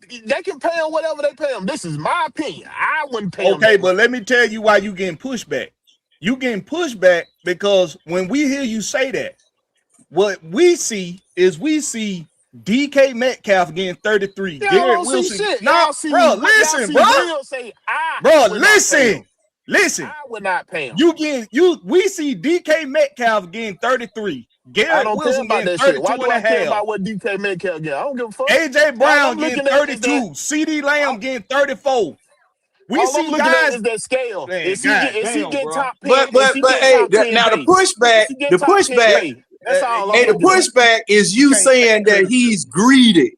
They can pay him whatever they pay him. This is my opinion. I wouldn't pay him. Okay, but let me tell you why you getting pushback. You getting pushback because when we hear you say that, what we see is DK Metcalf getting 33. Garrett Wilson. Bro, listen, listen. I would not pay him. We see DK Metcalf getting 33. Garrett Wilson getting 32 Why do I and a care half. about what DK Metcalf get? I don't give a fuck. AJ Brown getting 32. CD Lamb getting 34. We see guys is that scale. Man, is he get top 10? But hey, now the pushback, the pushback is you saying that he's greedy.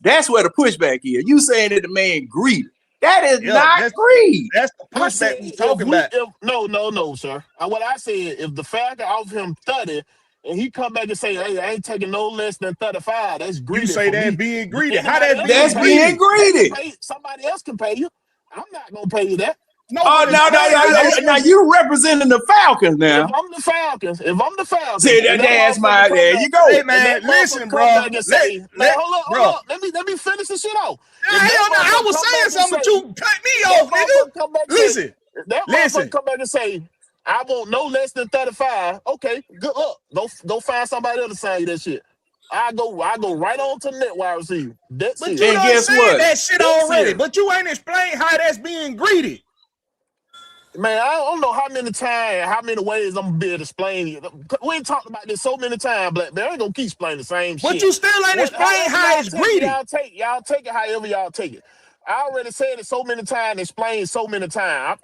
That's where the pushback is. You saying that the man greedy. That is not greed. That's the pushback we talking about. No, sir. What I said, if the Falcons offer him 30 and he come back and say, hey, I ain't taking no less than 35, that's greedy. You say that's being greedy. How that's being greedy? Somebody else can pay you. I'm not gonna pay you that. No, now you representing the Falcons now. If I'm the Falcons, see, that's my. There you go. Hey man, listen, bro. Hold up. Let me finish the shit off. I was saying something, but you cut me off, nigga. Listen, that motherfucker come back and say, I want no less than 35. Okay, good luck. Go find somebody else to sign you that shit. I go right on to the net wide receiver. That's but it. You done said that shit already, but you ain't explained how that's being greedy. Man, I don't know how many ways I'm gonna be able to explain it. We ain't talked about this so many times, Blakberry. I ain't gonna keep explaining the same shit. But you still ain't explain how it's greedy. Y'all take it however y'all take it. I already said it so many times, explained so many times.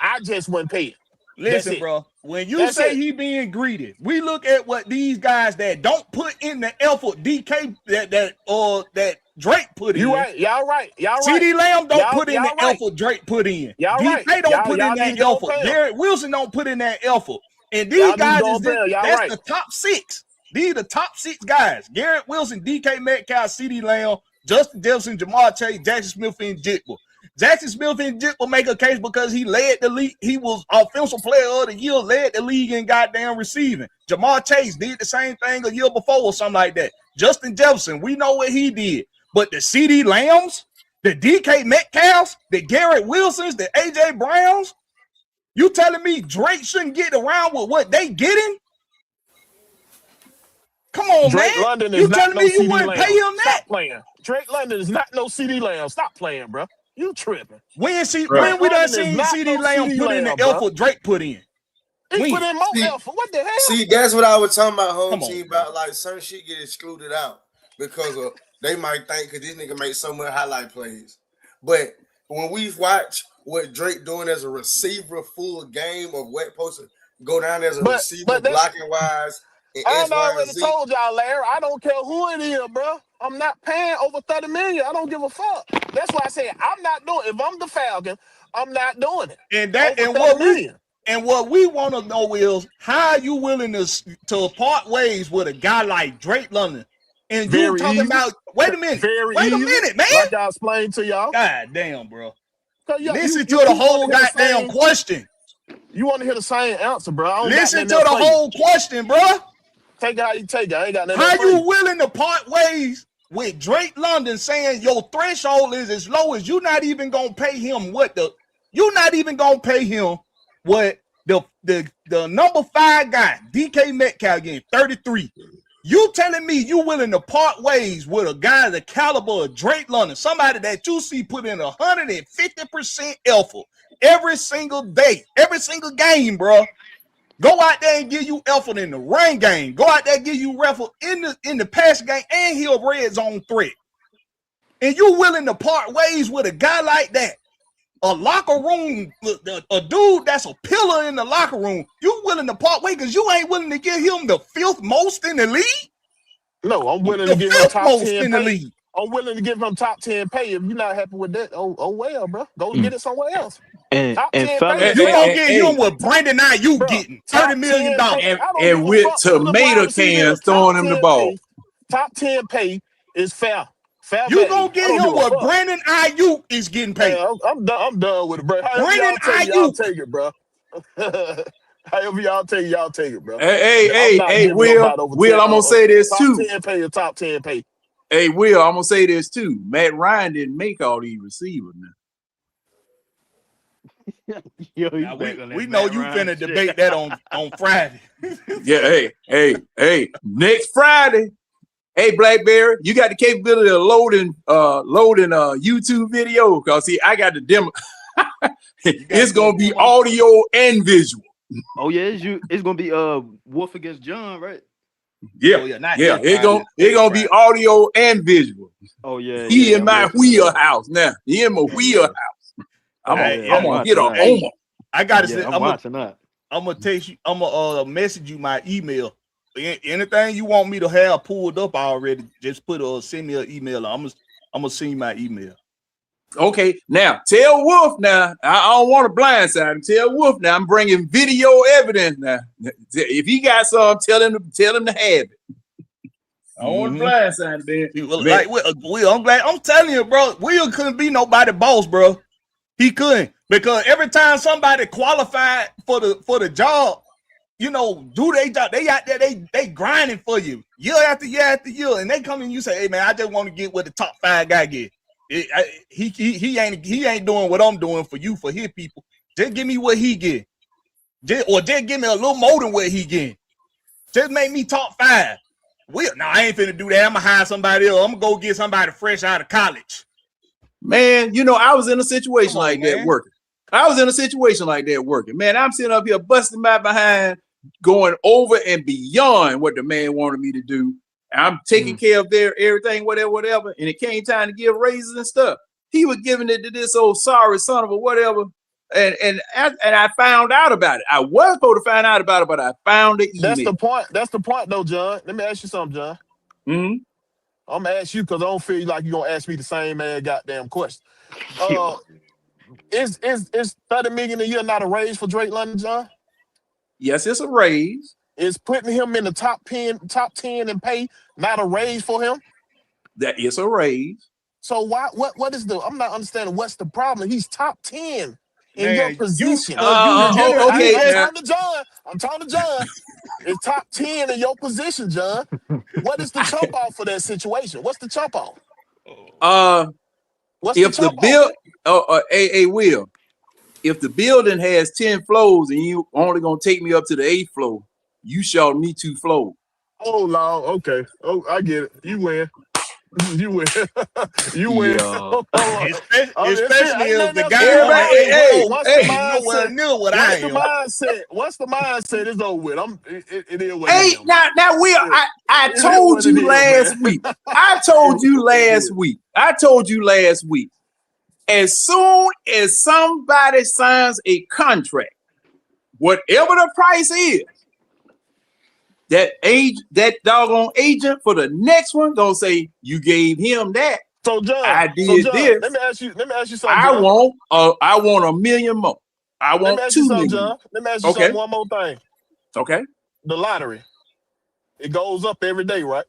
I just wouldn't pay it. Listen, bro, when you say he being greedy, we look at what these guys that don't put in the effort DK that Drake put in. You right, y'all right. CD Lamb don't put in the effort Drake put in. DK don't put in that effort. Garrett Wilson don't put in that effort. And these guys that's the top 6. These are the top 6 guys. Garrett Wilson, DK Metcalf, CD Lamb, Justin Jefferson, Jamar Chase, Jackson Smith, and Jigba. Jackson Smith and Jigba make a case because he led the league. He was offensive player of the year, led the league in goddamn receiving. Jamar Chase did the same thing a year before or something like that. Justin Jefferson, we know what he did. But the CD Lambs, the DK Metcalfs, the Garrett Wilsons, the AJ Browns, you telling me Drake shouldn't get around with what they getting? Come on, Drake man. London You telling me you wouldn't pay him that? Stop playing. Drake London is not no CD Lamb. Stop playing, bro. You tripping. When we done seen CD Lamb put in the effort Drake put in? He put in more effort. What the hell? See, that's what I was talking about, home team, about like certain shit get excluded out because of they might think because this nigga make so much highlight plays. But when we watch what Drake doing as a receiver full game of what supposed to go down as a receiver blocking wise. I already told y'all, Larry, I don't care who it is, bro. I'm not paying over 30 million. I don't give a fuck. That's why I say I'm not doing it. If I'm the Falcon, I'm not doing it. And what we want to know is how you willing to part ways with a guy like Drake London. And you talking about wait a minute, man. Like I explained to y'all. God damn, bro. Listen to the whole goddamn question. You want to hear the same answer, bro? I don't Listen got to the whole question, bro. Take it how you take it. I ain't got nothing. How you willing to part ways with Drake London saying your threshold is as low as you're not even gonna pay him what the number 5 guy, DK Metcalf, getting 33. You telling me you willing to part ways with a guy the caliber of Drake London, somebody that you see put in 150% effort every single day, every single game, bro. Go out there and give you effort in the run game. Go out there and give you effort in the pass game, and he a red zone threat. And you willing to part ways with a guy like that? A locker room, a dude that's a pillar in the locker room. You willing to part ways because you ain't willing to give him the 5th most in the league? No, I'm willing to give him top 10 in the pay. league. I'm willing to give him top 10 pay. If you're not happy with that, oh well, bro. Go get it somewhere else. And Top 10 fellas, pay. You gonna get him what Brandon Ayuk getting $30 million. And with tomato cans throwing him the ball. Top 10 pay is fair. You gonna get him what Brandon Ayuk is getting paid. Man, I'm done with it, bro. Brandon Ayuk, y'all take it, bro. However y'all take it, bro. Hey, Will, I'm gonna say this too. Top 10 pay. Hey, Will, I'm gonna say this too. Matt Ryan didn't make all these receivers now. Yo, we know you finna debate that on Friday. Yeah, hey, next Friday. Hey, Blakberry, you got the capability of loading YouTube video, because see, I got the demo. It's gonna be audio and visual. Oh yeah, it's gonna be Wolf against John, right? Yeah, it's gonna be audio and visual. Oh yeah, he in my wheelhouse now. He in my wheelhouse. I'm gonna get a homer. I gotta say, I'm watching that. I'm gonna text you. I'm gonna message you my email. Anything you want me to have pulled up already, just send me an email. I'm gonna send you my email. Okay, now tell Wolf now. I don't want to blindside him. Tell Wolf now. I'm bringing video evidence now. If he got some, tell him to have it. I don't want to blindside him. Like Will, I'm glad. I'm telling you, bro. Will couldn't be nobody boss, bro. He couldn't, because every time somebody qualified for the job, you know, do they job, they out there, they grinding for you year after year after year, and they come in, you say, hey man, I just want to get what the top 5 guy get. He ain't doing what I'm doing for you, for his people. Just give me what he get, or just give me a little more than what he get. Just make me top 5. I ain't finna do that. I'm gonna hire somebody else. I'm gonna go get somebody fresh out of college. Man, you know, I was in a situation like that working. Man, I'm sitting up here busting my behind, going over and beyond what the man wanted me to do. I'm taking care of everything, whatever. And it came time to give raises and stuff. He was giving it to this old sorry son of a whatever. And I found out about it. I was supposed to find out about it, but I found it. That's the point, though, John. Let me ask you something, John. Mm-hmm. I'm gonna ask you because I don't feel like you're gonna ask me the same goddamn question. Is $30 million a year not a raise for Drake London, John? Yes, it's a raise. Is putting him in the top 10 in pay not a raise for him? That is a raise. So what is I'm not understanding what's the problem. He's top 10 in your position. I'm talking to John. It's top 10 in your position, John. What is the chump off for that situation? What's the chump off? Will, if the building has 10 floors and you only gonna take me up to the 8th floor, you showed me 2 floors. Oh Lord, okay. Oh, I get it. You win. You win. You win. Especially if the guy What's the mindset? It's over with. It is what it is. Now, Will, I told you last week. I told you last week. As soon as somebody signs a contract, whatever the price is, that doggone agent for the next one gonna say you gave him that. So John, I did this. Let me ask you something. I want $1 million more. I want $2 million. John. Let me ask you something. One more thing. Okay. The lottery, it goes up every day, right?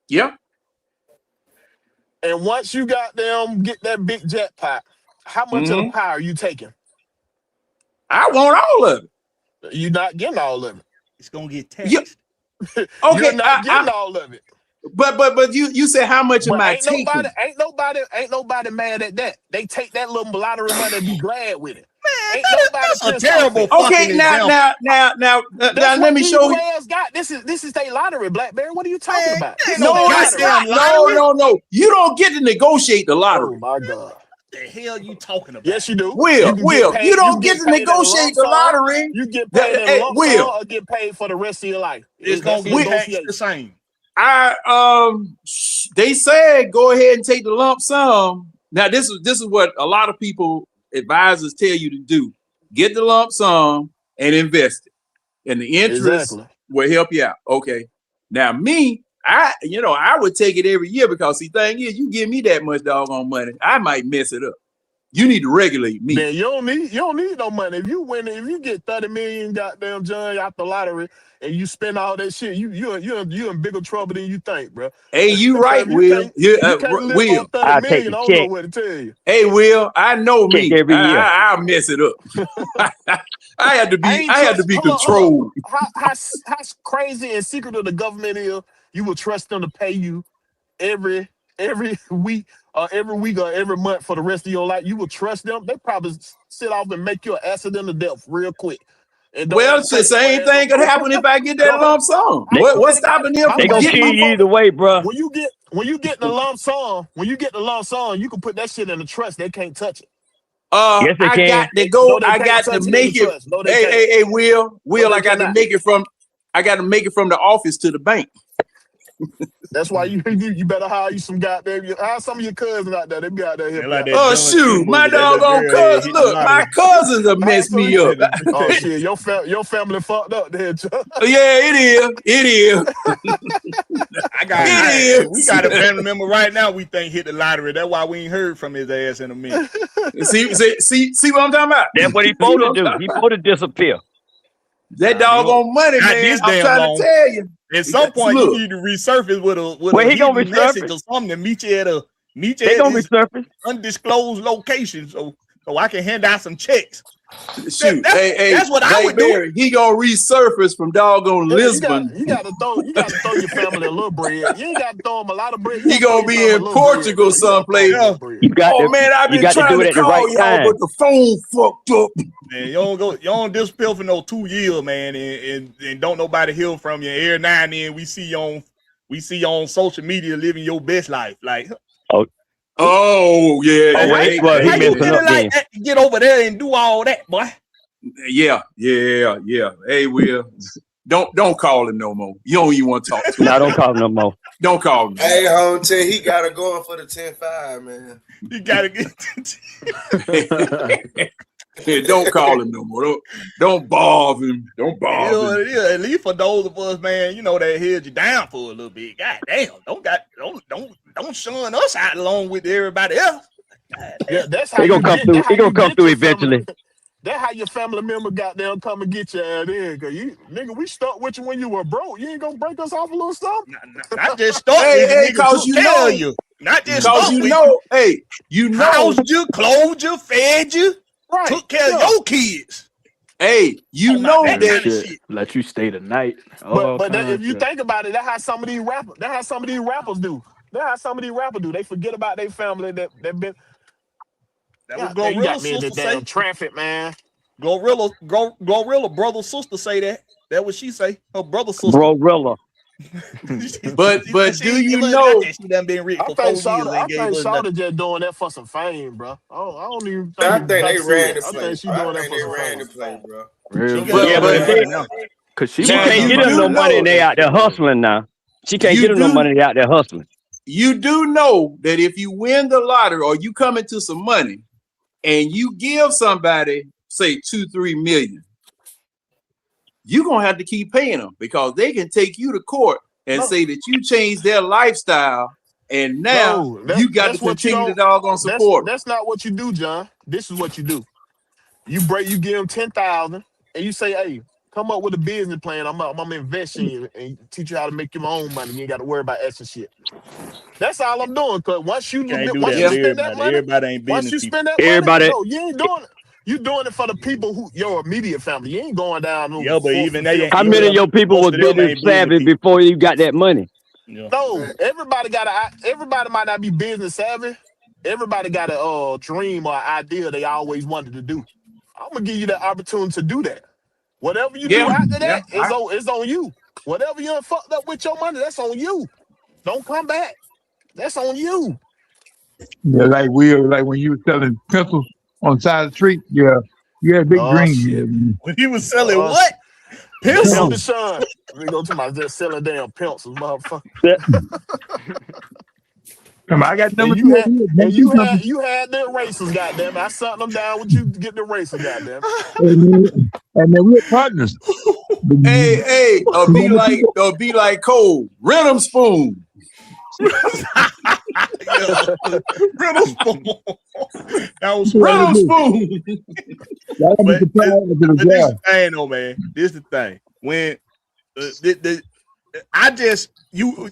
Yeah. And once you got them get that big jackpot, how much of the pie are you taking? I want all of it. You're not getting all of it. It's gonna get taxed. You, You're okay, not getting all of it. but you said how much am But I ain't taking? nobody mad at that. They take that little lottery money and be glad with it. Man, Ain't nobody that's a pissed terrible off fucking Okay, now That's let me these show you. players got. This is their lottery, Blackberry. What are you talking Man, about? ain't This no is their goddamn lottery. lottery. No. You don't get to negotiate the Oh lottery. my God. The hell you talking about? Yes, you do. Will, you don't get to paid in a lump negotiate the sum. lottery. You get paid in a lump sum Will, or get paid for the rest of your life. It's gonna get taxed the same. They said go ahead and take the lump sum. Now this is what a lot of people advisors tell you to do. Get the lump sum and invest it. And the interest will help you out. Okay. Now me, I would take it every year because the thing is, you give me that much doggone money, I might mess it up. You need to regulate me. Man, you don't need no money. If you get 30 million goddamn John out the lottery and you spend all that shit, you're in bigger trouble than you think, bro. Hey, you right, Will. You can't live Will. on 30 million. I don't know what to tell you. Hey, Will, I know check me. every year. I'll mess it up. I had to be controlled. How crazy and secretive the government is, you will trust them to pay you every week or every month for the rest of your life. You will trust them. They probably sit off and make you an accident of death real quick. Well, it's the same thing could happen if I get that lump sum. What's stopping them? They gonna kill you either way, bro. When you get the lump sum, you can put that shit in the trust. They can't touch it. Yes, they can. Got to go. I got to make it. Hey, Will, I got to make it from the office to the bank. That's why you better hire you some goddamn. Hire some of your cousins out there. They be out there. Like oh shoot, my doggone cousin. Look, my cousins have messed me up. Oh shit, your family fucked up there. Yeah, it is. We got a family member right now we think hit the lottery. That's why we ain't heard from his ass in a minute. See what I'm talking about? That's what he supposed to do. He supposed to disappear. That doggone money, man. I'm trying to tell you. At some point, you need to resurface with a message or something to meet you at resurface undisclosed location, so I can hand out some checks. Shoot, that's what I would do. He gonna resurface from doggone Lisbon. You gotta throw your family a little bread. You ain't gotta throw them a lot of bread. He gonna be in Portugal someplace. Man, I've been trying to call y'all, but the phone fucked up. Man, you don't disappear for no 2 years, man, and don't nobody hear from you. Every now and then we see you on social media living your best life, like. Oh yeah. How you like that to get over there and do all that, boy? Yeah. Hey, Will, don't call him no more. You don't even want to talk to him. No, don't call him no more. Don't call him. Hey, hometown, he got to go for the 10-5, man. He got to get. Don't call him no more. Don't bother him. Don't bother him. Yeah, at least for those of us, man, that held you down for a little bit. God damn, don't shun us out along with everybody else. Yeah, that's how they gonna come through. He gonna come through eventually. That's how your family member got there and come and get you out there. Cause we stuck with you when you were broke. You ain't gonna break us off a little something. Not just stuck with you, cause you know you. Not just cause you know. Hey, you know, housed you, clothed you, fed you. Right. Took care of your kids. Hey, you know that let you stay the night. But if you think about it, that's how some of these rappers. That's how some of these rappers do. They forget about their family that been. That was Glorilla sister say. Traffic, man. Glorilla brother sister say that. That what she say. Her brother sister. Glorilla. but do you know she done been rich for 4 years? I think Shawty just doing that for some fame, bro. I don't even think I think they ran to play. I think she doing that for some fame. Play, bro. Because she can't get her no money and they out there hustling now. She can't get her no money, they out there hustling. You do know that if you win the lottery or you come into some money and you give somebody, say, 2-3 million, you're going to have to keep paying them because they can take you to court and say that you changed their lifestyle and now you got to continue to doggone support. That's not what you do, John. This is what you do. You give them 10,000 and you say, hey, come up with a business plan. I'm gonna invest in you and teach you how to make your own money. You ain't got to worry about extra shit. That's all I'm doing. Cause once you spend that money, everybody ain't business. Once you spend that money, no, you ain't doing it. You doing it for the people who your immediate family. You ain't going down. Yeah, but even they ain't. How many of your people was business savvy before you got that money? Yeah. No, everybody might not be business savvy. Everybody got a dream or idea they always wanted to do. I'm gonna give you the opportunity to do that. Whatever you do after that is on you. Whatever you done fucked up with your money, that's on you. Don't come back. That's on you. Yeah, like when you were selling pencils on the side of the street. Yeah, you had a big dream. Shit. When he was selling what? Pencils. Sean. We go to my just selling damn pencils, motherfucker. Come on, I got number You had the erasers, goddamn. I sat them down with you to get the eraser, goddamn. And then we're partners. Hey, be like Cole. Rent 'em spoon. Riddle spoon. That was Riddle spoon. But this is the thing, though, man. This is the thing. When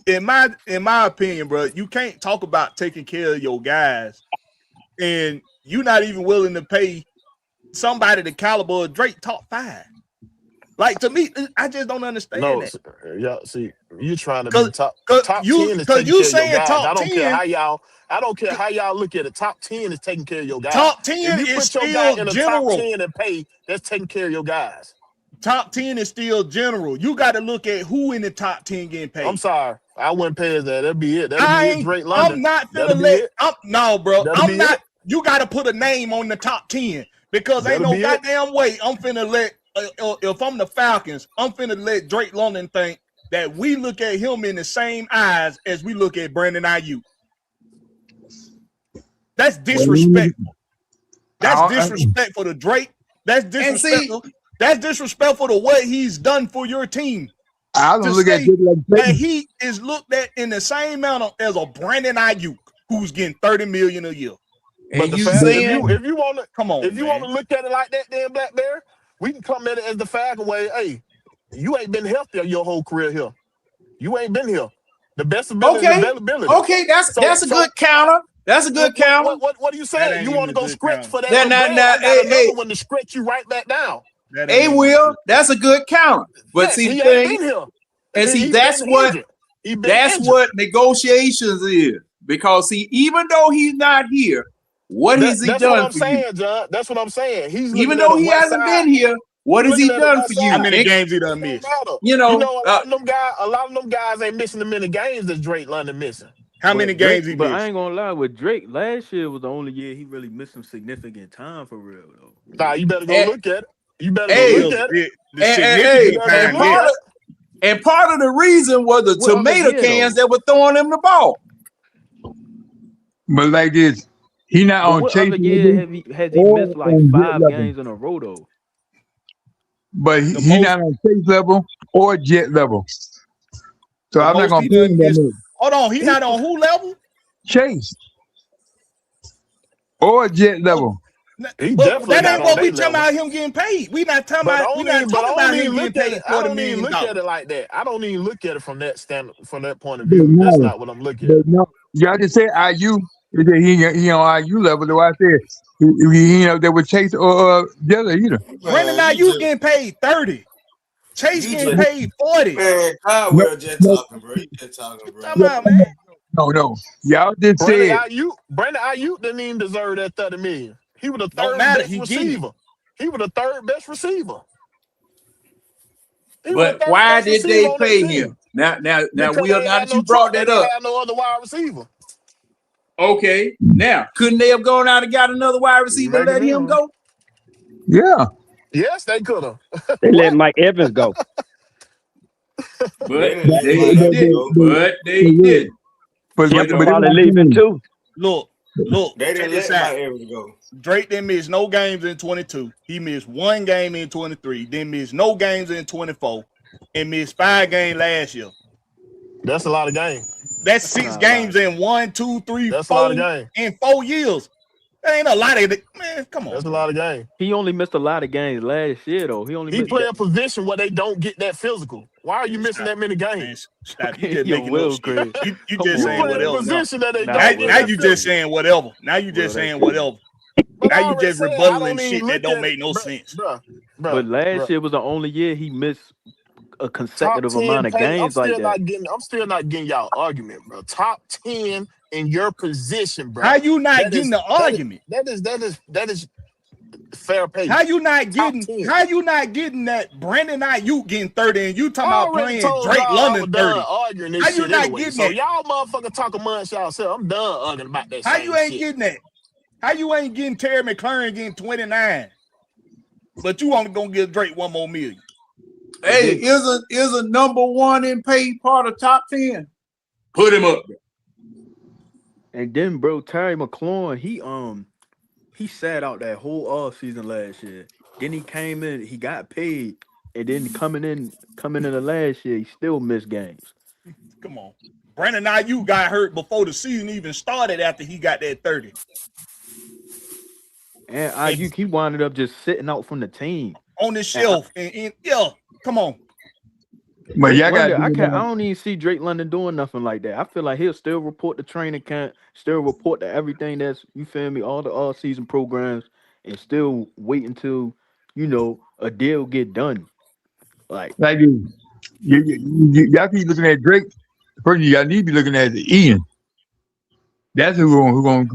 in my opinion, bro, you can't talk about taking care of your guys, and you're not even willing to pay somebody the caliber of Drake top 5. Like, to me, I just don't understand that. Yeah, see, you trying to be top 10 is taking care of your guys. I don't care how y'all look at it. Top 10 is taking care of your guys. Top 10 if you is put your still guy in the general. top 10 and pay, that's taking care of your guys. Top 10 is still general. You got to look at who in the top 10 getting paid. I'm sorry. I wouldn't pay that. That'd be it. That'd be it. Drake London. I'm not finna no, bro. I'm not. You got to put a name on the top 10 because ain't no goddamn way I'm finna let, if I'm the Falcons, I'm finna let Drake London think that we look at him in the same eyes as we look at Brandon Ayuk. That's disrespectful. That's disrespectful to Drake. That's disrespectful. That's disrespectful to what he's done for your team. I don't look at it like that he is looked at in the same amount as a Brandon Ayuk, who's getting $30 million a year. But the fact, if you want to come on, if you want to look at it like that, then Blakberry, we can come at it as the Falcon way. Hey, you ain't been healthy your whole career here. You ain't been here. The best ability is availability. Okay, that's a good counter. That's a good counter. What are you saying? You want to go scratch for that? Hey, when to scratch you right back down. Hey, Will, that's a good counter. But see, the thing, and see, that's what negotiations is. Because see, even though he's not here, what has he done for you? John. That's what I'm saying. Even though he hasn't been here, what has he done for you? How many games he done missed? You know, a lot of them guys ain't missing the many games that Drake London missing. How many games he missed? But I ain't gonna lie, with Drake, last year was the only year he really missed some significant time for real, though. Nah, you better go look at it. You better go look at it. And part of the reason was the tomato cans that were throwing him the ball. But like this, he not on what chase. Other year has he missed like 5 games in a row though? But he not on chase level or jet level. So I'm not gonna put him that. Hold on, he not on who level? Chase or jet level. That ain't what we talking about him getting paid. We not talking about him getting paid $40 million. Look at it like that. I don't even look at it from that standard, from that point of view. That's not what I'm looking at. No, y'all just said IU. He on IU level. Though I said they would Chase or Jella either. Brandon IU getting paid 30. Chase getting paid 40. Man, Kyle just talking, bro. You just talking, bro. Come on, man. No. Y'all just said Brandon Ayuk didn't even deserve that $30 million. He was the third best receiver. He was the third best receiver. But why did they pay him? Now, Will, now that you brought that up, had no other wide receiver. Okay, now couldn't they have gone out and got another wide receiver and let him go? Yeah. Yes, they could have. They let Mike Evans go. But they did. But probably leaving too. Look. They didn't let Mike Evans go. Drake didn't miss no games in 22. He missed 1 game in 23. Didn't miss no games in 24. And missed 5 games last year. That's a lot of games. That's 6 games in 1, 2, 3, That's 4 a lot of games. in 4 years. That ain't a lot of it. Man, come on. That's a lot of games. He only missed a lot of games last year, though. He play a position where they don't get that physical. Why are you missing that many games? Stop. You just making up shit. You just saying whatever. Position that they now you just saying whatever. Now you just saying whatever. now you already just said I rebuttaling don't shit even that look don't at make it, no bro, sense. But last bro. year was the only year he missed a Top consecutive 10 amount of pay. games like that. I'm still not getting y'all argument, bro. Top 10 in your position, bro. How you not That getting is the argument? that is fair pay. How you not Top getting? 10. How you not getting that Brandon Ayuk getting 30 and you talking I about already playing told Drake y'all I London was done 30? arguing How this you shit not anyway. getting So that? y'all motherfucker talk amongst yourself. I'm done arguing about that How same you ain't shit. getting that? How you ain't getting Terry McLaurin getting 29? But you only gonna give Drake $1 more million. Hey, is a number one in pay part of top 10? Put him up. And then, bro, Terry McLaurin, he sat out that whole offseason last year. Then he came in, he got paid, and then coming in the last year, he still missed games. Come on. Brandon Ayuk got hurt before the season even started after he got that 30. And Ayuk, he wound up just sitting out from the team. On the shelf. And yeah, come on. But y'all got I don't even see Drake London doing nothing like that. I feel like he'll still report the training camp, still report to everything that's, you feel me, all the all-season programs, and still wait until, a deal get done. Like y'all keep looking at Drake. The person y'all need to be looking at is Ian. That's who gonna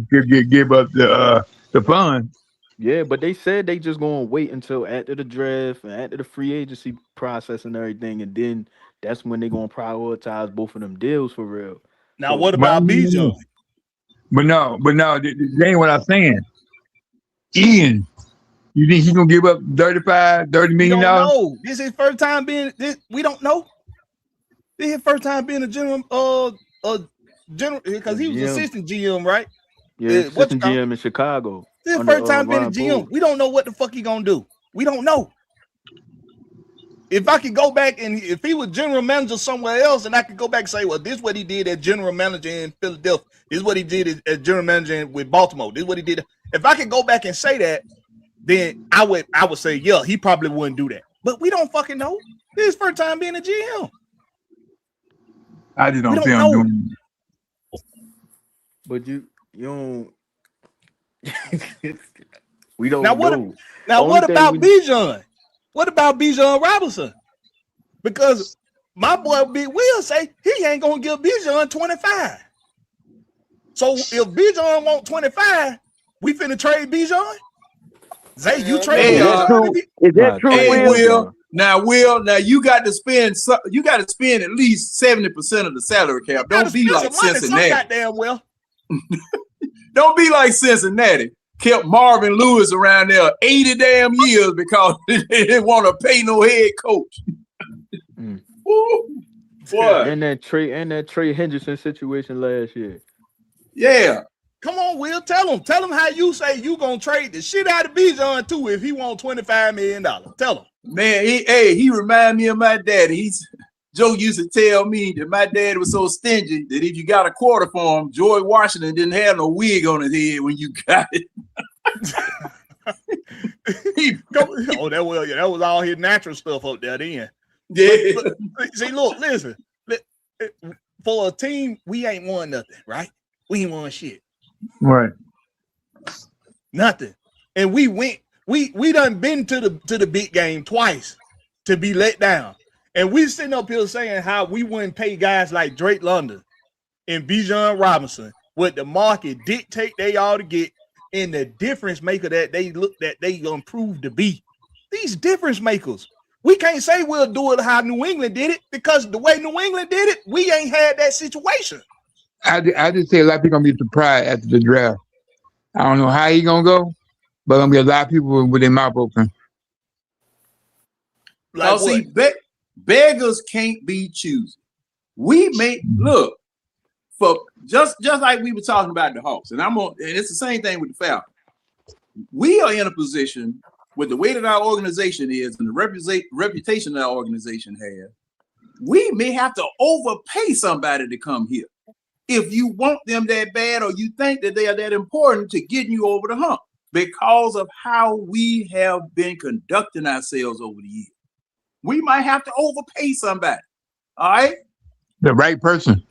give up the fund. yeah, but they said they just gonna wait until after the draft and after the free agency process and everything, and then that's when they gonna prioritize both of them deals for real. Now, what about Bijan? But no, that ain't what I'm saying. Ian, you think he's gonna give up $30 million? We don't know. This is his first time being this. We don't know. This is his first time being a general because he was assistant GM, right? Yeah, assistant GM in Chicago. This is his first time being a GM. We don't know what the fuck he gonna do. We don't know. If I could go back and if he was general manager somewhere else, and I could go back and say, well, this is what he did as general manager in Philadelphia. This is what he did as general manager with Baltimore. This is what he did. If I could go back and say that, then I would say, yeah, he probably wouldn't do that. But we don't fucking know. This is his first time being a GM. I just don't see him doing it. But you don't. We don't know. What about Bijan? What about Bijan Robinson? Because my boy Big Will say he ain't gonna give Bijan 25. So if Bijan want 25, we finna trade Bijan. Zay, you trade Bijan? Is that true? Hey, Will. Now you got to spend. You got to spend at least 70% of the salary cap. Don't be like Cincinnati. Goddamn well. Don't be like Cincinnati. Kept Marvin Lewis around there 80 damn years because they didn't want to pay no head coach. What? And that Trey Henderson situation last year. Yeah. Come on, Will. Tell him how you say you gonna trade the shit out of Bijan too if he want $25 million. Tell him. Man, he remind me of my daddy. Joe used to tell me that my dad was so stingy that if you got a quarter for him, George Washington didn't have no wig on his head when you got it. That was all his natural stuff up there then. Yeah. But, see, look, listen. For a team, we ain't won nothing, right? We ain't won shit. Right. Nothing. And we done been to the big game twice to be let down. And we sitting up here saying how we wouldn't pay guys like Drake London and Bijan Robinson what the market dictate they ought to get, and the difference maker that they prove to be. These difference makers. We can't say we'll do it how New England did it, because the way New England did it, we ain't had that situation. I just say a lot of people gonna be surprised after the draft. I don't know how he gonna go, but gonna be a lot of people with their mouth open. Like, see, beggars can't be choosy. We make look for just like we were talking about the Hawks, and it's the same thing with the Falcons. We are in a position with the way that our organization is and the reputation that our organization has. We may have to overpay somebody to come here if you want them that bad, or you think that they are that important to getting you over the hump, because of how we have been conducting ourselves over the years. We might have to overpay somebody. All right. The right person.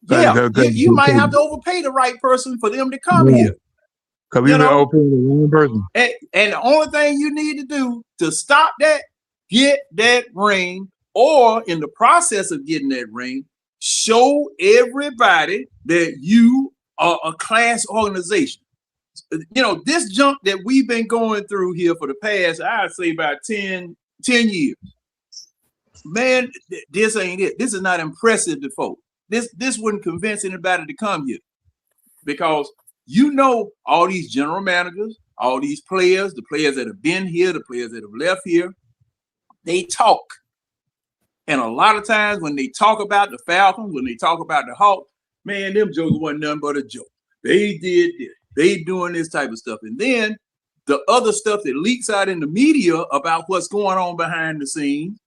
Yeah. You might have to overpay the right person for them to come here. Because we were open with one person. And the only thing you need to do to stop that, get that ring, or in the process of getting that ring, show everybody that you are a class organization. You know, this junk that we've been going through here for the past, I'd say about 10 years. Man, this ain't it. This is not impressive to folk. This wouldn't convince anybody to come here. Because you know all these general managers, all these players, the players that have been here, the players that have left here, they talk. And a lot of times when they talk about the Falcons, when they talk about the Hawks, man, them jokes wasn't nothing but a joke. They did this. They doing this type of stuff. And then the other stuff that leaks out in the media about what's going on behind the scenes,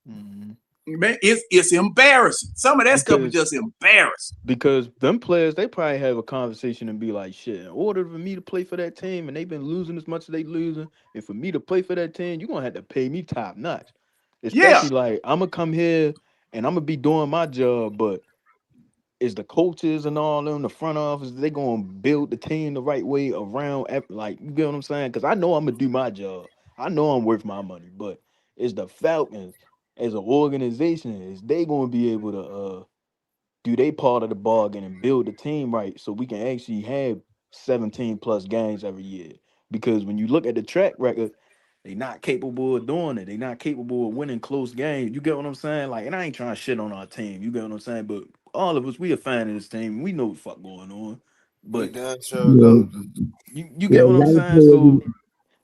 man, it's embarrassing. Some of that stuff is just embarrassing. Because them players, they probably have a conversation and be like, shit, in order for me to play for that team, and they've been losing as much as they losing, and for me to play for that team, you're going to have to pay me top notch. Especially like, I'm going to come here and I'm going to be doing my job, but is the coaches and all them, the front office, they going to build the team the right way around, like, you get what I'm saying? Because I know I'm going to do my job. I know I'm worth my money, but is the Falcons, as an organization, is they going to be able to do their part of the bargain and build the team right so we can actually have 17 plus games every year? Because when you look at the track record, they not capable of doing it. They not capable of winning close games. You get what I'm saying? Like, and I ain't trying to shit on our team. You get what I'm saying? But all of us, we a fan of this team. We know what the fuck going on. But you get what I'm saying? So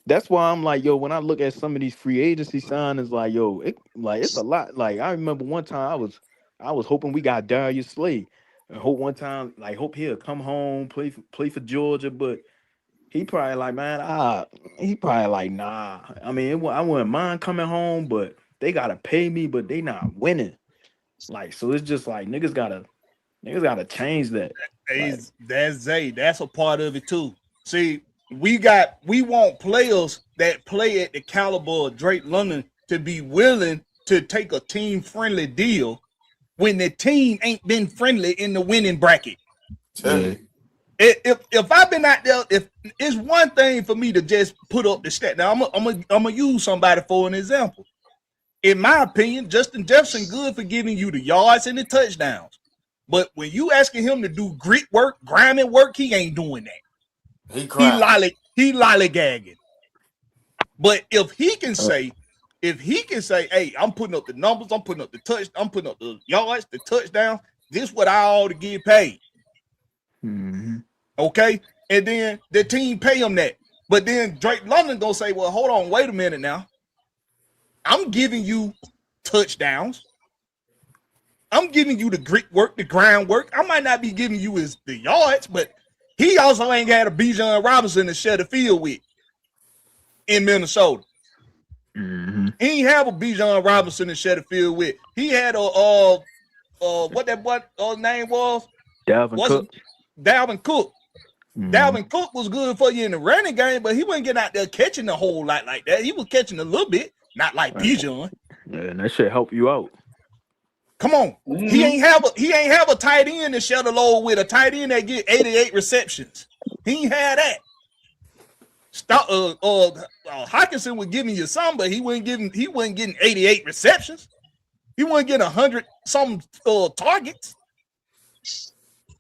that's why I'm like, yo, when I look at some of these free agency signings, like, yo, it's a lot. Like, I remember one time I was hoping we got Darius Slay. And hope he'll come home, play for Georgia, but he probably like, man, he probably like, nah. I mean, I wouldn't mind coming home, but they gotta pay me, but they not winning. Like, so it's just like niggas gotta change that. That's Zay. That's a part of it too. See, we want players that play at the caliber of Drake London to be willing to take a team friendly deal when the team ain't been friendly in the winning bracket. Yeah. If I've been out there, if it's one thing for me to just put up the stat. Now I'm gonna use somebody for an example. In my opinion, Justin Jefferson good for giving you the yards and the touchdowns. But when you asking him to do grit work, grinding work, he ain't doing that. He lollygagging. But if he can say, hey, I'm putting up the numbers, I'm putting up the yards, the touchdowns, this is what I ought to get paid. Mm-hmm. Okay, and then the team pay him that. But then Drake London gonna say, well, hold on, wait a minute now. I'm giving you touchdowns. I'm giving you the grit work, the grind work. I might not be giving you the yards, but he also ain't got a Bijan Robinson to share the field with in Minnesota. Mm-hmm. He ain't have a Bijan Robinson to share the field with. He had what that boy name was? Dalvin Cook. Dalvin Cook. Mm-hmm. Dalvin Cook was good for you in the running game, but he wasn't getting out there catching a whole lot like that. He was catching a little bit, not like Bijan. Yeah, and that should help you out. Come on. Mm-hmm. He ain't have a tight end to share the load with, a tight end that get 88 receptions. He ain't had that. Hockenson was giving you some, but he wasn't getting 88 receptions. He wasn't getting 100 some targets.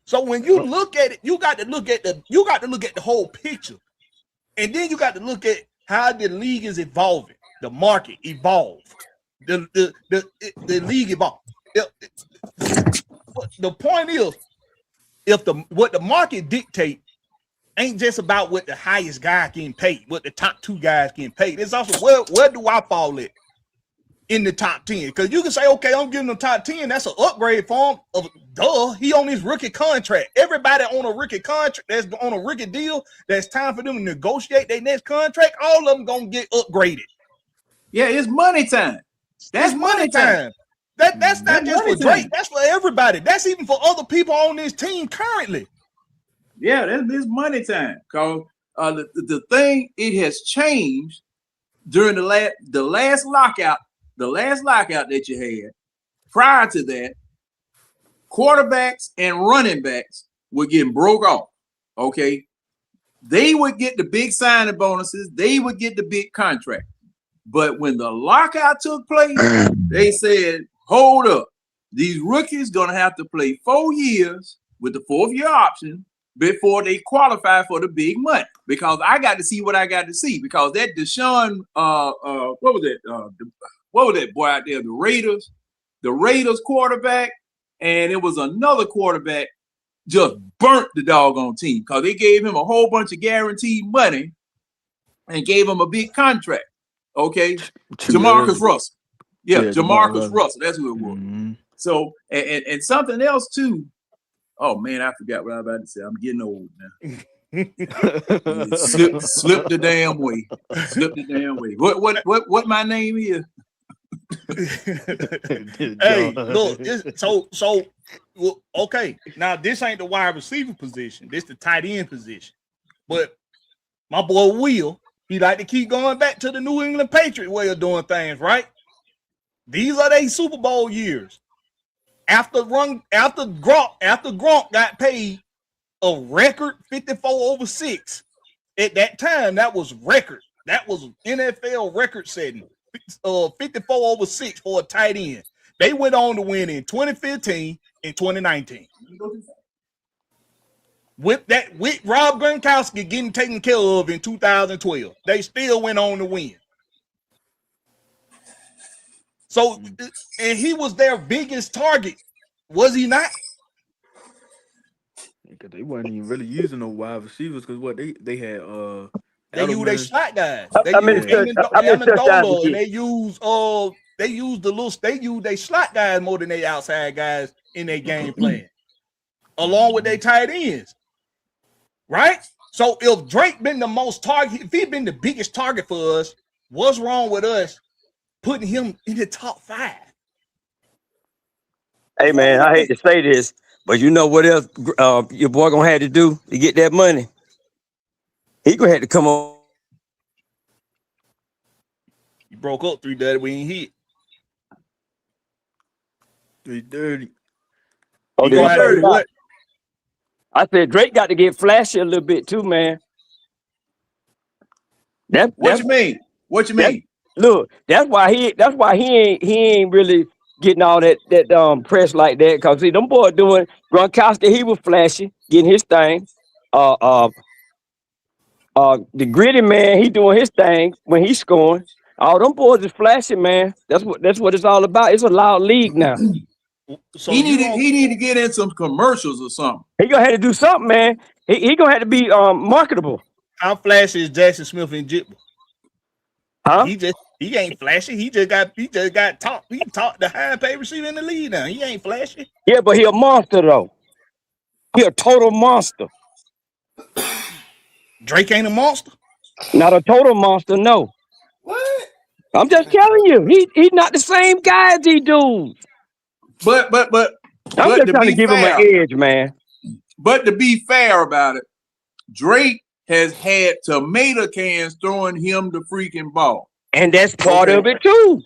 So when you look at it, you got to look at the whole picture. And then you got to look at how the league is evolving. The market evolved. The league evolved. The point is, what the market dictate ain't just about what the highest guy getting paid, what the top two guys getting paid. It's also where do I fall at in the top 10? Because you can say, okay, I'm giving them top 10. That's an upgrade for him. He on his rookie contract. Everybody on a rookie contract that's on a rookie deal, that's time for them to negotiate their next contract. All of them gonna get upgraded. Yeah, it's money time. That's money time. That's not just for Drake. That's for everybody. That's even for other people on this team currently. Yeah, that's money time. Because the thing, it has changed during the last lockout that you had. Prior to that, quarterbacks and running backs were getting broke off. Okay, they would get the big signing bonuses, they would get the big contract. But when the lockout took place, they said, hold up, these rookies gonna have to play 4 years with the 4th-year option before they qualify for the big money. Because I got to see what I got to see. Because that Deshaun, what was that boy out there? The Raiders quarterback, and it was another quarterback just burnt the doggone team because they gave him a whole bunch of guaranteed money and gave him a big contract. Okay, Jamarcus Russell. Yeah, Jamarcus Russell. That's who it was. Mm-hmm. So, and something else too. Oh man, I forgot what I was about to say. I'm getting old now. Slip the damn way. Slip the damn way. What my name is? Hey, look, okay. Now this ain't the wide receiver position. This the tight end position. But my boy Will, he like to keep going back to the New England Patriot way of doing things, right? These are their Super Bowl years. After Gronk got paid a record 54/6. At that time, that was record. That was NFL record setting. 54/6 for a tight end. They went on to win in 2015 and 2019. With Rob Gronkowski getting taken care of in 2012, they still went on to win. So, and he was their biggest target, was he not? Because they weren't even really using no wide receivers because what they had they used their slot guys. They used their slot guys more than their outside guys in their game plan, along with their tight ends. Right? So if Drake been the most target, if he been the biggest target for us, what's wrong with us putting him in the top 5? Hey man, I hate to say this, but you know what else your boy gonna have to do to get that money? He gonna have to come on. You broke up 330. We ain't hit 330. Oh, what? I said Drake got to get flashy a little bit too, man. What you mean? What you mean? Look, that's why he ain't really getting all that press like that. Cause see, them boys doing Gronkowski, he was flashy, getting his thing. The gritty man, he doing his thing when he's scoring. All them boys is flashy, man. That's what it's all about. It's a loud league now. So he need to get in some commercials or something. He gonna have to do something, man. He gonna have to be marketable. How flashy is Jackson Smith and Jitba? Huh? He ain't flashy. He just got top. He top the high paid receiver in the league now. He ain't flashy. Yeah, but he a monster though. He a total monster. Drake ain't a monster. Not a total monster, no. What? I'm just telling you, he's not the same guy as these dudes. But I'm just trying to give him an edge, man. But to be fair about it, Drake has had tomato cans throwing him the freaking ball. And that's part of it too.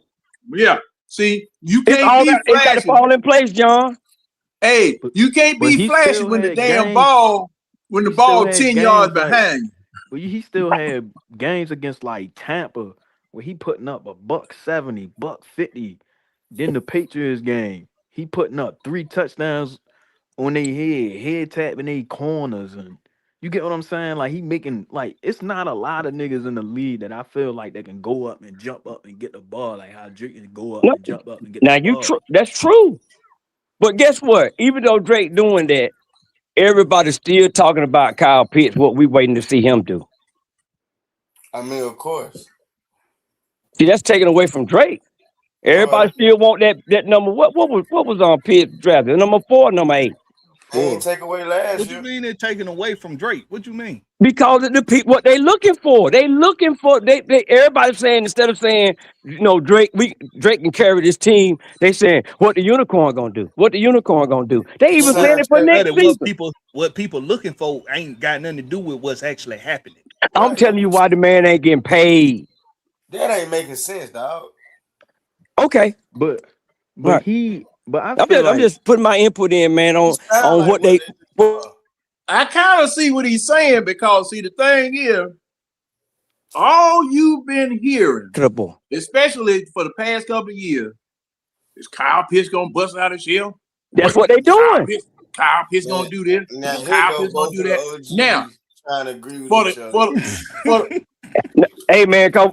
Yeah. See, you can't be flashy. It got to fall in place, John. Hey, you can't be flashy when the damn ball, when the ball 10 yards behind you. Well, he still had games against like Tampa where he putting up $170, $150. Then the Patriots game, he putting up 3 touchdowns on their head tapping their corners, and you get what I'm saying? Like he making like it's not a lot of niggas in the league that I feel like they can go up and jump up and get the ball like how Drake can go up and jump up and get the ball. That's true. But guess what? Even though Drake doing that, everybody's still talking about Kyle Pitts. What we waiting to see him do? I mean, of course. See, that's taken away from Drake. Everybody still want that number. What was on Pitts drafted? Number 4, number 8. They ain't take away last year. What you mean they're taking away from Drake? What you mean? Because of the people, what they looking for. They everybody's saying, instead of saying, you know, Drake can carry this team, they saying what the unicorn gonna do. What the unicorn gonna do. They even saying it for next season. What people looking for ain't got nothing to do with what's actually happening. I'm telling you why the man ain't getting paid. That ain't making sense, dog. Okay. But right. I'm just putting my input in, man, on what they I kind of see what he's saying because see the thing is, all you've been hearing, especially for the past couple of years, is Kyle Pitts gonna bust out his shell. That's what they doing. Kyle Pitts gonna do this. Now Kyle Pitts gonna do that. Now, trying to agree with each other. Hey man, cause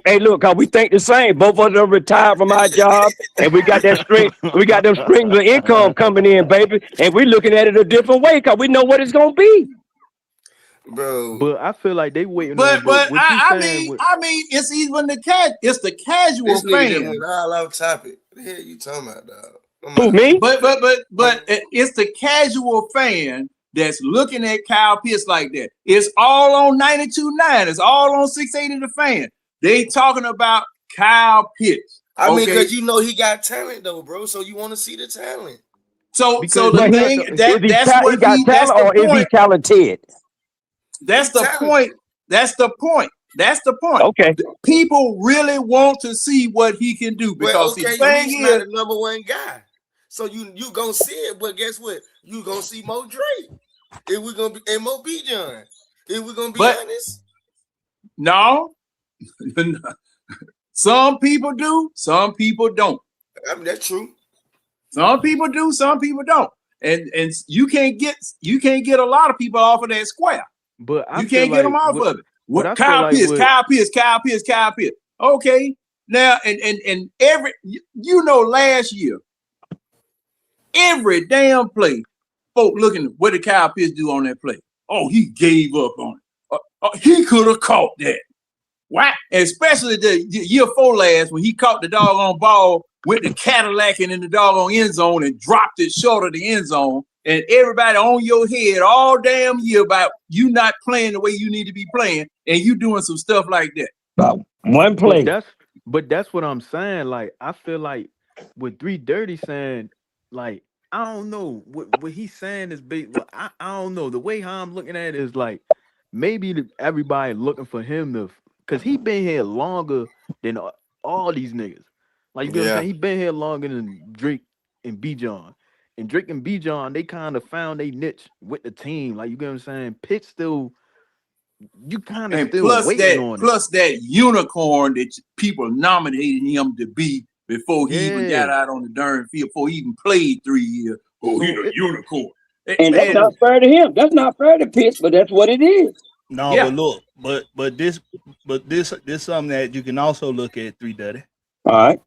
we think the same. Both of us are retired from our job, and we got that string. We got them strings of income coming in, baby, and we're looking at it a different way because we know what it's gonna be. Bro, But I feel like they waiting. But I mean, it's even the casual this nigga fan. all off topic. What the hell you talking about, dog? Who, me? But it's the casual fan that's looking at Kyle Pitts like that. It's all on 92.9. It's all on 680 The Fan. They talking about Kyle Pitts. I mean, because you know he got talent though, bro. So you want to see the talent. So Because the thing that's what he got that's talent, the or is he point. talented? That's the point. That's the point. That's the point. Okay. People really want to see what he can do because okay, the thing he's not the number one guy. So you gonna see it, but guess what? You gonna see Mo Drake. If we're gonna be and Mo Bijan. If we're gonna be honest. No. Some people do, some people don't. I mean, that's true. Some people do, some people don't. And you can't get a lot of people off of that square. But you can't get them off of it. What Kyle Pitts. Okay. Now and every last year, every damn play, folk looking at what did Kyle Pitts do on that play? Oh, he gave up on it. He could have caught that. Why? Especially the year 4 last when he caught the doggone ball, went to Cadillacing in the doggone end zone and dropped it short of the end zone. And everybody on your head all damn year about you not playing the way you need to be playing, and you doing some stuff like that. About one play. But that's what I'm saying. Like, I feel like with 330 saying, like, I don't know what he's saying is big. I don't know. The way how I'm looking at it is like maybe everybody looking for him to, because he been here longer than all these niggas. Like, you know what I'm saying? He been here longer than Drake and Bijan. And Drake and Bijan, they kind of found a niche with the team. Like, you get what I'm saying? Pitts still, you kind of still waiting on it. Plus that unicorn that people nominated him to be before he even got out on the darn field, before he even played 3 years. Oh, he's a unicorn. And that's not fair to him. That's not fair to Pitts, but that's what it is. No, but look, but this something that you can also look at 330. All right.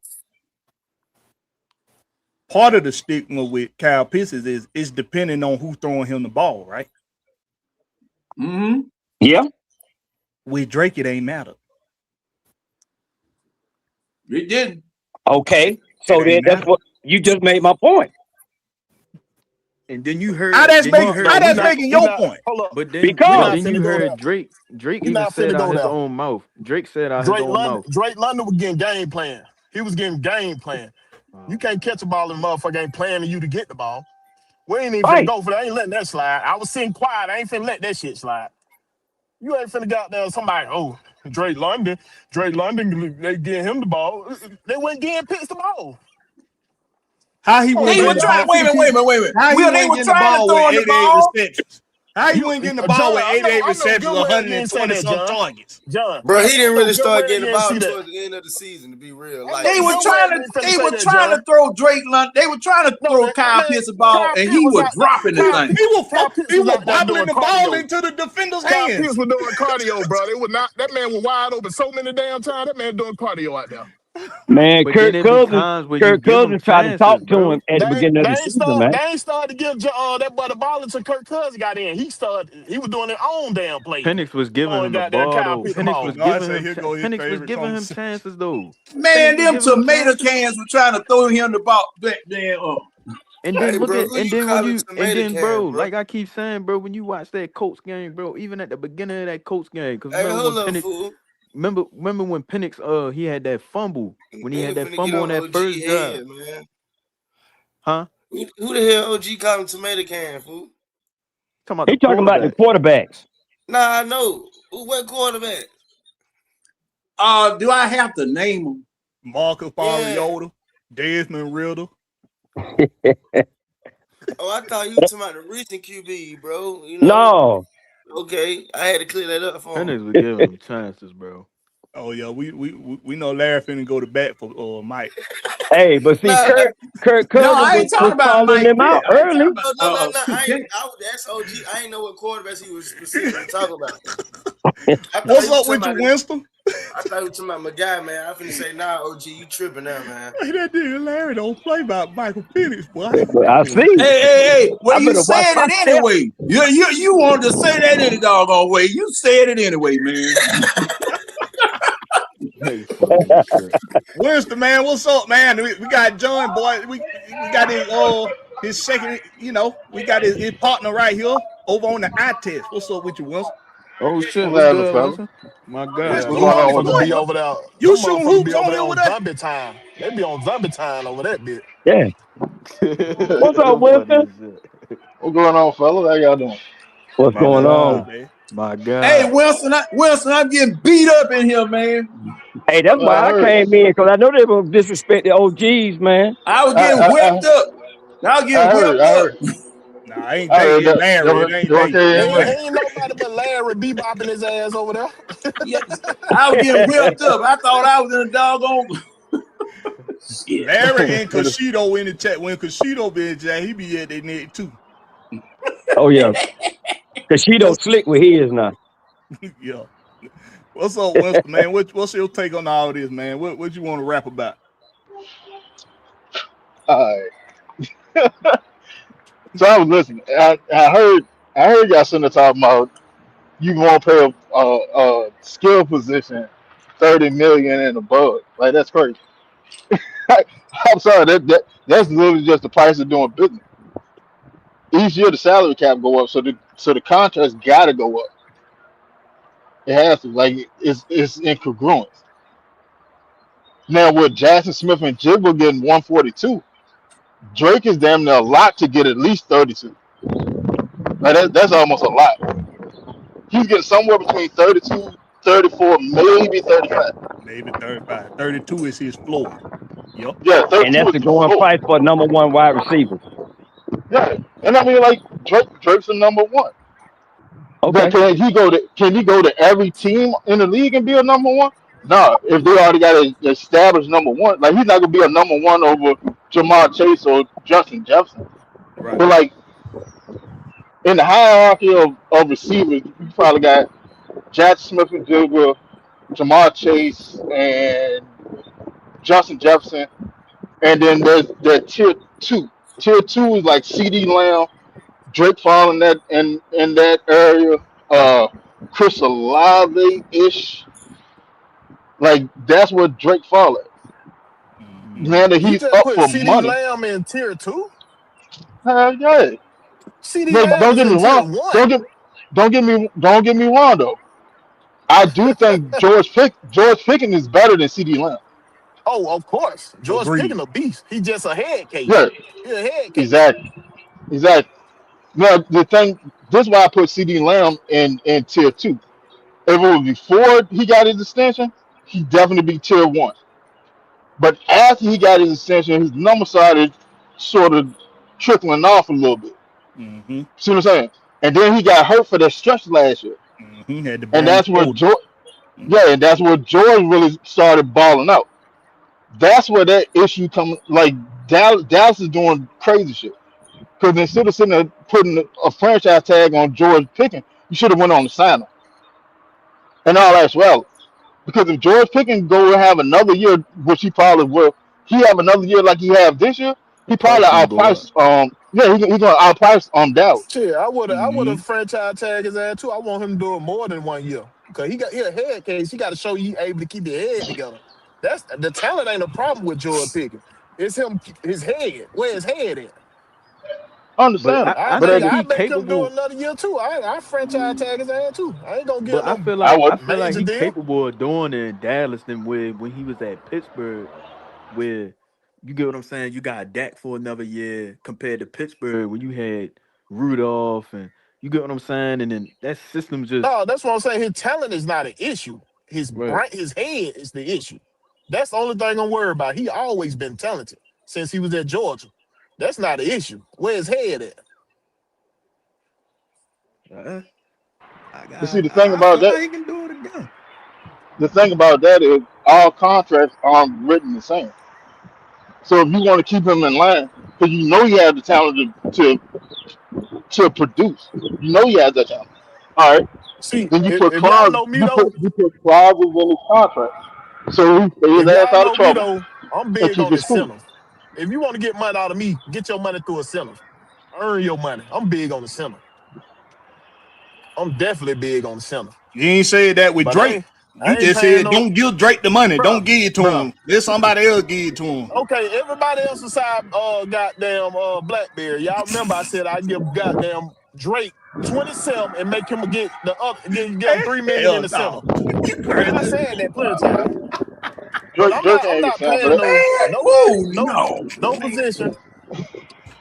Part of the stigma with Kyle Pitts is depending on who's throwing him the ball, right? Mm-hmm. Yeah. With Drake, it ain't matter. It didn't. Okay. So then that's what you just made my point. And then you heard how that's making your point. But then you heard Drake even said out his own mouth. Drake said out his own mouth. Drake London was getting game plan. He was getting game plan. You can't catch a ball and motherfucker ain't planning you to get the ball. We ain't even finna go for that. I ain't letting that slide. I was sitting quiet. I ain't finna let that shit slide. You ain't finna go out there somebody, Drake London, they getting him the ball. They weren't getting Pitts the ball. How he went? They were trying. Wait a minute. How he They were trying to throw the ball. Receptions? How you ain't getting the ball with 88 receptions, 120 some targets? John, bro, he didn't really start getting the ball towards the end of the season. To be real, like they were trying to throw Drake London. They were trying to throw Kyle Pitts the ball, and he was dropping the thing. He was wobbling the ball into the defender's hands. Kyle Pitts was doing cardio, bro. They would not. That man was wide open so many damn times. That man doing cardio out there. Man, Kirk Cousins tried to talk to him at the beginning of the season, man. They ain't started to give that boy the ball until Kirk Cousins got in. He was doing his own damn play. Penix was giving him the ball, though. Penix was giving him chances, though. Man, them tomato cans were trying to throw him the ball back there. And then, bro, like I keep saying, bro, when you watch that Colts game, bro, even at the beginning of that Colts game, because remember when Penix he had that fumble when he had that fumble on that first drive, man. Huh? Who the hell OG called him tomato can, fool? He talking about the quarterbacks. Nah, I know. What quarterback? Do I have to name them? Marcus Mariota, Desmond Riddle. Oh, I thought you were talking about the recent QB, bro. You know. No. Okay, I had to clear that up for him. Penix was giving him chances, bro. Oh yeah, we know Larry finna go to bat for Mike. Hey, but see, Nah, Kurt No, Cousins I ain't talking was about calling Mike them Vick. out I ain't talking early. about no. Penix. I would ask OG. I ain't know what quarterbacks he was specifically talking about. What's up with you, Winston? I thought you were talking about my guy, man. I finna say, nah, OG, you tripping now, man. Hey, that dude Larry don't play by Michael Penix, boy. I see. Hey, well, I you better watch said my it step. anyway. You wanted to say that any doggone way. You said it anyway, man. Hey, funny as shit. Winston, man, what's up, man? We got John, boy. We got his second, we got his partner right here over on the eye test. What's up with you, Winston? Oh shit, What's what's happening, good, fella? Winston? My God. Yeah, Winston, them who on it? motherfuckers be over there. You Them shooting motherfuckers be hoops over on there here with on us? zombie time. They be on zombie time over that bit. Yeah. What's up, You're funny Winston? as shit. What's going on, fella? How y'all doing? What's My going on? God. Man. My Hey, God. Wilson, I'm getting beat up in here, man. Hey, that's I why I heard. came in, because I know they will disrespect the OGs, man. I was I getting whipped I up. I was getting whipped I up. heard. Nah, ain't I they? heard It's that. Larry. It ain't Y'all they. came It's in. Larry. Ain't nobody but Larry bebopping his ass over there. Yeah, I was getting whipped up. I thought I was in a doggone. Shit. Larry and Kashido in the chat. When Kashido be in chat, he be at their neck too. Oh, yeah. Because she don't slick with his now. Yeah. What's up, Winston, man? What's your take on all this, man? What you want to rap about? All right. So I was listening. I heard y'all sitting there talking about you want to pay a skill position 30 million and above. Like that's crazy. I'm sorry. That's literally just the price of doing business. Each year the salary cap go up, so the contracts got to go up. It has to. Like it's incongruent. Now with Jackson Smith and Jigba getting 142, Drake is damn near a lot to get at least 32. Like that's almost a lot. He's getting somewhere between 32, 34, maybe 35. Maybe 35. 32 is his floor. Yep. Yeah, And 32 that's is the the going floor. price for number one wide receiver. Yeah, and I mean like Drake's the number one. But Okay. can he go to every team in the league and be a number one? No, if they already got an established number one, like he's not gonna be a number one over Jamar Chase or Justin Jefferson. Right. But like in the hierarchy of receivers, you probably got Jackson Smith and Jigba, Jamar Chase, and Justin Jefferson, and then there's the tier two. Tier two is like CD Lamb, Drake fall in that area. Chris Olave ish. Like that's what Drake fall at. Mm-hmm. Man, that You he's just up put for CD money. Lamb in tier 2? Yeah. CD But Lamb don't is get in me tier wrong. 1. Don't get me wrong though. I do think George Pickens is better than CD Lamb. Oh, of course. George Agreed. Pickens a beast. He just a head case. Yeah, He a head case. exactly. Now the thing, this is why I put CD Lamb in tier two. If it was before he got his extension, he'd definitely be tier one. But after he got his extension, his number started sort of trickling off a little bit. Mm-hmm. See what I'm saying? And then he got hurt for that stretch last year, Mm-hmm. Had to and bone that's where shoulder. George, yeah, and that's where George really started balling out. That's where that issue comes. Like Dallas is doing crazy shit because instead of sitting there putting a franchise tag on George Pickens, you should have went on the sign him. And all that's well, because if George Pickens go and have another year, which he probably will, he have another year like he have this year, The he probably price gonna go up. outpriced. He's gonna outprice Dallas. Shit, I would Mm-hmm. have franchise tag his ass too. I want him to do it more than 1 year. Cause he a head case. He gotta show you able to keep your head together. That's the talent ain't a problem with George Pickens. It's his head. Where his head at? But Understandable, I I but think think I he make him do capable. another year too. I franchise tag his ass too. I ain't gonna But get I no feel I like would. major he deal. capable of doing it in Dallas than when he was at Pittsburgh, where you get what I'm saying. You got Dak for another year compared to Pittsburgh when you had Rudolph, and you get what I'm saying. And then that system just No, that's what I'm saying. His talent is not an issue. His right. brain, his head is the issue. That's the only thing I'm worried about. He always been talented since he was at Georgia. That's not an issue. Where his head at? But see, I feel like he can do it again. the thing about that is all contracts aren't written the same. So if you want to keep him in line, because you know he has the talent to produce, you know he has that talent. All right, See, then if y'all know me though, you put clauses in his contract, so he stay his if ass y'all out of know me trouble though, I'm and big keep on his cool. incentives. If you want to get money out of me, get your money through incentives. Earn your money. I'm big on incentive. I'm definitely big on incentive. You ain't said that with But Drake. I You ain't just paying said no, don't give Drake the money. bruh, Don't give it to bruh. him. Let somebody else give it to him. Okay, everybody else aside goddamn Blackberry. Y'all remember I said I give goddamn Drake 27 and make him get the get him 3 million in Hell the center. no. You I crazy. said that plenty of times. But Drake I'm ain't get not signed for paying that. Oh no, no position.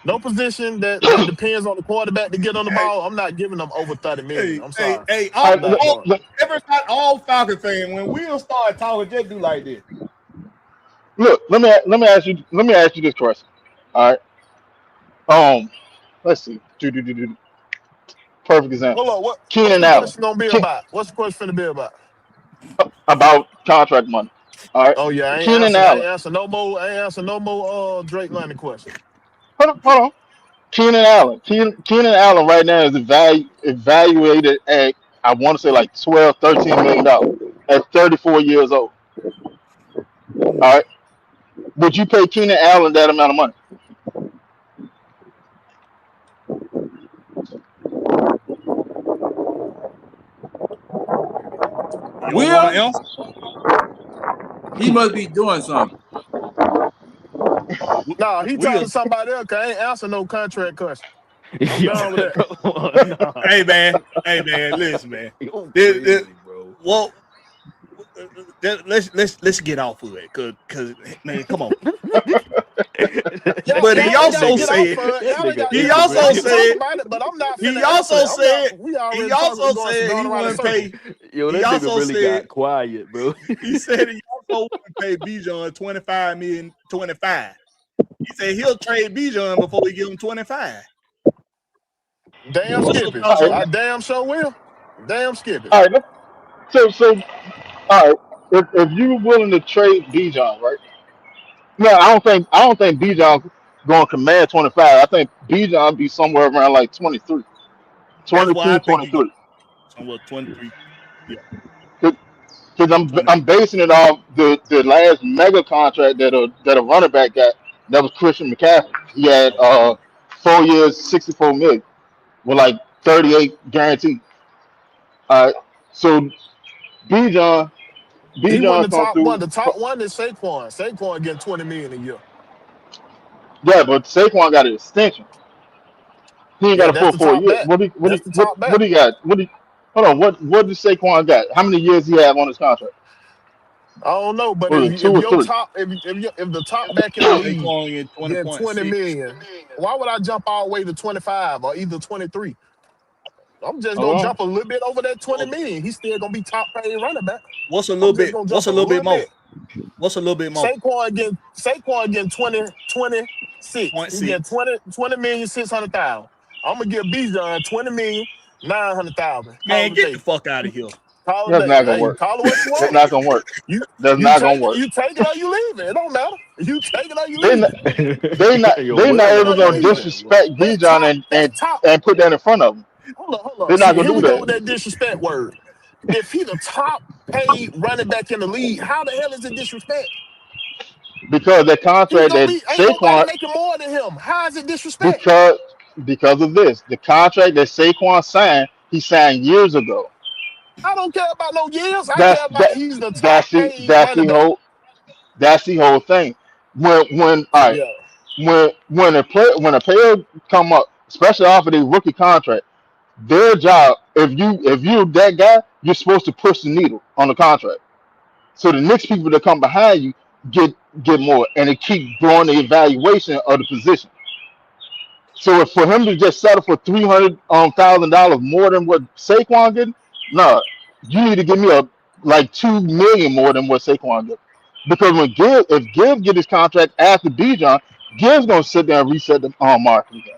No position that depends on the quarterback to get on the Hey, ball. I'm not giving them over 30 million. I'm sorry. All all, I'm right, not doing it. look, everybody, all Falcon fan, when Will start talking, just do like this. look, let me ask you this question. All right, let's see. Perfect example. Hold on, what's Keenan the Allen. question gonna be Ke- about? What's the question finna be about? about contract money. All right, Oh yeah, Keenan I ain't Allen. answer no more. I ain't answer no more Drake London question. Hold on. Keenan Allen. Keenan Allen right now is evaluated at, I want to say like 12, $13 million at 34 years old. All right. Would you pay Keenan Allen that amount of money? You don't want to Will, answer? he must be doing something. Nah, he Will, talking to somebody else. 'Cause I ain't answer no contract question. I'm Yo, done with that. nah, hey man, listen, man. you This, crazy, bro. well, let's get off of it, cause man, come on. But he Y'all ain't gotta also get off said, of it. That nigga he ignorant. Y'all also can talk said, about it, but I'm not he finna answer also it. I'm not. said, We he already also said going he around in wouldn't circles. pay. Yo, He that nigga also really said got quiet, bro. he said he also wouldn't pay Bijan 25 million 25. He said he'll trade Bijan before he give him 25. Damn What's your Skippy. thoughts All right. on I that? damn sure will. Damn Skippy. All right. So, all right. If you're willing to trade Bijan, right? No, I don't think Bijan going to command 25. I think Bijan be somewhere around like 23, That's why 22, I think he go 23. somewhere 23. Yeah, Because I'm 23. basing it off the last mega contract that a running back got. That was Christian McCaffrey. He had Okay. 4 years, 64 million with like 38 guaranteed. All right. So Bijan He Bijan wasn't the come top one. through. The top one is Saquon. Saquon getting 20 million a year. Yeah, but Saquon got an extension. He ain't Yeah, got a that's full the four top years. back. That's the top What back. he got? Hold on? What did Saquon got? How many years he have on his contract? I don't know, but Was it two if or your three? top if the top back in the league Saquon in getting 20 20.6. million, why would I jump all the way to 25 or either 23? I'm just Hold gonna on. jump a little bit over that 20 million. He's still gonna be top paid running back. What's a little I'm just bit? gonna What's jump a a little bit little more? bit. What's a little bit more? Saquon getting 26. He getting 0.6. 20 million 600,000. I'm gonna give Bijan 20 million 900,000. Call Man, it a get the day. fuck out of here. Call it That's a day. not gonna Hey, work. call it what you That's want. not gonna work. You That's you not gonna take it, work. you take it or you leave it. It don't matter. You take it or you They leave not it. Yo, they You not Will take it ain't ever or you gonna playing, leave it. man. Look. disrespect Bijan That top. and put that in front of him. Hold on. They're See, not gonna here do we go that with that disrespect word. If he the top paid running back in the league, how the hell is it disrespect? because that He's contract gonna that be ain't nobody Saquon making more than him. How is it disrespect? because because of this the contract that Saquon signed he signed years ago. I don't care about no years. I That's care about that he's the top that's paid running back. that's the whole thing. When all right Yeah. when a player come up, especially off of their rookie contract, their job if you're that guy, you're supposed to push the needle on the contract. So the next people that come behind you get more, and it keep growing the evaluation of the position. So if for him to just settle for $300,000 more than what Saquon getting, no, you need to give me a like 2 million more than what Saquon get. Because if Gibbs get his contract after Bijan, Gibbs gonna sit there and reset the market again.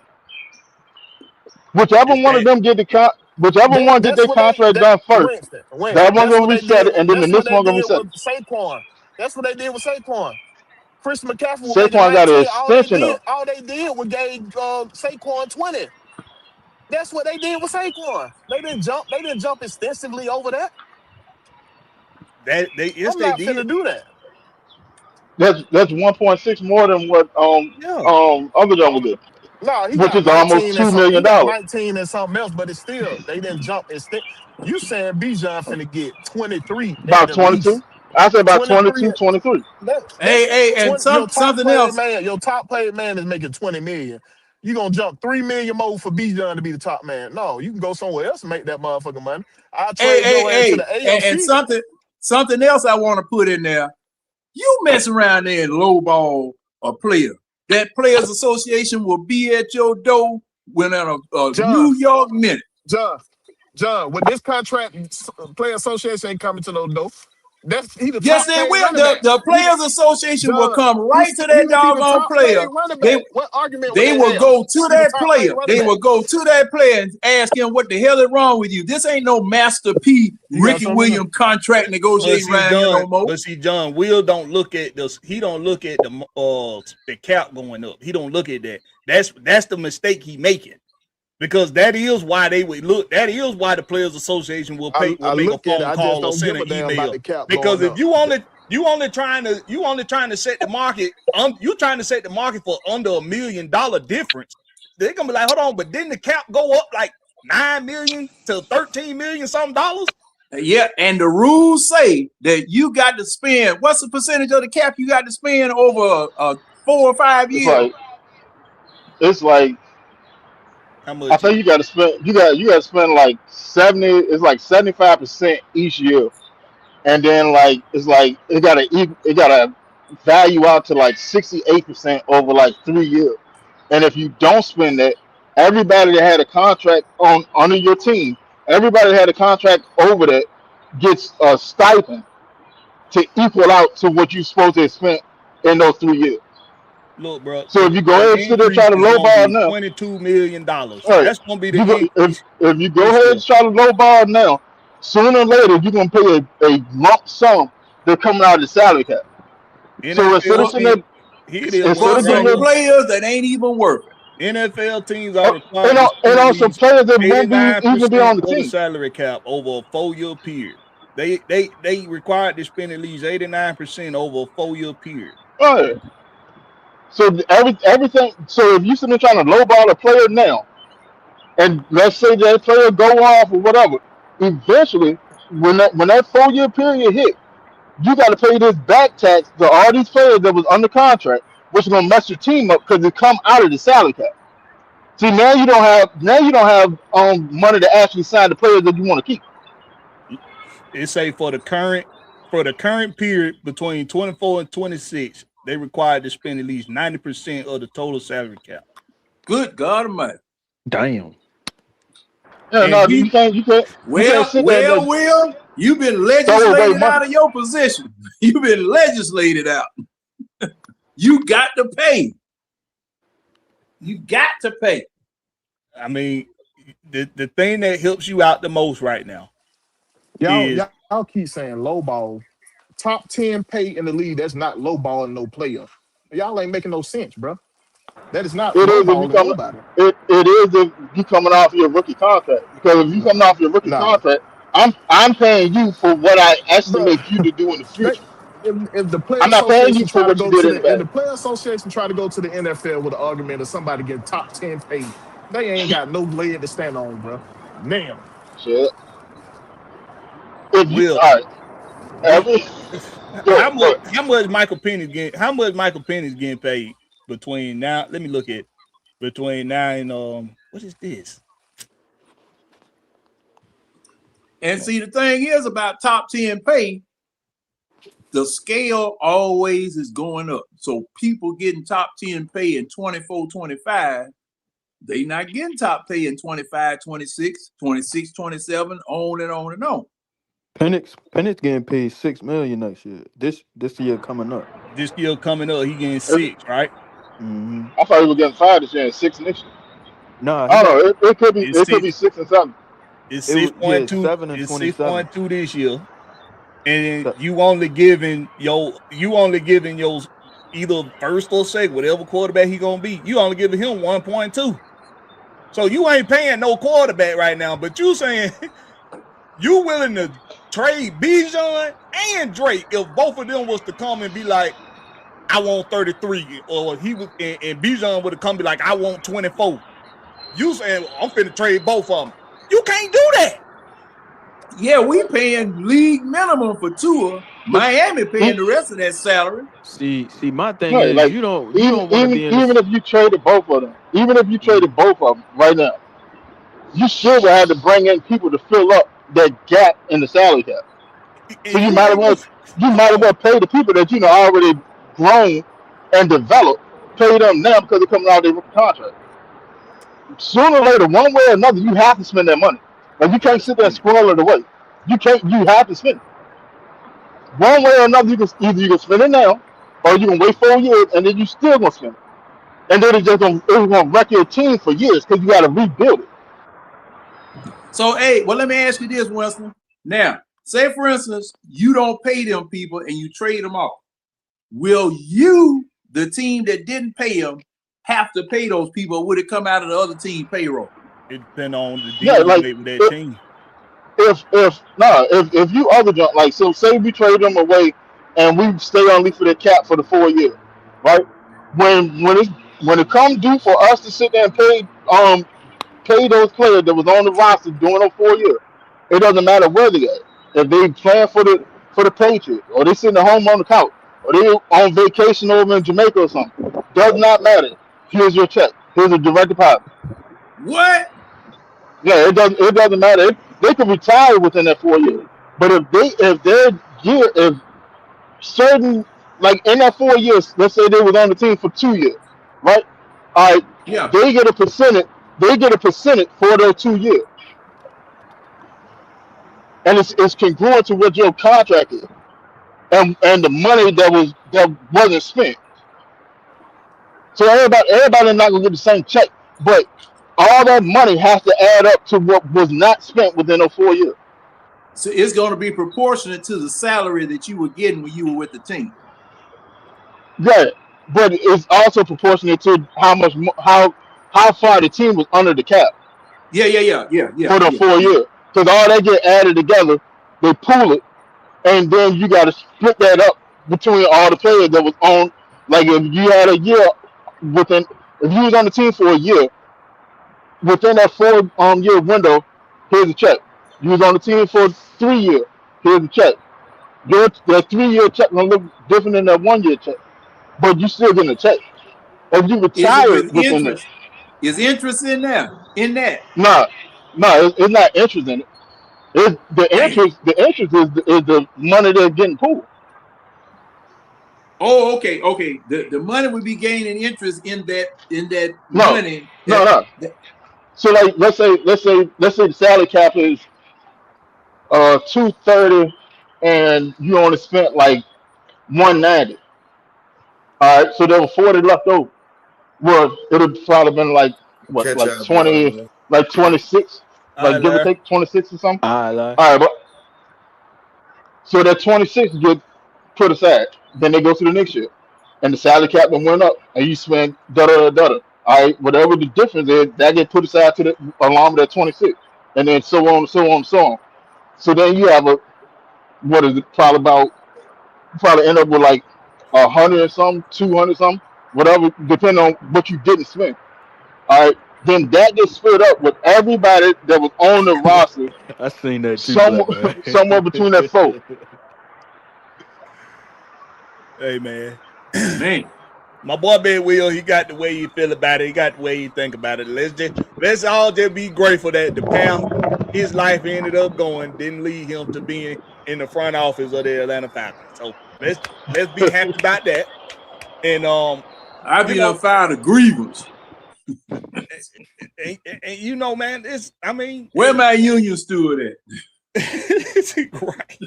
Whichever Is one of that them whichever one get That's their what they contract that done first, Winston. that one That's gonna what they reset did. it, and then the That's what next they one gonna did reset it. with Saquon. That's what they did with Saquon. Chris McCaffrey was making Saquon got an 19. extension though. All they did was gave Saquon 20. That's what they did with Saquon. They didn't jump extensively over that. yes I'm they not finna did. do that. That's 1.6 more than what Yeah. other Joe did, No, he which got is almost 19 and $2 some. He million. got 19 and something else, but it's still they didn't jump. You saying Bijan finna get 23 at About the 22. least? I say about 23. 22, 23. That's Hey, and 20. Your top something paid else. man. Your top paid man is making 20 million. You gonna jump 3 million more for Bijan to be the top man? No, you can go somewhere else and make that motherfucking money. I'll trade your ass to the And AFC. something else I want to put in there. You mess around there and lowball a player. That Players Association will be at your door within a New York minute. John, with this contract, Player Association ain't coming to no door. He the Yes, top they paid will. running back. The Players Association will come right to He that will be the doggone top player. paid running back. What argument would They they will have? go to He the that top paid player. running They back. will go to that player and ask him what the hell is wrong with you. This ain't no Master P, Ricky Williams contract negotiating around here no more. But see, John, Will don't look at this. He don't look at the cap going up. He don't look at that. That's the mistake he making. Because that is why they would look. That is why the Players Association will make a phone call or send an email. Because if you only trying to set the market, you trying to set the market for under $1 million difference. They're gonna be like, hold on, but didn't the cap go up like 9 million to 13 million something dollars? Yeah, and the rules say that you got to spend. What's the percentage of the cap you got to spend over 4 or 5 years? It's like how much? I think you got to spend. You got to spend like 70. It's like 75% each year, and then like it's like it got to value out to like 68% over like 3 years. And if you don't spend that, everybody that had a contract under your team, everybody that had a contract over that gets a stipend to equal out to what you're supposed to have spent in those 3 years. Look, bro. So if you go ahead and sit there and try to lowball now, $22 million. right, That's gonna be the increase. if you go ahead and try to lowball now, sooner or later you're gonna pay a lump sum that's coming out of the salary cap. So instead of sitting there, for some players that ain't even worth it. NFL teams are required and also players that won't even be on the team. The salary cap over a 4-year period. They required to spend at least 89% over a 4-year period. Right. So everything. So if you sitting there trying to lowball a player now, and let's say that player go off or whatever, eventually when that 4-year period hit, you got to pay this back tax to all these players that was under contract, which is gonna mess your team up because it come out of the salary cap. See, now you don't have money to actually sign the players that you want to keep. It say for the current period between 24 and 26, they required to spend at least 90% of the total salary cap. Good God Almighty! Damn. Yeah, no, you can't. Will, you've been legislated out of your position. You've been legislated out. You got to pay. You got to pay. I mean, the thing that helps you out the most right now. Y'all keep saying low ball. Top 10 pay in the league, that's not low balling no player. Y'all ain't making no sense, bro. That is not low balling nobody. It is if you coming off your rookie contract. Because if you coming off your rookie contract, I'm paying you for what I estimate you to do in the future. If the player I'm not paying you association for what you did in the if the back. player association try to go to the NFL with an argument of somebody getting top 10 paid, they ain't got no leg to stand on, bro. Damn. Shit. If you Will, all right. How much Michael Penix getting paid between now? Let me look at between now and what is this? And see, the thing is about top 10 pay, the scale always is going up. So people getting top 10 pay in 24, 25, they not getting top pay in 25, 26, 26, 27, on and on and on. Penix getting paid $6 million next year. This year coming up. This year coming up, he getting 6, right? Mm-hmm. I thought he was getting 5 this year and 6 next year. No, he I got don't know. It could be It's six. 6 and 7. It's it was 6.2. 7 and It's 27. 6.2 this year, and So, you only giving your either first or second, whatever quarterback he gonna be. You only giving him 1.2. So you ain't paying no quarterback right now. But you saying you willing to trade Bijan and Drake if both of them was to come and be like, I want 33, or he would, and Bijan would have come and be like, I want 24. You saying I'm finna trade both of them. You can't do that. Yeah, we paying league minimum for Tua. Miami paying the rest of that salary. see, my thing Right, is like you don't even want to be in even this. if you traded both of them, even if you traded both of them right now, you still would have to bring in people to fill up that gap in the salary cap. So And you ain't gonna you come might as on. well pay the people that already grown and developed. Pay them now because they're coming out of their rookie contract. Sooner or later, one way or another, you have to spend that money. Like you can't Gotta sit there and spend it. squirrel it away. You can't. You have to spend it. One way or another. You can spend it now, or you can wait 4 years and then you still gonna spend it. And then it's gonna wreck your team for years because you got to rebuild it. So, hey, well, let me ask you this, Winston. Now, say for instance, you don't pay them people and you trade them off. Will you, the team that didn't pay them, have to pay those people, or would it come out of the other team payroll? It depends on the Yeah, deal you like make with that team. if you other junk, like, so say we trade them away and we stay on leave for the cap for the 4 years, right? When it comes due for us to sit there and pay those players that was on the roster during those 4 years, it doesn't matter where they at. If they playing for the Patriots, or they sitting at home on the couch, or they on vacation over in Jamaica or something, does not matter. Here's your check. Here's a direct deposit. What? Yeah, it doesn't matter. They could retire within that 4 years. But if certain, like in that 4 years, let's say they was on the team for 2 years, right? All right, Yeah. they get a percentage. They get a percentage for those 2 years, and it's congruent to what your contract is, and the money that wasn't spent. So everybody not gonna get the same check, but all that money has to add up to what was not spent within those 4 years. So it's going to be proportionate to the salary that you were getting when you were with the team. Yeah, but it's also proportionate to how far the team was under the cap Yeah. for the 4 years. Because all that get added together, they pool it, and then you got to split that up between all the players that was on. Like if you had a year if you was on the team for a year, within that 4 year window, here's a check. You was on the team for 3 years, here's a check. That 3 year check gonna look different than that 1 year check, but you still getting a check. If you Is it retired with within it, interest? Is interest in there? In that? nah, it's not interest in it. It's the Damn. interest. The interest is the money that's getting pulled. Oh, okay. The money would be gaining interest in that No, money. no. So like, let's say the salary cap is 230, and you only spent like 190. All right, so there was 40 left over. Well, it would probably been like what, Catch like y'all, boy. 20, like 26, All right, like give or Larry. take 26 or something. All right, Larry. All right, but so that 26 get put aside. Then they go to the next year, and the salary cap then went up, and you spend da da da da. All right, whatever the difference is, that get put aside to along with that 26, and then so on, so on, so on. So then you have what is it? Probably end up with like 100 or something, 200 something, whatever, depending on what you didn't spend. All right, then that gets split up with everybody that was on the roster, I seen that too, Blakberry. somewhere between that four. Hey, man. Man. My boy Big Will, he got the way he feel about it. He got the way he think about it. Let's all just be grateful that the path his life ended up going didn't lead him to being in the front office of the Atlanta Falcons. So let's be happy about that. And I be done filed a grievance. and you know, man, where my union steward at? Right.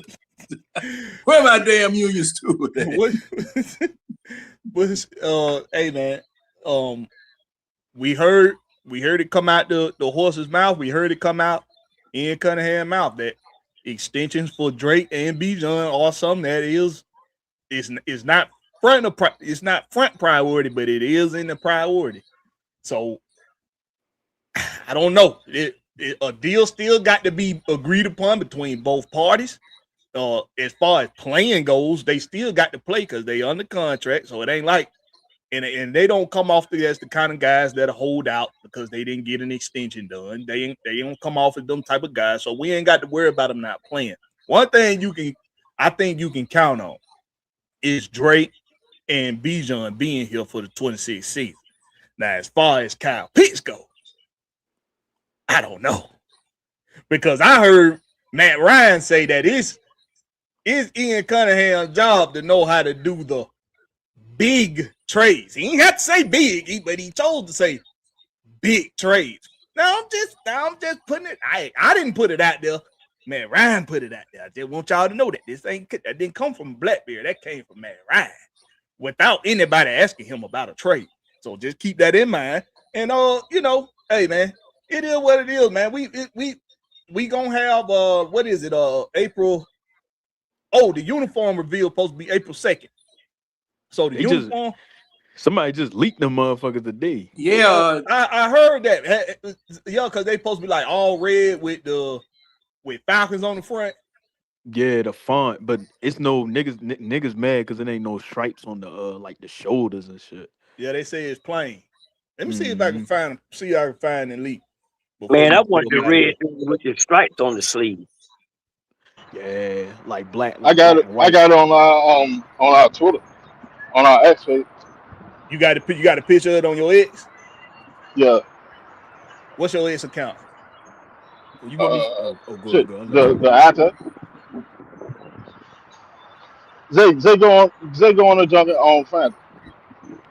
Where my damn union steward at? But hey, man, we heard it come out the horse's mouth. We heard it come out in Cunningham's mouth that extensions for Drake and Bijan are something that is not front priority, but it is in the priority. So I don't know. A deal still got to be agreed upon between both parties. As far as playing goes, they still got to play because they under contract. So it ain't like, and they don't come off as the kind of guys that hold out because they didn't get an extension done. They don't come off as them type of guys. So we ain't got to worry about them not playing. One thing I think you can count on is Drake and Bijan being here for the 26th season. Now, as far as Kyle Pitts goes, I don't know. Because I heard Matt Ryan say that it's Ian Cunningham's job to know how to do the big trades. He ain't have to say big, but he chose to say big trades. Now I'm just putting it. I didn't put it out there. Matt Ryan put it out there. I just want y'all to know that that didn't come from Blakberry. That came from Matt Ryan without anybody asking him about a trade. So just keep that in mind. And hey man, it is what it is, man. We gonna have what is it? April. Oh, the uniform reveal supposed to be April 2nd. So the uniform. Somebody just leaked them motherfuckers today. Yeah, I heard that. Yeah, because they supposed to be like all red with Falcons on the front. Yeah, the font, but it's no niggas mad because it ain't no stripes on the like the shoulders and shit. Yeah, they say it's plain. Let me see if I can find and leak. Man, I want the red with the stripes on the sleeve. Yeah, like black. I got it. I got it on our Twitter, on our X page. You got a picture of it on your X? Yeah. What's your X account? You want me? The actor. Zay go on the jump on fan.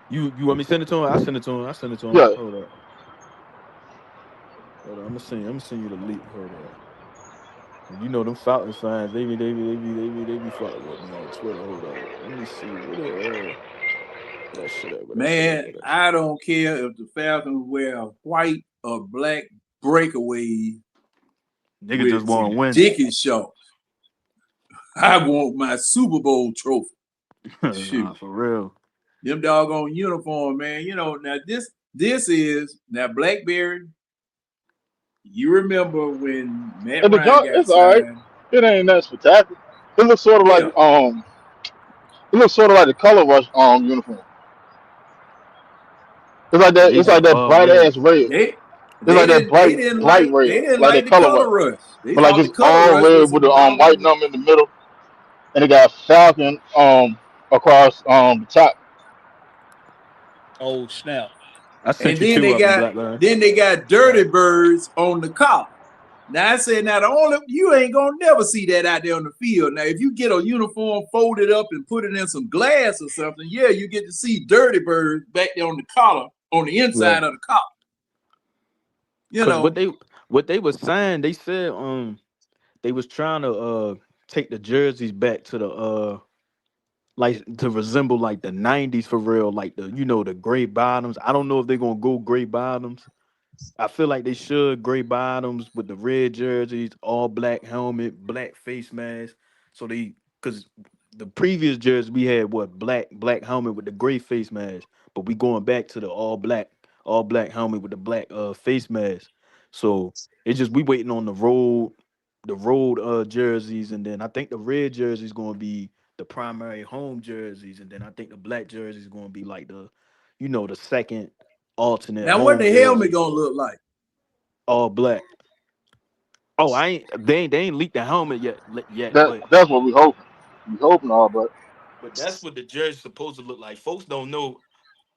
You want me to send it to him? I send it to him. Yeah. Hold up. I'm gonna send you the link. Hold up. You know them Falcons fans, they be fucking with me on Twitter. Hold up. Let me see what that shit up. Man, I don't care if the Falcons wear white or black breakaway. Niggas just want to win. Dickies shorts. I want my Super Bowl trophy. Nah, for real. Them doggone uniform, man. Now this is now Blakberry. You remember when Matt Ryan got it's signed? all right. It ain't that spectacular. It looks sort of like the color rush uniform. It's like that. It's like that bright ass red. It's like that bright red. They didn't like the color rush. But like it's all red with the white number in the middle, and it got Falcon across the top. Oh snap! And then they got Dirty Birds on the collar. Now I said, you ain't gonna never see that out there on the field. Now, if you get a uniform folded up and put it in some glass or something, yeah, you get to see Dirty Birds back there on the collar, on the inside of the collar. What they was saying, they said they was trying to take the jerseys back to the like to resemble like the 90s for real, like the gray bottoms. I don't know if they're gonna go gray bottoms. I feel like they should gray bottoms with the red jerseys, all black helmet, black face mask. So because the previous jersey we had black helmet with the gray face mask, but we going back to the all black helmet with the black face mask. So it's just we waiting on the road jerseys, and then I think the red jersey is going to be the primary home jerseys, and then I think the black jersey is going to be like the second alternate. Now what the helmet gonna look like? All black. Oh, they ain't leaked the helmet yet. That's what we hope. We hoping all, but that's what the jersey's supposed to look like. Folks don't know.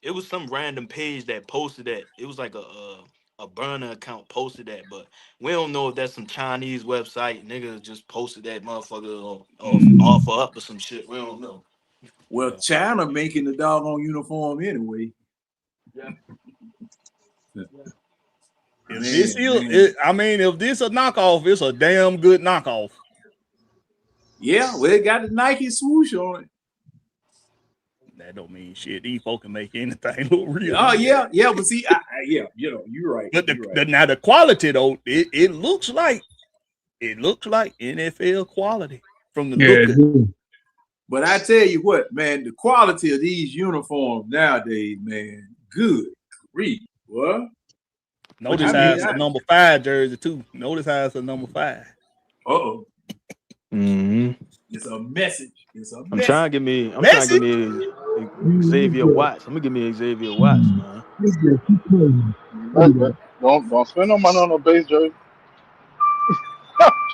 It was some random page that posted that. It was like a burner account posted that, but we don't know if that's some Chinese website. Niggas just posted that motherfucker offer up or some shit. We don't know. Well, China making the doggone uniform anyway. Yeah. If this a knockoff, it's a damn good knockoff. Yeah, well, it got the Nike swoosh on it. That don't mean shit. These folks can make anything look real. Oh yeah, but see, you're right. But you're right. now the quality though, it looks like NFL quality from the look of it. But I tell you what, man, the quality of these uniforms nowadays, man, good grief, what? Notice how it's a number 5 jersey too. Notice how it's a number 5. Uh-oh. Mm-hmm. It's a message. I'm trying to get me Xavier Watts. I'm gonna give me Xavier Watts, man. Don't spend no money on no base jersey.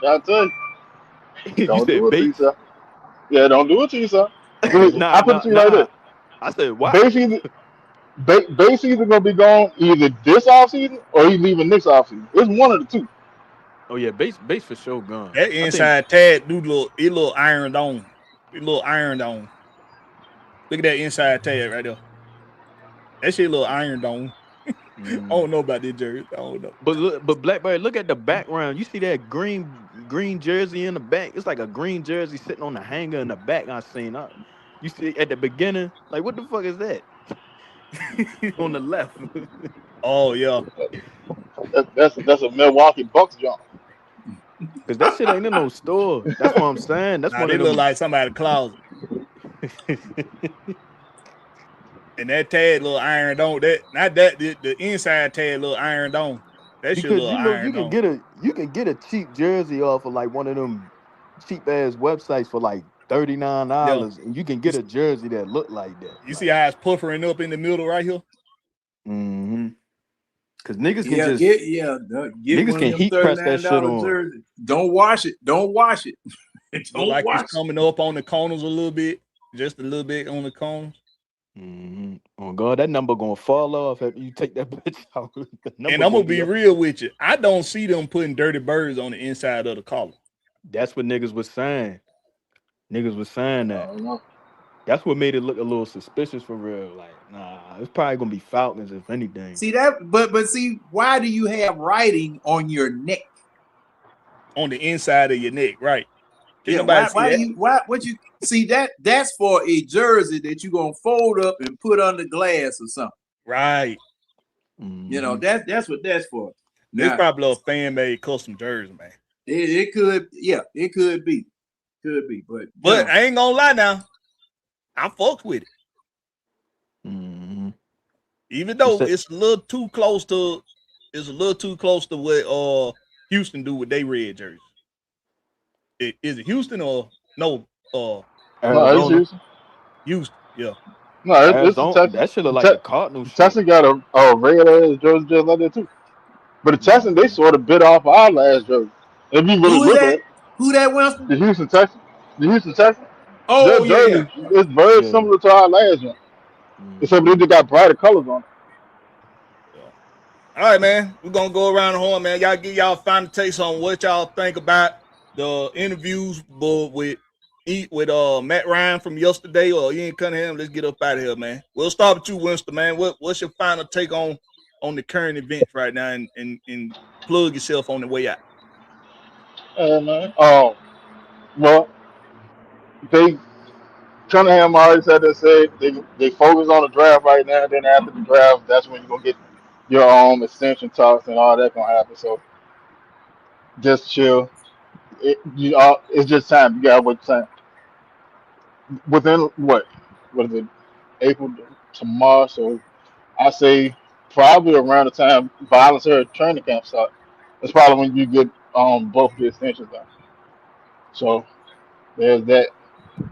Try to tell you. Don't do it to yourself. Yeah, don't do it to yourself. I put it to you like this. I said what? Base either gonna be gone either this offseason or he's leaving next offseason. It's one of the two. Oh yeah, base for sure gone. That inside tag little ironed on. It little ironed on. Look at that inside tag right there. That shit little ironed on. I don't know about this jersey. I don't know. But Blakberry, look at the background. You see that green jersey in the back? It's like a green jersey sitting on the hanger in the back. I seen up. You see at the beginning, like what the fuck is that? On the left. Oh yeah. That's a Milwaukee Bucks jump. Cause that shit ain't in no store. That's what I'm saying. That's what it look like somebody's closet. And that tag little ironed on. The inside tag little ironed on. That shit little ironed on. You can get a cheap jersey off of like one of them cheap ass websites for like $39, and you can get a jersey that look like that. You see how it's puffering up in the middle right here? Mm-hmm. Cause niggas can niggas can heat press that shit on. Jersey. Don't wash it. Don't like it's coming up on the corners a little bit, just a little bit on the corners. Mm-hmm. Oh God, that number gonna fall off after you take that bitch out. And I'm gonna be real with you. I don't see them putting dirty birds on the inside of the collar. That's what niggas was saying. Niggas was saying that. That's what made it look a little suspicious for real. Like, nah, it's probably gonna be Falcons if anything. See that, but see, why do you have writing on your neck? On the inside of your neck, right? Yeah, what you see that's for a jersey that you're gonna fold up and put under glass or something. Right. Mm-hmm. You know, that's what that's for. It's probably a fan made custom jersey, man. It could, it could be. But I ain't gonna lie now. I fucked with it. Mm-hmm. Even though it's a little too close to what Houston do with their red jerseys. Is it Houston or no? Arizona. Houston, yeah. No, it's that should look like the Cardinals. Texans got a red ass jersey just like that too. But the Texans, they sort of bit off our last jersey. If you really look at it. Who that was? The Houston Texans. Oh, their jersey is very similar to our last one. Except they just got brighter colors on it. All right, man. We're gonna go around the horn, man. Y'all give y'all final takes on what y'all think about the interviews with Matt Ryan from yesterday or Ian Cunningham. Let's get up out of here, man. We'll start with you, Winston, man. What's your final take on the current events right now and plug yourself on the way out? Man. Well, Cunningham already said they focus on the draft right now. Then after the draft, that's when you're gonna get your extension talks and all that gonna happen. So just chill. It's just time. You gotta wait time. Within what is it? April to March. So I say probably around the time voluntary training camp start. That's probably when you get both the extensions done. So there's that.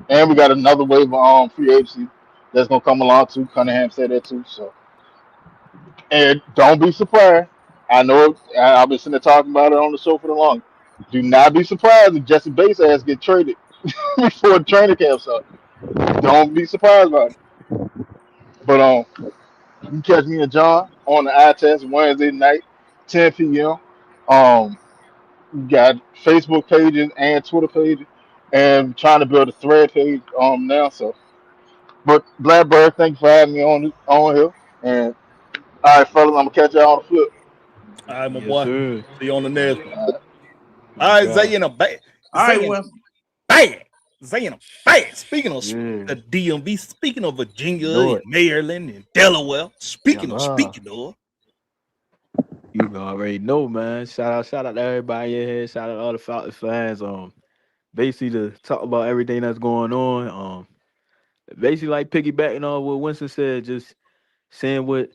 And we got another wave of free agency that's gonna come along too. Cunningham said that too. So, and don't be surprised. I know I've been sitting there talking about it on the show for the long. Do not be surprised if Jesse Bates ass get traded before the training camp starts. Don't be surprised about it. But you can catch me and John on the eye test Wednesday night, 10 p.m. We got Facebook pages and Twitter pages. And trying to build a thread page now. So, but Blakberry, thank you for having me on here. And all right, fellas, I'm gonna catch y'all on the flip. All right, my boy. Sir. See you on the next one. All right, Zay in a bag. All right, well, bang. Saying fast. Speaking of Yeah. the DMV, speaking of Virginia Know and it. Maryland and Delaware, speaking Yeah, of man. speaking of, You already know, man. Shout out to everybody in here. Shout out to all the Falcons fans. Basically to talk about everything that's going on. Basically like piggybacking on what Winston said, just saying what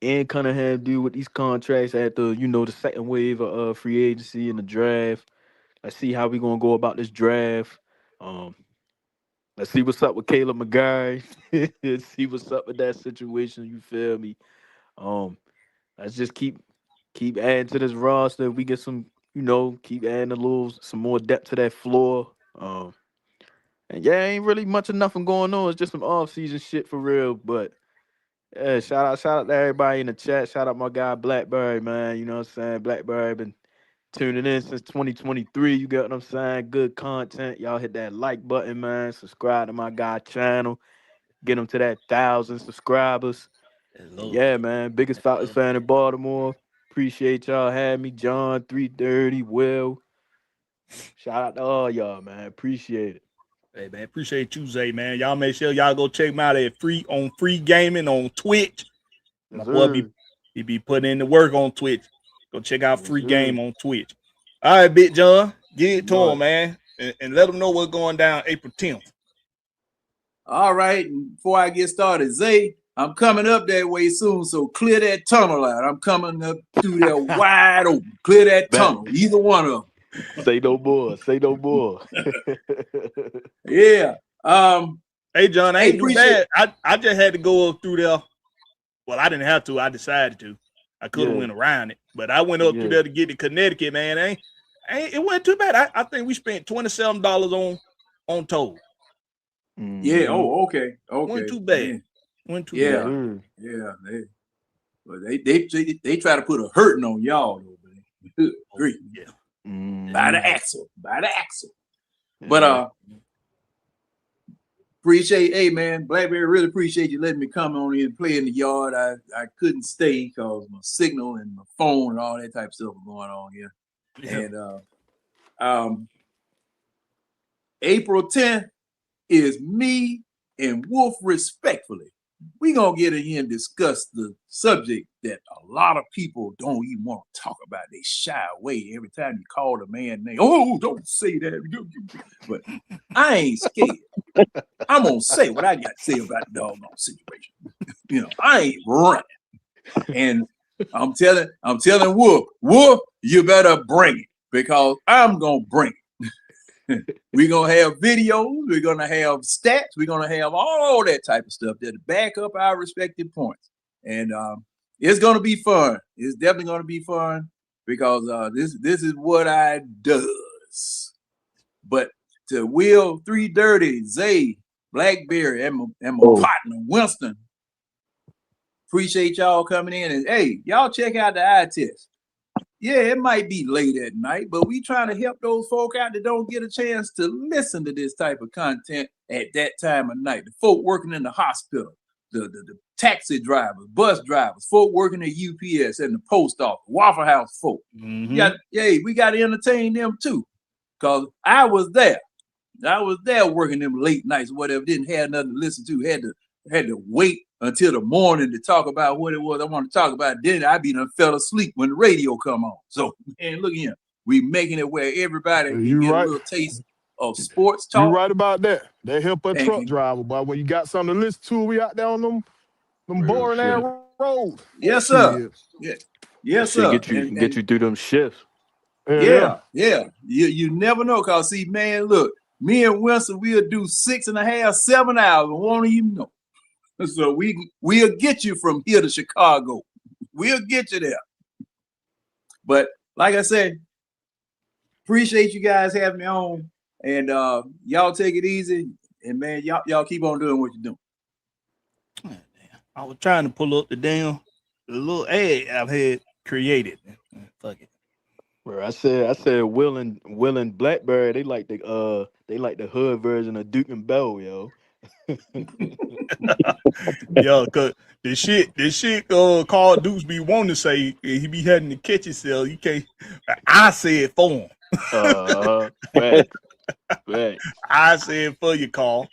Ian Cunningham do with these contracts after, the second wave of free agency and the draft. Let's see how we gonna go about this draft. Let's see what's up with Caleb McGuire. Let's see what's up with that situation. You feel me? Let's just keep adding to this roster. We get some, keep adding some more depth to that floor. And yeah, ain't really much of nothing going on. It's just some off-season shit for real. But yeah, shout out to everybody in the chat. Shout out my guy Blakberry, man. You know what I'm saying? Blakberry been tuning in since 2023. You get what I'm saying? Good content. Y'all hit that like button, man. Subscribe to my guy channel. Get him to that 1,000 subscribers. Yeah, man. Biggest Falcons fan in Baltimore. Appreciate y'all having me. John 330, Will. Shout out to all y'all, man. Appreciate it. hey man, appreciate you, Zay, man. Y'all make sure y'all go check him out at free gaming on Twitch. My boy be putting in the work on Twitch. Go check out free game on Twitch. All right, Big John, get it to him, man, and let them know what's going down April 10th. All right, and before I get started, Zay, I'm coming up that way soon, so clear that tunnel out. I'm coming up through there wide open. Clear that tunnel, either one of them. Say no more. Say no more. Yeah. Hey, John, I ain't do bad. I just had to go up through there. Well, I didn't have to. I decided to. I could have went around it, but I went up through there to get to Connecticut, man. It wasn't too bad. I think we spent $27 on toll. Yeah. Oh, okay. Wasn't too bad. Wasn't too bad. Yeah. They try to put a hurting on y'all. Great. Yeah. By the axle. But appreciate, hey man, Blakberry, really appreciate you letting me come on in and play in the yard. I couldn't stay because my signal and my phone and all that type of stuff was going on here. Yeah. And April 10th is me and Wolf respectfully. We gonna get in here and discuss the subject that a lot of people don't even want to talk about. They shy away every time you call the man name. Oh, don't say that. But I ain't scared. I'm gonna say what I got to say about the doggone situation. I ain't running. And I'm telling Wolf, you better bring it because I'm gonna bring it. We're gonna have videos, we're gonna have stats, we're gonna have all that type of stuff that back up our respective points. And it's gonna be fun. It's definitely gonna be fun because this is what I does. But to Will 330, Zay, Blakberry, and my partner Winston, appreciate y'all coming in. And hey, y'all check out the eye test. Yeah, it might be late at night, but we trying to help those folk out that don't get a chance to listen to this type of content at that time of night. The folk working in the hospital, the taxi drivers, bus drivers, folk working at UPS and the post office, Waffle House folk. Mm-hmm. We got to entertain them too, because I was there. I was there working them late nights, whatever. Didn't have nothing to listen to. Had to wait until the morning to talk about what it was I want to talk about. Then I be done fell asleep when the radio come on. So, man, look here. We making it where everybody can get a little taste of sports talk. You're right about that. They help a truck driver, but when you got something to listen to, we out there on them boring ass roads. Yes, sir. Yeah. Yes, sir. Get you through them shifts. Yeah. You never know, cause see, man, look, me and Winston, we'll do 6.5, 7 hours and won't even know. So we'll get you from here to Chicago. We'll get you there. But like I said, appreciate you guys having me on. And y'all take it easy. And man, y'all keep on doing what you're doing. I was trying to pull up the little ad I've had created. Fuck it. Bro, I said Will and Blakberry, they like the hood version of Duke and Bell, yo. Yo, cause this shit called Dukes be wanting to say he be having to catch himself. You can't. I say it for him. Right. I said for you, Carl.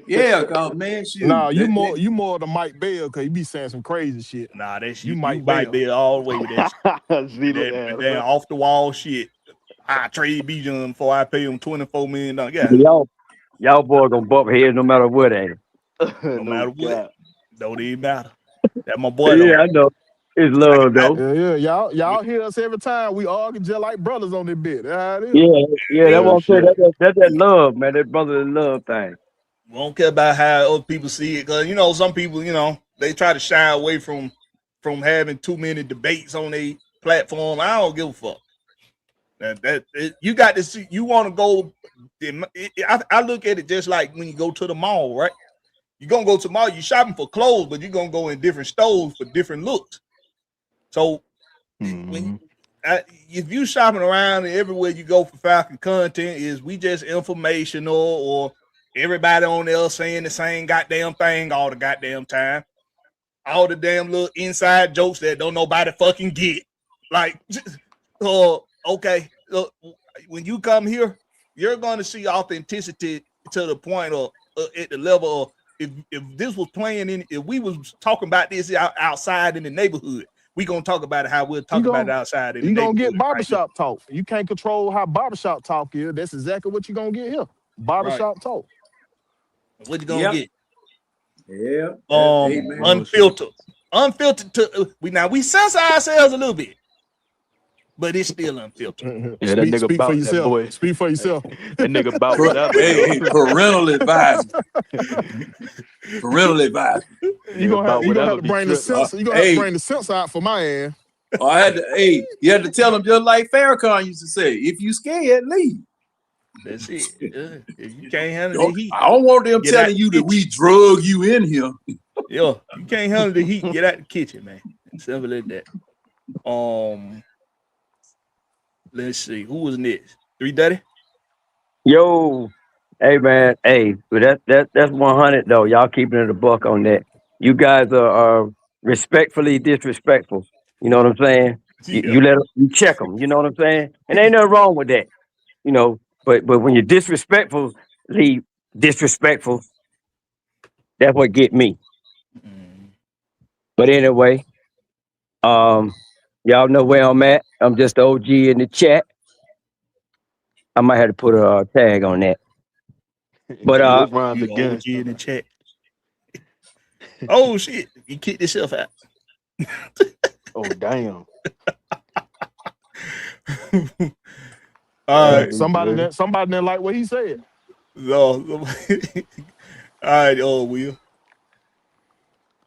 Yeah, cause man, shoot. Nah, you more than Mike Bell because he be saying some crazy shit. Nah, that's You you Mike might Bell. be all the way with that shit. See That off the wall shit. I trade Bijan before I pay him $24 million. Yeah, Y'all boys gonna bump heads no matter what, ain't it? no matter what, God. don't even matter. That my boy. Yeah, I know. It's love though. Yeah. Y'all hear us every time. We argue just like brothers on this bit. That's how it is. Yeah, that's Real what I'm saying. shit. That's that love, man. That brotherly love thing. We don't care about how other people see it, because some people, they try to shy away from having too many debates on their platform. I don't give a fuck. You got to see. You want to go. I look at it just like when you go to the mall, right? You're gonna go to the mall. You're shopping for clothes, but you're gonna go in different stores for different looks. So if you shopping around and everywhere you go for Falcon content is we just informational, or everybody on there saying the same goddamn thing all the goddamn time, all the damn little inside jokes that don't nobody fucking get. Like, okay, when you come here, you're going to see authenticity to the point of at the level of if this was playing if we was talking about this outside in the neighborhood, we gonna talk about it how we'll talk about it outside in the neighborhood. You gonna get barbershop talk. You can't control how barbershop talk is. That's exactly what you're gonna get here. Barbershop talk. What you gonna get? Yeah. Unfiltered. Unfiltered we censor ourselves a little bit, but it's still unfiltered. Yeah, that nigga speak about for yourself. that boy. Speak for yourself. That nigga about whatever. Hey, parental advisory. Parental advisory. You gonna have to bring the sense. You gonna have to bring the sense out for my ass. You had to tell them just like Farrakhan used to say, if you scared, leave. That's it. If you can't handle the heat, I don't want them telling you that we drug you in here. Yeah, you can't handle the heat. Get out the kitchen, man. Simple as that. Let's see who was next. 330. Yo, hey man, but that's 100 though. Y'all keeping it a buck on that. You guys are respectfully disrespectful. You know what I'm saying? Yeah. You check them. You know what I'm saying? And ain't nothing wrong with that. But when you're disrespectful, that's what get me. But anyway, y'all know where I'm at. I'm just the OG in the chat. I might have to put a tag on that. But rhymes again. OG in the chat. Oh shit! You kicked yourself out. Oh damn! All right, somebody didn't like what he said. No. All right, Will.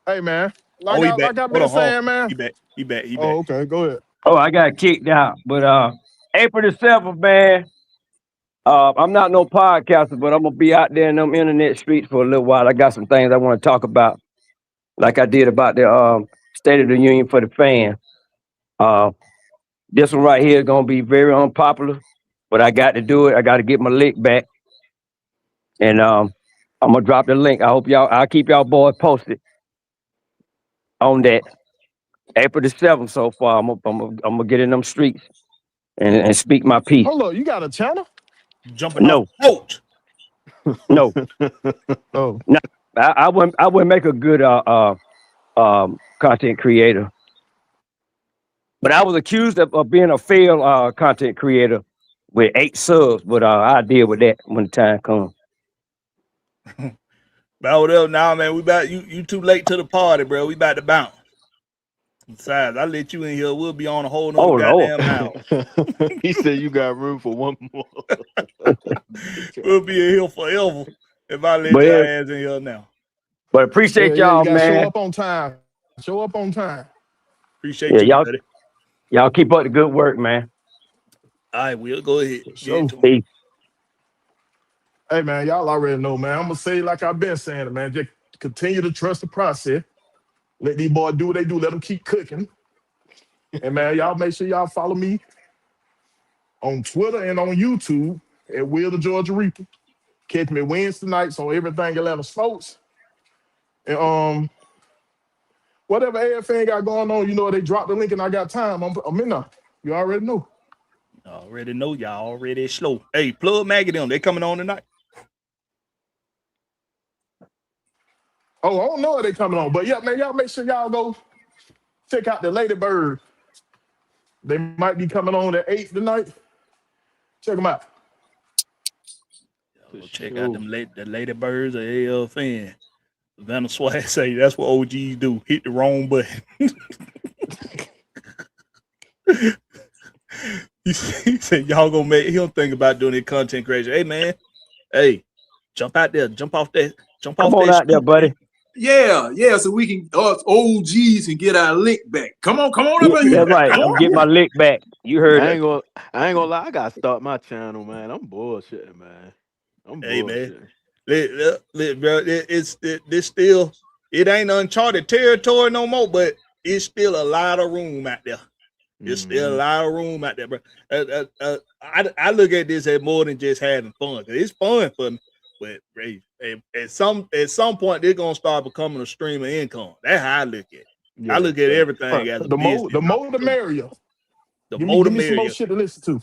Hey man, like I've been saying, man. He back. Oh, okay, go ahead. Oh, I got kicked out. But April the 7th, man. I'm not no podcaster, but I'm gonna be out there in them internet streets for a little while. I got some things I want to talk about, like I did about the State of the Union for the fan. This one right here is gonna be very unpopular, but I got to do it. I got to get my lick back, and I'm gonna drop the link. I'll keep y'all boys posted on that. April the 7th so far. I'm gonna get in them streets and speak my piece. Hold on, you got a channel? Jumping off coach. No. Oh. No. I wouldn't make a good content creator. But I was accused of being a failed content creator with 8 subs, but I'll deal with that when the time comes. About whatever now, man. We about you too late to the party, bro. We about to bounce. Besides, I let you in here. We'll be on a whole nother goddamn hour. He said you got room for one more. We'll be in here forever if I let your ass in here now. But appreciate y'all, you man. Show up on time. Show up on time. Appreciate you, y'all, buddy. Y'all keep up the good work, man. All right, we'll go ahead. Peace. Hey, man, y'all already know, man. I'm going to say like I've been saying it, man. Just continue to trust the process. Let these boys do what they do. Let them keep cooking. And, man, y'all make sure y'all follow me on Twitter and on YouTube at Will the Georgia Reaper. Catch me Wednesday nights on everything Atlanta Sports. And whatever AFN got going on, they drop the link and I got time. I'm in there. You already know. Already know y'all already slow. Hey, plug Maggie them. They coming on tonight. Oh, I don't know if they coming on, but yeah, man, y'all make sure y'all go check out the Ladybird. They might be coming on at 8 tonight. Check them out. Go check out them the Ladybirds of AFN. Vanna Swag say that's what OGs do. Hit the wrong button. He said y'all gonna make him think about doing it content creation. Hey man, hey, jump out there, jump off that. Come on out there, buddy. Yeah, so we can us OGs can get our lick back. Come on up in here. That's right. I'm getting my lick back. You heard I it. ain't gonna lie. I gotta start my channel, man. I'm bullshitting, man. Hey man, bro, this still it ain't uncharted territory no more, but it's still a lot of room out there. It's still a lot of room out there, bro. I look at this as more than just having fun, because it's fun for me. But at some point, they're gonna start becoming a stream of income. That's how I look at it. I look at everything as a business. The more the merrier. The give more the me merrier. some more shit to listen to.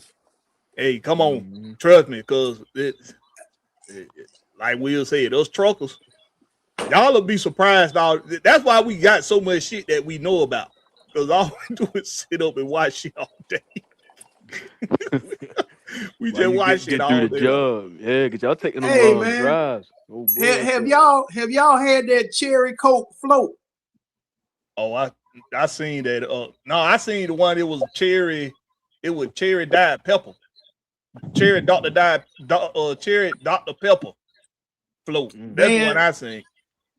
Hey, come on, trust me, because like Will said, those truckers, y'all will be surprised. That's why we got so much shit that we know about. Because all we do is sit up and watch shit all day. we just watch shit all day. Job. Yeah, because y'all taking them long drives. Oh, have y'all had that cherry Coke float? Oh, I seen that. No, I seen the one. It was cherry Diet Pepper. Cherry Dr. Pepper float. That's the one I seen.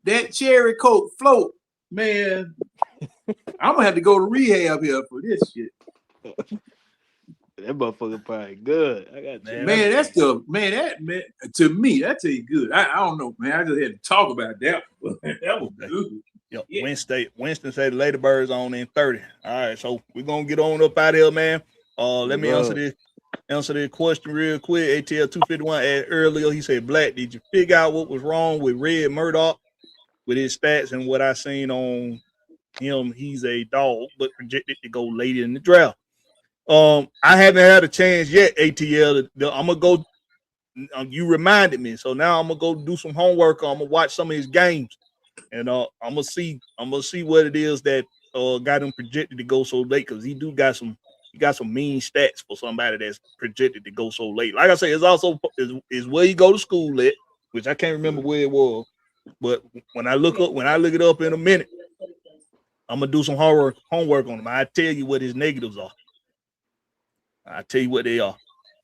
That cherry Coke float, man. I'm gonna have to go to rehab here for this shit. That motherfucker probably good. I got man. That's the man. That man to me, that tastes good. I don't know, man. I just had to talk about that. That was good. Yep. Yeah. Winston said the Ladybirds on in 30. All right, so we're gonna get on up out here, man. Let me answer this question real quick. ATL 251 asked earlier. He said, Black, did you figure out what was wrong with Red Murdoch with his stats and what I seen on him? He's a dog, but projected to go late in the draft. I haven't had a chance yet, ATL. I'm gonna go. You reminded me, so now I'm gonna go do some homework. I'm gonna watch some of his games, and I'm gonna see what it is that got him projected to go so late, because he got some mean stats for somebody that's projected to go so late. Like I say, it's also is where you go to school at, which I can't remember where it was, but when I look it up in a minute, I'm gonna do some homework on him. I tell you what his negatives are. I tell you what they are.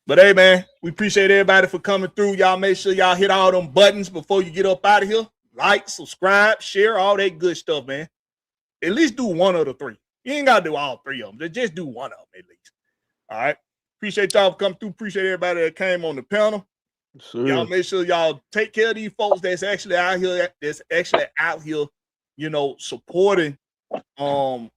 But hey, man, we appreciate everybody for coming through. Y'all make sure y'all hit all them buttons before you get up out of here. Like, subscribe, share, all that good stuff, man. At least do one of the three. You ain't got to do all three of them. Just do one of them at least. All right. Appreciate y'all for coming through. Appreciate everybody that came on the panel. Sure. Y'all make sure y'all take care of these folks that's actually out here, you know, supporting other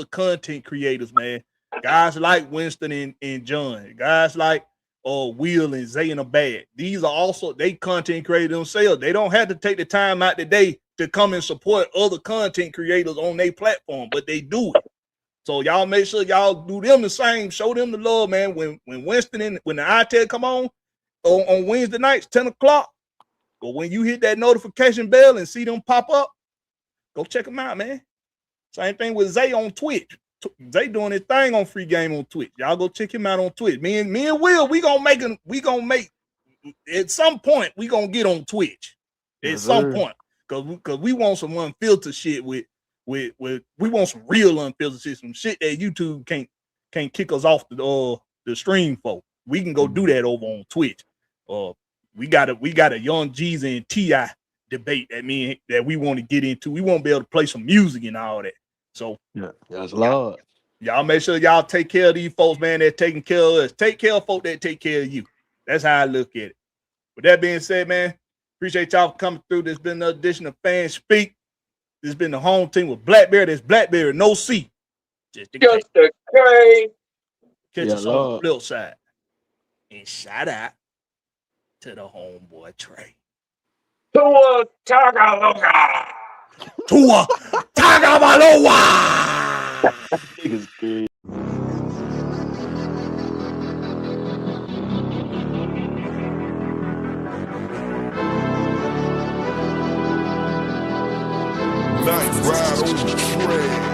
content creators, man. Guys like Winston and John, guys like Will and Zay and the Bad. These are also, they content creators themselves. They don't have to take the time out today to come and support other content creators on their platform, but they do it. So y'all make sure y'all do them the same. Show them the love, man. When Winston when the iTel come on Wednesday nights, 10 o'clock, or when you hit that notification bell and see them pop up, go check them out, man. Same thing with Zay on Twitch. Zay doing his thing on Free Game on Twitch. Y'all go check him out on Twitch. Me and Will, we gonna make at some point we gonna get on Twitch. At some point. Cause we want some unfiltered shit with we want some real unfiltered shit, some shit that YouTube can't kick us off the stream for. We can go do that over on Twitch. We got a Young Jeezy and T.I. debate that we want to get into. We won't be able to play some music and all that. So yeah, that's Lord. Y'all make sure y'all take care of these folks, man. They're taking care of us. Take care of folk that take care of you. That's how I look at it. With that being said, man, appreciate y'all for coming through. There's been another edition of Fan Speak. This has been the home team with Blakberry. There's Blakberry, no C. Just a K. Catch us on the flip side. And shout out to the homeboy Trey. Tua Tagovailoa. Tua Tagovailoa. Niggas good. Night ride on the track.